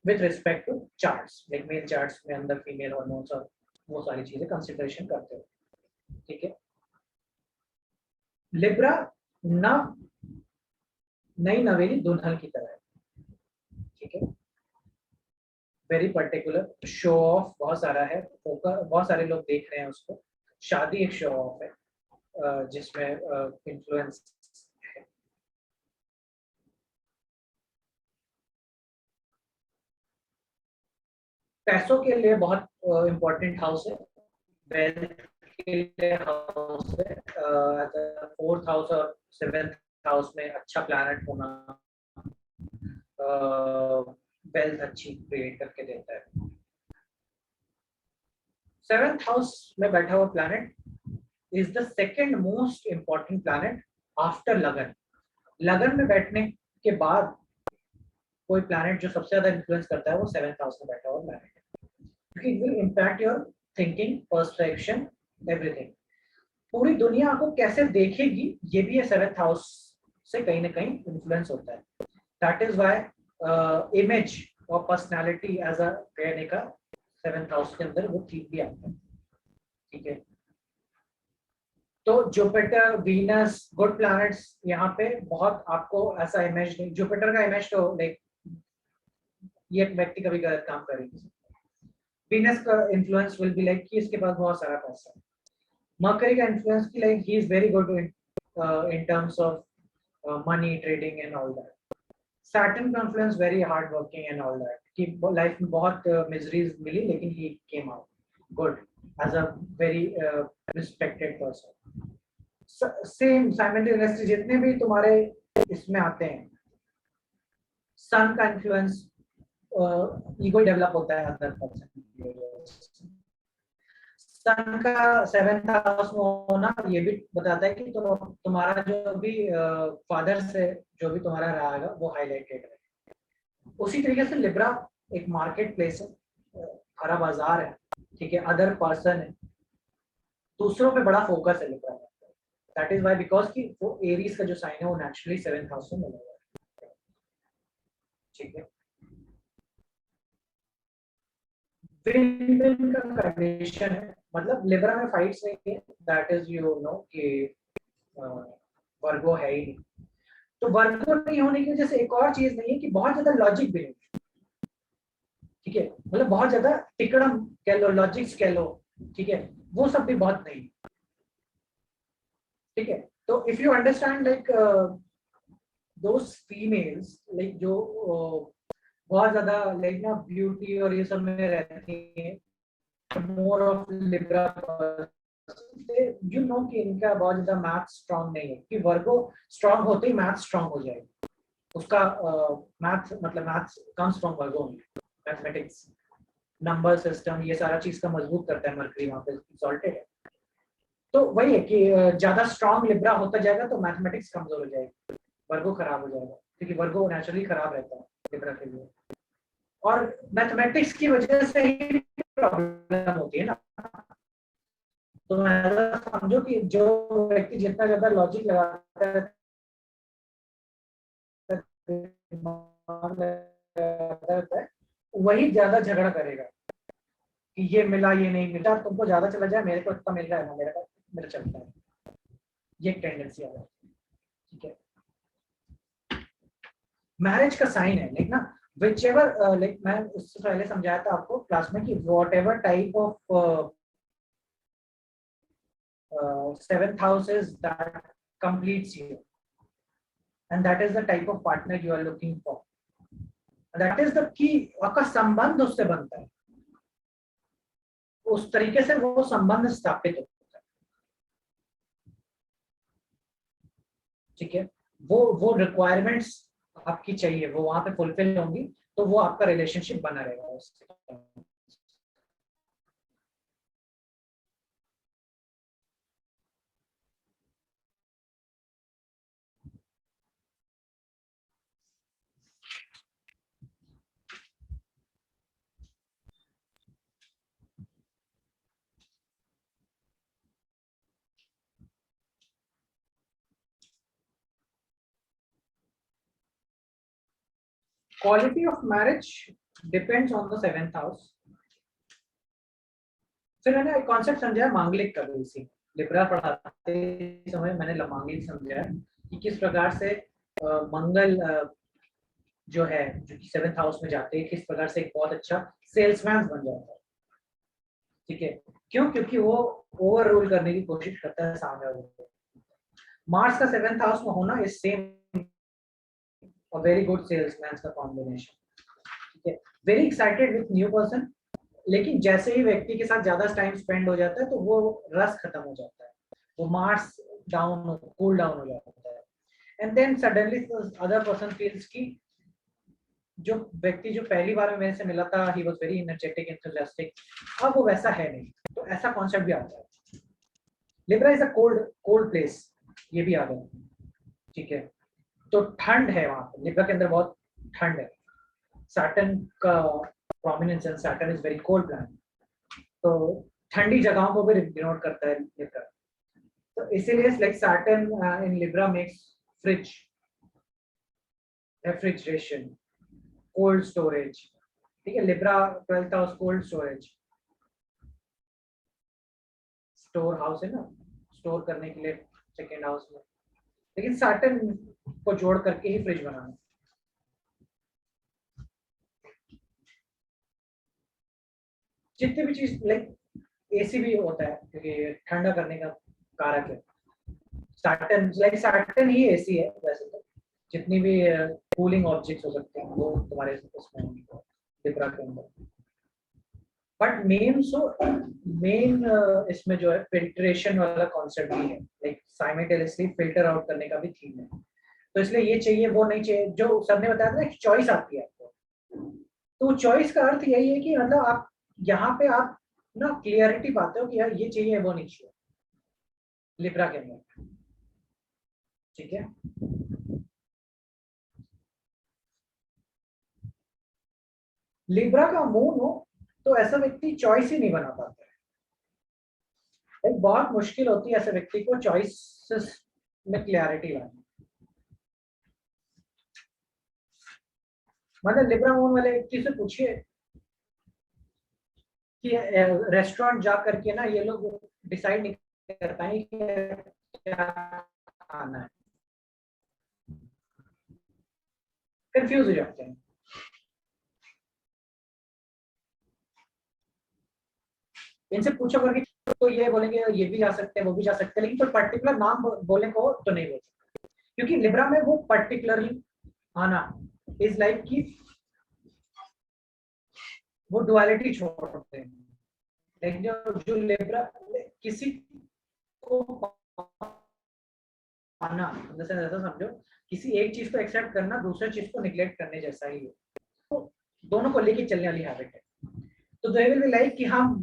with respect to charts, like male charts में अंदर फीमेल हार्मोन्स और वो सारी चीजें कंसिडरेशन करते हो, ठीक है। लिब्रा ना नई नवेली दुल्हन की तरह है, ठीक है, वेरी पर्टिकुलर, शो ऑफ बहुत सारा है, बहुत सारे लोग देख रहे हैं उसको, शादी एक शो ऑफ है जिसमें इन्फ्लुएंस है। पैसों के लिए बहुत इम्पोर्टेंट हाउस है, वेल्थ के लिए हाउस है, 4th हाउस और 7th हाउस में अच्छा प्लैनेट होना वेल्थ अच्छी क्रिएट करके देता है। 7th हाउस में बैठा हुआ planet is the second most important planet after लगन। लगन में बैठने के बाद कोई प्लैनेट जो सबसे ज्यादा इन्फ्लुएंस करता है वो 7th हाउस में बैठा हुआ प्लैनेट है, क्योंकि it will impact your thinking, perception, everything. पूरी दुनिया आपको कैसे देखेगी ये भी 7th हाउस से कहीं ना कहीं इन्फ्लुएंस होता है। दैट इज व्हाई इमेज और पर्सनालिटी एज अ कहने का 7th हाउस के अंदर वो ठीक भी आता है। ठीक है, तो जुपिटर, वीनस, गुड प्लैनेट्स यहाँ पे बहुत आपको ऐसा इमेज नहीं। जुपिटर का इमेज तो लाइक ये व्यक्ति कभी गलत काम करेगी। वीनस का इन्फ्लुएंस विल बी लाइक कि इसके पास बहुत सारा पैसा है। मरकरी का इन्फ्लुएंस की like he is very good in terms of money, trading and all that. Saturn का influence very hard working and all that, कि लाइफ में बहुत मिजरीज मिली लेकिन he came out good as a very respected person. Same simultaneously जितने भी तुम्हारे इसमें आते हैं, सन का इन्फ्लुएंस ईगो डेवलप होता है अंदर पर्सन। सन का 7th हाउस में होना ये भी बताता है कि तुम्हारा जो भी फादर से जो भी तुम्हारा रहा है वो हाईलाइटेड है। उसी तरीके से लिब्रा एक मार्केट प्लेस है, हरा बाजार है, ठीक है, अदर पर्सन है, दूसरों पे बड़ा फोकस है लिब्रा में। दैट इज व्हाई बिकॉज कि वो एरीज का जो साइन है वो नेचुरली 7th हाउस में मिला हुआ है। ठीक है, विन-विन का कंडीशन है, मतलब लिब्रा में फाइट्स नहीं है, दैट इज यू नो कि वर्गो है ही नहीं। तो वर्गो नहीं होने की वजह से एक और चीज नहीं है कि बहुत ज्यादा लॉजिक भी नहीं, ठीक है, मतलब बहुत ज्यादा टिकड़म कह लो, लॉजिक्स कह लो, ठीक है, वो सब भी बहुत नहीं। ठीक है, तो if you understand like those females like जो बहुत ज्यादा लाइक ना ब्यूटी और ये सब में रहती है, more of Libra, you know कि इनका बहुत ज्यादा मैथ स्ट्रांग नहीं है, कि वर्गो स्ट्रांग होते ही मैथ स्ट्रांग हो जाएगी उसका। मैथ मतलब मैथ कम स्ट्रांग वर्गो में, मैथमेटिक्स, नंबर सिस्टम, ये सारा चीज का मजबूत करता है मरकरी, वहां पे सॉल्टेड है। तो वही है कि ज्यादा स्ट्रांग लिब्रा होता जाएगा तो मैथमेटिक्स कमजोर हो जाएगी, वर्गो खराब हो जाएगा, क्योंकि वर्गो नेचुरली खराब रहता है लिब्रा के लिए, और मैथमेटिक्स की वजह से ही प्रॉब्लम होती है ना। तो ऐसा समझो कि जो व्यक्ति जितना ज्यादा लॉजिक लगाता है वही ज्यादा झगड़ा करेगा कि ये मिला ये नहीं मिला, तुमको ज्यादा चला जाए, मेरे को इतना मिल रहा है ना, मेरा चलता है, ये टेंडेंसी आ जाती है। ठीक है, मैरिज का साइन है लाइक ना, whichever like मैं उससे पहले समझाया था आपको क्लास में कि whatever type of 7th house is that completes you, and that is the type of partner you are looking for, and that is the key। आपका संबंध उससे बनता है, उस तरीके से वो संबंध स्थापित होता है। ठीक है, वो रिक्वायरमेंट्स आपकी चाहिए, वो वहां पे फुलफिल होंगी तो वो आपका रिलेशनशिप बना रहेगा उससे। Quality of marriage depends on the 7th house। फिर मैंने एक कॉन्सेप्ट समझा मांगलिक का, इसी लिब्रा पढ़ाते समय मैंने मांगलिक समझा कि किस प्रकार से मंगल जो है जो कि 7th हाउस में जाते हैं, किस प्रकार से एक बहुत अच्छा सेल्समैन बन जाता है। ठीक है, क्यों? क्योंकि वो ओवर रूल करने की कोशिश करता है सामने वाले को। मार्स का 7th हाउस में होना is same a very good salesman का कॉम्बिनेशन। ठीक है, very excited with new person, लेकिन जैसे ही व्यक्ति के साथ ज्यादा टाइम स्पेंड हो जाता है तो वो रस खत्म हो जाता है, वो मार्स डाउन, कूल डाउन हो जाता है, and then suddenly other person feels की जो व्यक्ति जो पहली बार में मेरे से मिला था, he was very energetic, enthusiastic, अब वो वैसा है नहीं। तो ऐसा कॉन्सेप्ट भी आता है। Libra is a cold place, ये भी आ गया। ठीक है, तो ठंड है वहां पे, लिब्रा के अंदर बहुत ठंड है। सैटर्न का प्रोमिनेंस है, Saturn is very cold planet, तो ठंडी जगहों को भी डिनोट करता है लिब्रा। तो इसीलिए like Saturn in Libra makes fridge, refrigeration, cold storage. ठीक है, Libra 12th house cold storage, store house है ना, स्टोर करने के लिए सेकेंड हाउस में, लेकिन सैटर्न को जोड़ करके ही फ्रिज बनाना। जितनी भी चीज लाइक एसी भी होता है क्योंकि ठंडा करने का कारक है। सैटर्न ही एसी है वैसे तो, जितनी भी कूलिंग ऑब्जेक्ट्स हो सकते हैं वो तुम्हारे उसमें लिब्रा के अंदर। बट मेन इसमें जो है फिल्ट्रेशन वाला कॉन्सेप्ट भी है, लाइक साइमल्टेनियसली फिल्टर आउट करने का भी थीम है। तो इसलिए ये चाहिए वो नहीं चाहिए, जो सर ने बताया था ना चॉइस आती है आपको, तो चॉइस का अर्थ यही है कि मतलब आप यहाँ पे आप ना क्लियरिटी पाते हो कि यार ये चाहिए वो नहीं चाहिए लिब्रा के अंदर। ठीक है, लिब्रा का मून हो तो ऐसा व्यक्ति चॉइस ही नहीं बना पाता है। एक बहुत मुश्किल होती है ऐसे व्यक्ति को चॉइसेस में क्लियरिटी लाना। मतलब लिब्रा मून वाले व्यक्ति से पूछिए कि रेस्टोरेंट जा करके ना ये लोग डिसाइड नहीं कर पाएंगे क्या खाना है, कंफ्यूज हो जाते हैं। इनसे पूछो करके तो ये बोलेंगे ये भी जा सकते हैं वो भी जा सकते हैं, लेकिन कोई पर्टिकुलर नाम बोलने को तो नहीं बोल सकते, क्योंकि लिब्रा में वो पर्टिकुलरली आना इज लाइक कि वो डुअलिटी छोड़ते हैं। लेकिन जो लिब्रा किसी को आना ऐसा समझो, किसी एक चीज को एक्सेप्ट करना दूसरे चीज को निग्लेक्ट करने जैसा ही है, तो दोनों को लेके चलने वाली हैबिट है। तो दे विल बी लाइक कि हम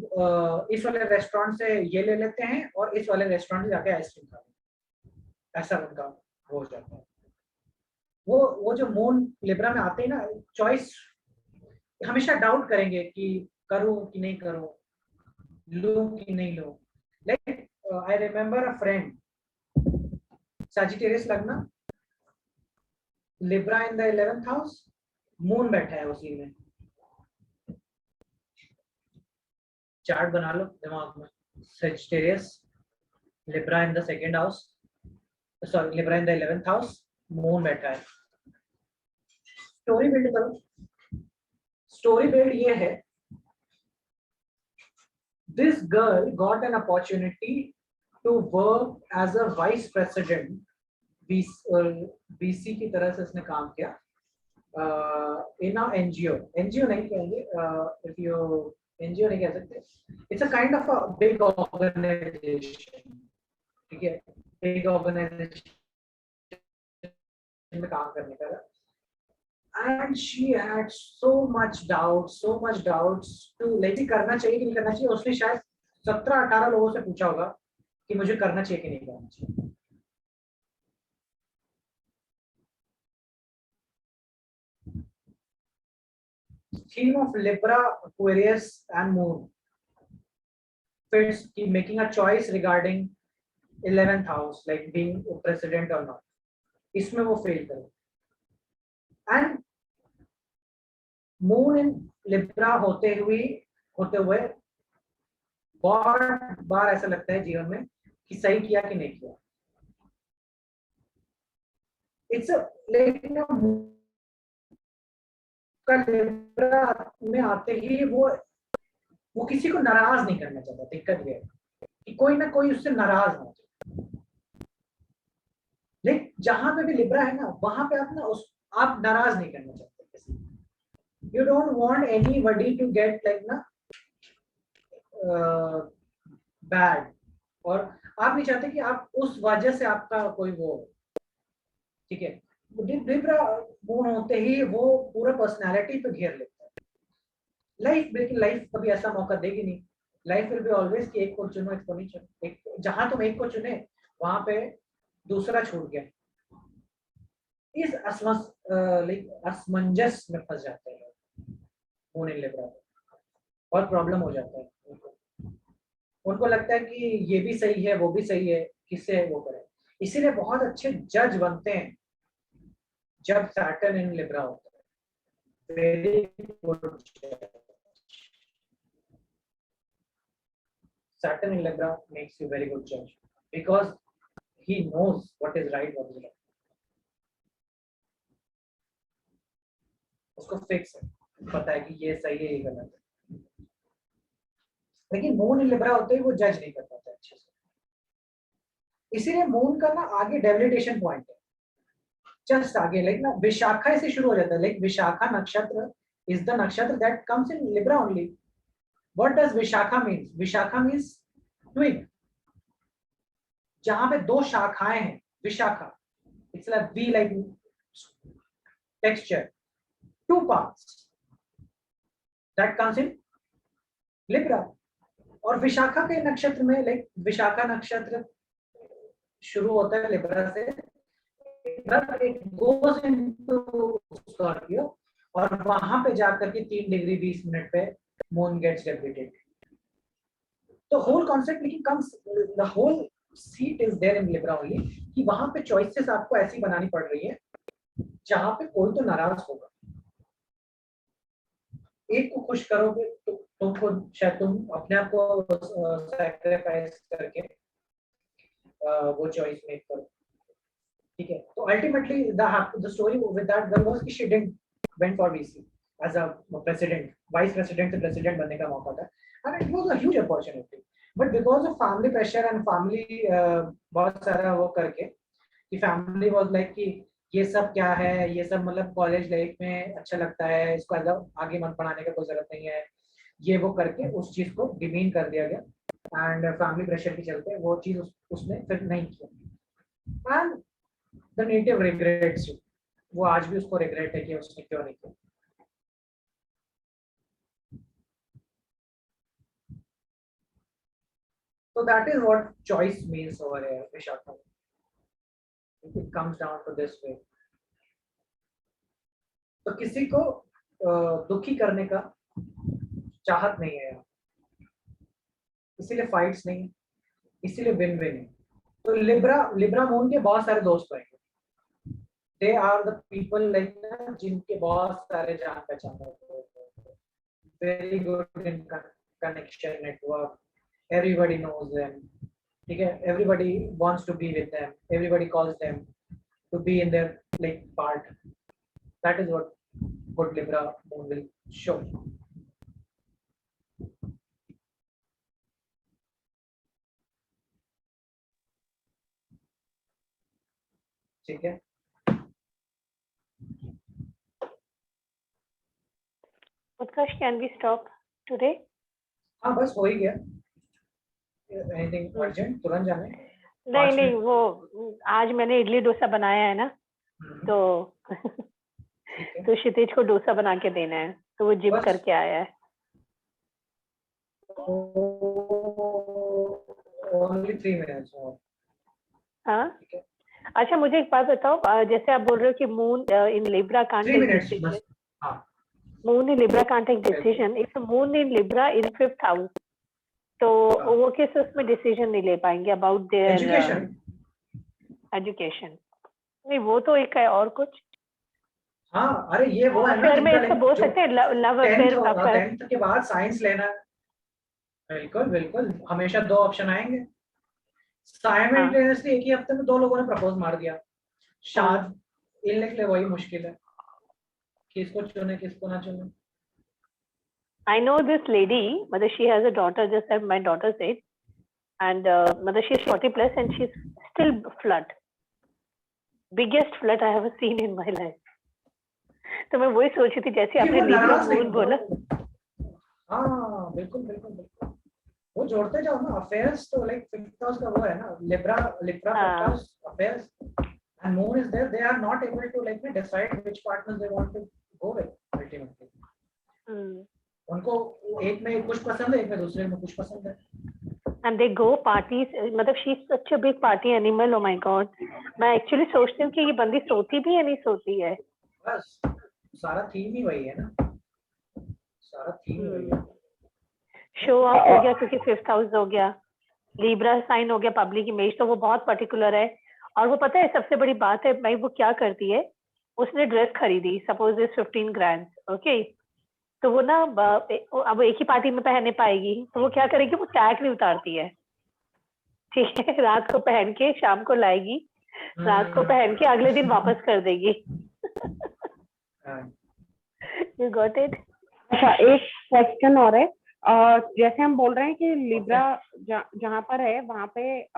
इस वाले रेस्टोरेंट से ये ले लेते हैं और इस वाले रेस्टोरेंट से जाके आइसक्रीम खा लेते हैं, ऐसा उनका हो जाता है। वो जो मून लिब्रा में आते हैं ना, चॉइस हमेशा डाउट करेंगे कि करूं कि नहीं करूं, लूं कि नहीं लूं। Like I remember a friend, Sagittarius लगना, Libra in the 11th house, moon बैठा है उसी में। चार्ट बना लो दिमाग में, Sagittarius, Libra in the 2nd house, sorry Libra in the 11th house, moon बैठा है। स्टोरी बिल्ड करो। स्टोरी बिल्ड ये है, this girl got an opportunity to work as a vice president, BC की तरह से इसने काम किया in a NGO नहीं कहेंगे, if you NGO नहीं कह सकते, it's a kind of a big organization। ठीक है, big organization में काम करने का, and she had so much doubts to like करना चाहिए कि नहीं करना चाहिए। उसने शायद 17-18 लोगों से पूछा होगा कि मुझे करना चाहिए कि नहीं करना चाहिए। Theme of Libra, Aquarius and Moon fits making a choice regarding 11th house, like being president or not, इसमें वो फेल करे। And मून इन लिब्रा होते हुए बहुत बार ऐसा लगता है जीवन में कि सही किया कि नहीं किया। इट्स लेकिन लिब्रा में आते ही वो किसी को नाराज नहीं करना चाहता। दिक्कत ये है कि कोई ना कोई उससे नाराज ना हो। लेकिन जहां पे भी लिब्रा है ना, वहां पे आप नाराज नहीं करना चाहते किसी को। You don't want anybody to get like ना bad, और आप नहीं चाहते कि आप उस वजह से आपका कोई वो, ठीक है। लिब्रा मून होते ही वो पूरा पर्सनालिटी पे घेर लेता है। लाइफ कभी ऐसा मौका देगी नहीं। लाइफ विल बी ऑलवेज कि एक को चुनो एक को नहीं चुनो। जहां तुम एक को चुने वहां पे दूसरा छूट गया। इस असमंजस में फंस जाते हैं मून इन लिब्रा में, और प्रॉब्लम हो जाता है उनको लगता है कि ये भी सही है वो भी सही है, किससे वो करें। इसीलिए बहुत अच्छे जज बनते हैं जब सैटर्न इन लिब्रा होता है, very good Saturn in Libra makes you very good judge because he knows what is right, what is wrong. उसको फिक्स है, पता है कि ये सही है ये गलत है। लेकिन मून इन लिब्रा होते ही वो जज नहीं कर पाता अच्छे से। इसीलिए मून का ना आगे डेबिलिटेशन पॉइंट है, जस्ट आगे लाइक ना विशाखा से शुरू हो जाता है। लाइक विशाखा नक्षत्र इज द नक्षत्र that comes in Libra only. What does Vishakha means? Vishakha means twig. जहां पे दो शाखाएं हैं, Vishakha, it's like V like texture, two parts that comes in Libra. और विशाखा के नक्षत्र में लाइक विशाखा नक्षत्र शुरू होता है लिब्रा से, it goes into Scorpio और वहां पे जाकर के 3 डिग्री 20 मिनट पे moon gets debilitated. The whole concept लेकिन comes, the whole seat is there in Libra only कि वहां पे choices आपको ऐसी बनानी पड़ रही है जहां पे कोई तो नाराज होगा। एक को खुश करोगे तो तुमको शायद तुम अपने आप को सैक्रिफाइस करके वो चॉइस मेक करो, ठीक है। तो ultimately the story with that girl was कि she didn't went for VC as a president, vice president से president बनने का मौका था, and it was a huge opportunity, but because of family pressure and family बहुत सारा वो करके कि family was like कि ये सब क्या है, ये सब मतलब कॉलेज लाइफ में अच्छा लगता है, इसको आगे मत बढ़ाने का कोई जरूरत नहीं है, ये वो करके उस चीज को डिमीन कर दिया गया, एंड फैमिली प्रेशर के चलते वो चीज उसने फिर नहीं किया, एंड द नेटिव रिग्रेट्स, वो आज भी उसको रिग्रेट है कि उसने क्यों नहीं किया। So that is what choice means over here, Vishakha. It comes down to this way. तो किसी को दुखी करने का चाहत नहीं है, इसीलिए फाइट्स नहीं, इसीलिए विन विन है। तो लिब्रा मून के बहुत सारे दोस्त होंगे, they are the people like जिनके बहुत सारे जान पहचान होते हैं, very good in connection network, everybody knows them, ठीक है, everybody wants to be with them, everybody calls them to be in their like part. That is what good Libra moon will show. ठीक है, Utkarsh, can we stop today? हाँ बस हो ही गया। Anything urgent? तुरंत जाने? नहीं, वो आज मैंने इडली डोसा बनाया है ना, तो क्षितिज को डोसा बना के देना है, तो वो जिम करके आया है। Only 3 minutes more. हाँ, अच्छा मुझे एक बात बताओ, जैसे आप बोल रहे हो कि moon in Libra can't take decision, moon in Libra can't take decision, if moon in Libra in 5th house, तो वो किस उसमें डिसीजन नहीं ले पाएंगे अबाउट देयर एजुकेशन? नहीं, वो तो एक है, और कुछ? हाँ, अरे ये वो है ना, घर में इसको बोल सकते हैं लव अफेयर। 10th के बाद साइंस लेना, बिल्कुल बिल्कुल, हमेशा 2 ऑप्शन आएंगे। साइमल्टेनियसली एक ही हफ्ते में 2 लोगों ने प्रपोज मार दिया, शायद इन के लिए वही मुश्किल है, किसको चुने किसको ना चुने। I know this lady, mother, she has a daughter, just as my daughter said, and mother, she's 40 plus and she's still flirt, biggest flirt I have seen in my life. तो मैं वही सोच रही थी, जैसे आपने लिब्रा मून बोला। हाँ बिल्कुल बिल्कुल बिल्कुल, वो जोड़ते जाओ ना, अफेयर्स तो लाइक 5th हाउस का वो है ना, Libra 5th house affairs, and moon is there, they are not able to like decide which partners they want to go with ultimately. उनको एक में कुछ पसंद है, एक में दूसरे में कुछ पसंद है, and they go parties, मतलब she is such a big party animal, oh my god, मैं एक्चुअली सोचती हूँ कि ये बंदी सोती भी है नहीं सोती है। बस सारा थीम ही वही है ना, सारा थीम ही वही है। शो ऑफ हो गया क्योंकि 5th हाउस हो गया, लिब्रा साइन हो गया, पब्लिक इमेज, तो वो बहुत पर्टिकुलर है। और वो पता है सबसे बड़ी बात है भाई, वो क्या करती है, उसने ड्रेस खरीदी सपोज इज 15 ग्रांड, ओके, तो वो ना अब एक ही पार्टी में पहनने पाएगी, तो वो क्या करेगी, वो टैग नहीं उतारती है, ठीक है, रात को पहन के शाम को लाएगी, रात को पहन के अगले दिन वापस कर देगी। You got it? अच्छा, एक क्वेश्चन और है, जैसे हम बोल रहे हैं कि लिब्रा जहाँ पर है वहाँ पे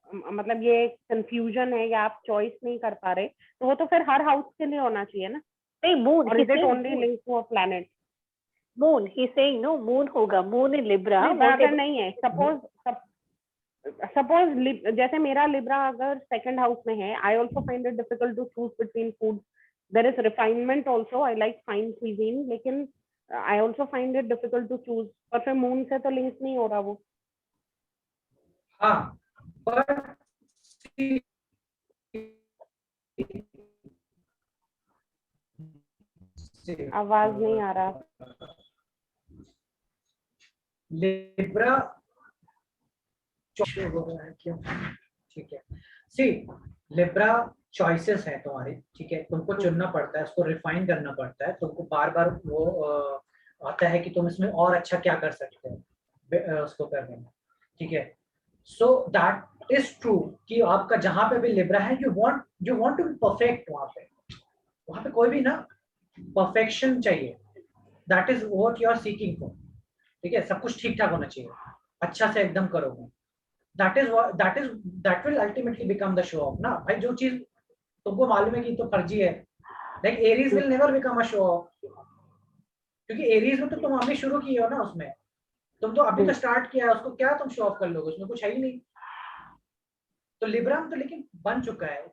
मतलब ये कंफ्यूजन है या आप चॉइस नहीं कर पा रहे, तो वो तो फिर हर हाउस के लिए होना चाहिए ना? नहीं, मून, और is it only link to a planet? Moon, he saying no, moon होगा, मून इन लिब्रा। अगर नहीं है, सपोज जैसे मेरा लिब्रा अगर सेकंड हाउस में है, I also find it difficult to choose between food, there is refinement also, I like fine cuisine, लेकिन I also find it difficult to choose, और फिर मून से तो लिंक नहीं हो रहा वो। हाँ, पर आवाज नहीं आ रहा। लिब्रा क्यों? ठीक है, सी लिब्रा चॉइसेस है तुम्हारी, ठीक है, तुमको चुनना पड़ता है, उसको रिफाइन करना पड़ता है, तुमको बार बार वो आता है कि तुम इसमें और अच्छा क्या कर सकते हो उसको करने में, ठीक है। सो दैट इज ट्रू कि आपका जहां पे भी लिब्रा है, you want to be perfect, वहां पे कोई भी ना परफेक्शन चाहिए, that is what you are seeking for, ठीक है, सब कुछ ठीक ठाक होना चाहिए, अच्छा से एकदम करोगे, that will ultimately become the show off ना भाई। जो चीज तुमको मालूम है कि तो फर्जी है, like Aries will never become a show of, क्योंकि एरीज में तो तुम अभी शुरू की हो ना, उसमें तुम तो अभी तो स्टार्ट किया है, उसको क्या तुम शो ऑफ कर लोगे, उसमें कुछ है ही नहीं। तो लिब्रा में तो लेकिन बन चुका है,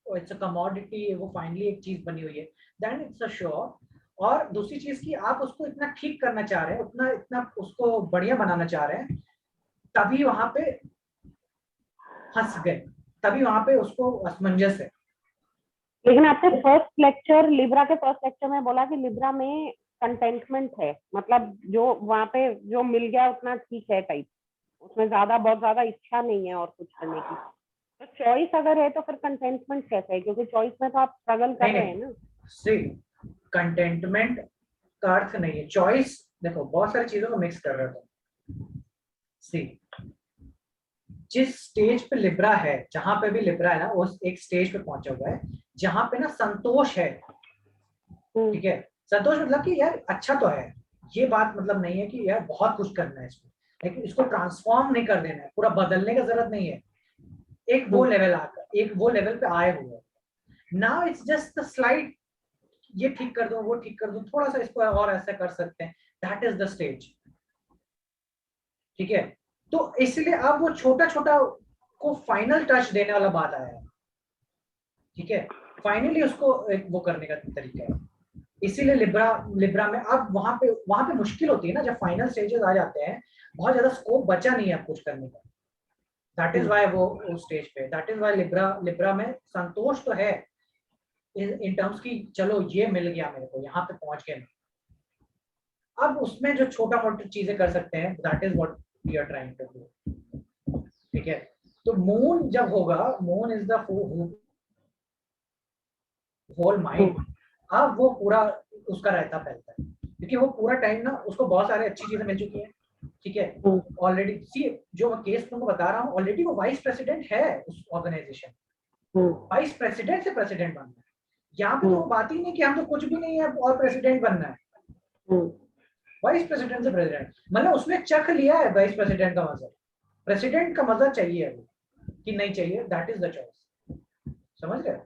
इट्स अ कमोडिटी, वो फाइनली एक चीज बनी हुई है, then it's a show off. और दूसरी चीज की आप उसको इतना ठीक करना चाह रहे हैं, उतना इतना उसको बढ़िया बनाना चाह रहे हैं, तभी वहां पे फंस गए, तभी वहां पे उसको असमंजस है। लेकिन आपने फर्स्ट लेक्चर, लिब्रा के फर्स्ट लेक्चर में बोला कि लिब्रा में कंटेंटमेंट है, मतलब जो वहां पे जो मिल गया उतना ठीक है टाइप, उसमें बहुत ज्यादा इच्छा नहीं है और कुछ करने की। तो चॉइस अगर है तो फिर कंटेंटमेंट कैसे है, क्योंकि चॉइस में तो आप स्ट्रगल कर रहे हैं ना। सी कंटेंटमेंट का अर्थ नहीं है चॉइस, देखो बहुत सारी चीजों को मिक्स कर रहे हो। सी जिस स्टेज पे लिब्रा है, जहां पे भी लिब्रा है ना, वो एक स्टेज पे पहुंचा हुआ है जहां पे ना संतोष है, ठीक है, संतोष मतलब कि यार अच्छा तो है, ये बात मतलब नहीं है कि यार बहुत कुछ करना है इसको, लेकिन इसको ट्रांसफॉर्म नहीं कर देना है, पूरा बदलने का जरूरत नहीं है, एक वो लेवल आकर एक वो लेवल पे आए हुए, now it's just the slide, ये ठीक कर दूं वो ठीक कर दूं, थोड़ा सा इसको और ऐसा कर सकते हैं, दैट इज द स्टेज, ठीक है। तो इसलिए अब वो छोटा छोटा को फाइनल टच देने वाला बात आया है, ठीक है, फाइनली उसको एक वो करने का तरीका है, इसीलिए लिब्रा में अब वहां पे मुश्किल होती है ना, जब फाइनल स्टेजेस आ जाते हैं, बहुत ज्यादा स्कोप बचा नहीं है अब कुछ करने का, दैट इज वाई वो स्टेज पे, दैट इज वाई लिब्रा में संतोष तो है इन टर्म्स की, चलो ये मिल गया मेरे को, यहाँ पे पहुंच गए, अब उसमें जो छोटा मोटा चीजें कर सकते हैं, that is what we are trying to do, ठीक है। तो मून जब होगा, moon is the whole mind, अब वो पूरा उसका रहता फैलता है, क्योंकि वो पूरा टाइम ना उसको बहुत सारी अच्छी चीजें मिल चुकी हैं, ठीक है, ऑलरेडी सी जो मैं केस तुमको बता रहा हूँ, ऑलरेडी वो वाइस प्रेसिडेंट है उस ऑर्गेनाइजेशन, वाइस प्रेसिडेंट से प्रेसिडेंट बनना है, यहाँ पे तो वो बात ही नहीं कि हम तो कुछ भी नहीं है और प्रेसिडेंट बनना है, वाइस प्रेसिडेंट से प्रेसिडेंट, मतलब उसने चख लिया है वाइस प्रेसिडेंट का मजा, प्रेसिडेंट का मजा चाहिए कि नहीं चाहिए, दैट इज द चॉइस, समझ रहे हो,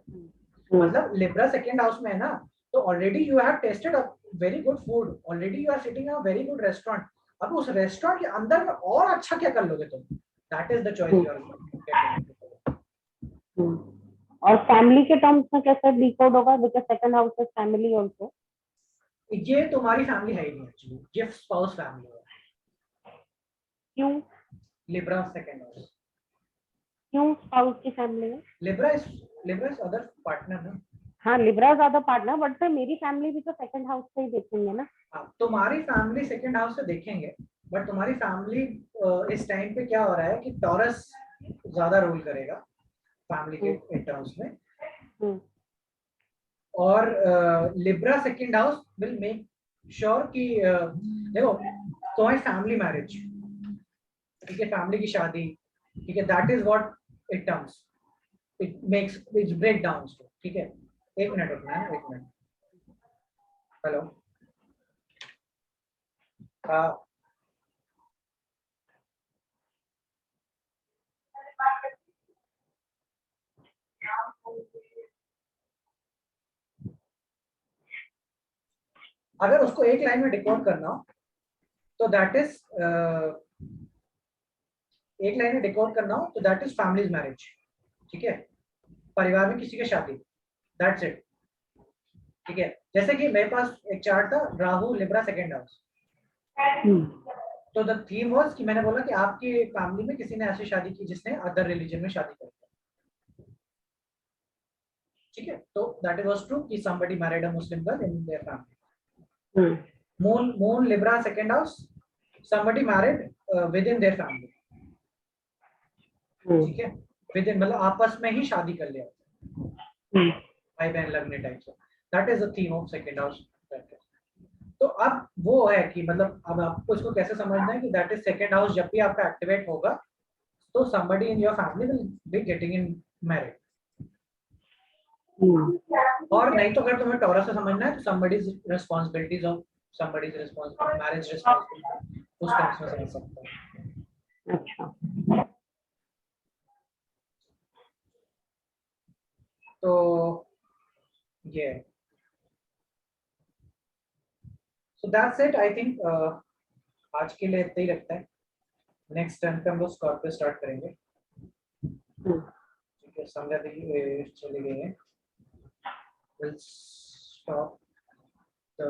मतलब लिब्रा सेकंड हाउस में है ना, तो already you have tested a very good food, already you are sitting in a very good restaurant, अब उस रेस्टोरेंट के अंदर में और अच्छा क्या कर लोगे तुम, that is the choice you are getting. और फैमिली के टर्म्स में कैसे डिकोड होगा, because second house is family also, ये तुम्हारी फैमिली है ही नहीं एक्चुअली, गिफ्ट स्पाउस फैमिली है। क्यों लिब्रा सेकंड हाउस, क्यों स्पाउस की फैमिली में? लिब्रा इज अदर पार्टनर ना। हाँ, लिब्रा ज्यादा पार्टनर, बट फिर मेरी फैमिली भी तो सेकंड हाउस से ही देखेंगे ना। हाँ, तुम्हारी फैमिली सेकंड हाउस से देखेंगे, बट तुम्हारी फैमिली इस टाइम पे क्या हो रहा है कि टॉरस ज्यादा रोल करेगा फैमिली के इन टर्म्स में, और Libra second house will make sure कि देखो तुम्हारी फैमिली मैरिज, ठीक है, फैमिली की शादी, ठीक है, that is what it terms, it makes it break down, ठीक है। एक मिनट रुकना है, एक मिनट। हेलो, हाँ, अगर उसको एक लाइन में डिकोड करना हो तो दैट इज एक लाइन में डिकोड करना हो तो दैट इज फैमिलीज मैरिज, ठीक है, परिवार में किसी की शादी, दैट्स इट, ठीक है। जैसे कि मेरे पास एक चार्ट था, राहु लिब्रा सेकंड हाउस, तो द थीम वाज कि मैंने बोला कि आपकी फैमिली में किसी ने ऐसी शादी की जिसने अदर रिलीजन में शादी कर, ठीक है, तो दैट वाज ट्रू कि somebody married a Muslim girl in their family. Moon Libra second house, somebody married within their family, ठीक है, within मतलब आपस में ही शादी कर लिया, भाई बहन लगने टाइप से, that is the theme of second house. तो अब वो है कि मतलब अब आपको इसको कैसे समझना है कि दैट इज सेकंड हाउस, जब भी आपका एक्टिवेट होगा तो somebody in your family will be getting in married, और नहीं तो अगर तुम्हें टॉरस से समझना है तो somebody's responsibilities of somebody's responsibility, marriage responsibility, उस टर्म्स में समझ सकते हो। अच्छा, तो ये so that's it, I think आज के लिए इतना ही रखते हैं, नेक्स्ट टर्म पे हम लोग स्कॉर्पियो स्टार्ट करेंगे, ठीक है। संध्या दी चले गए हैं, we'll stop the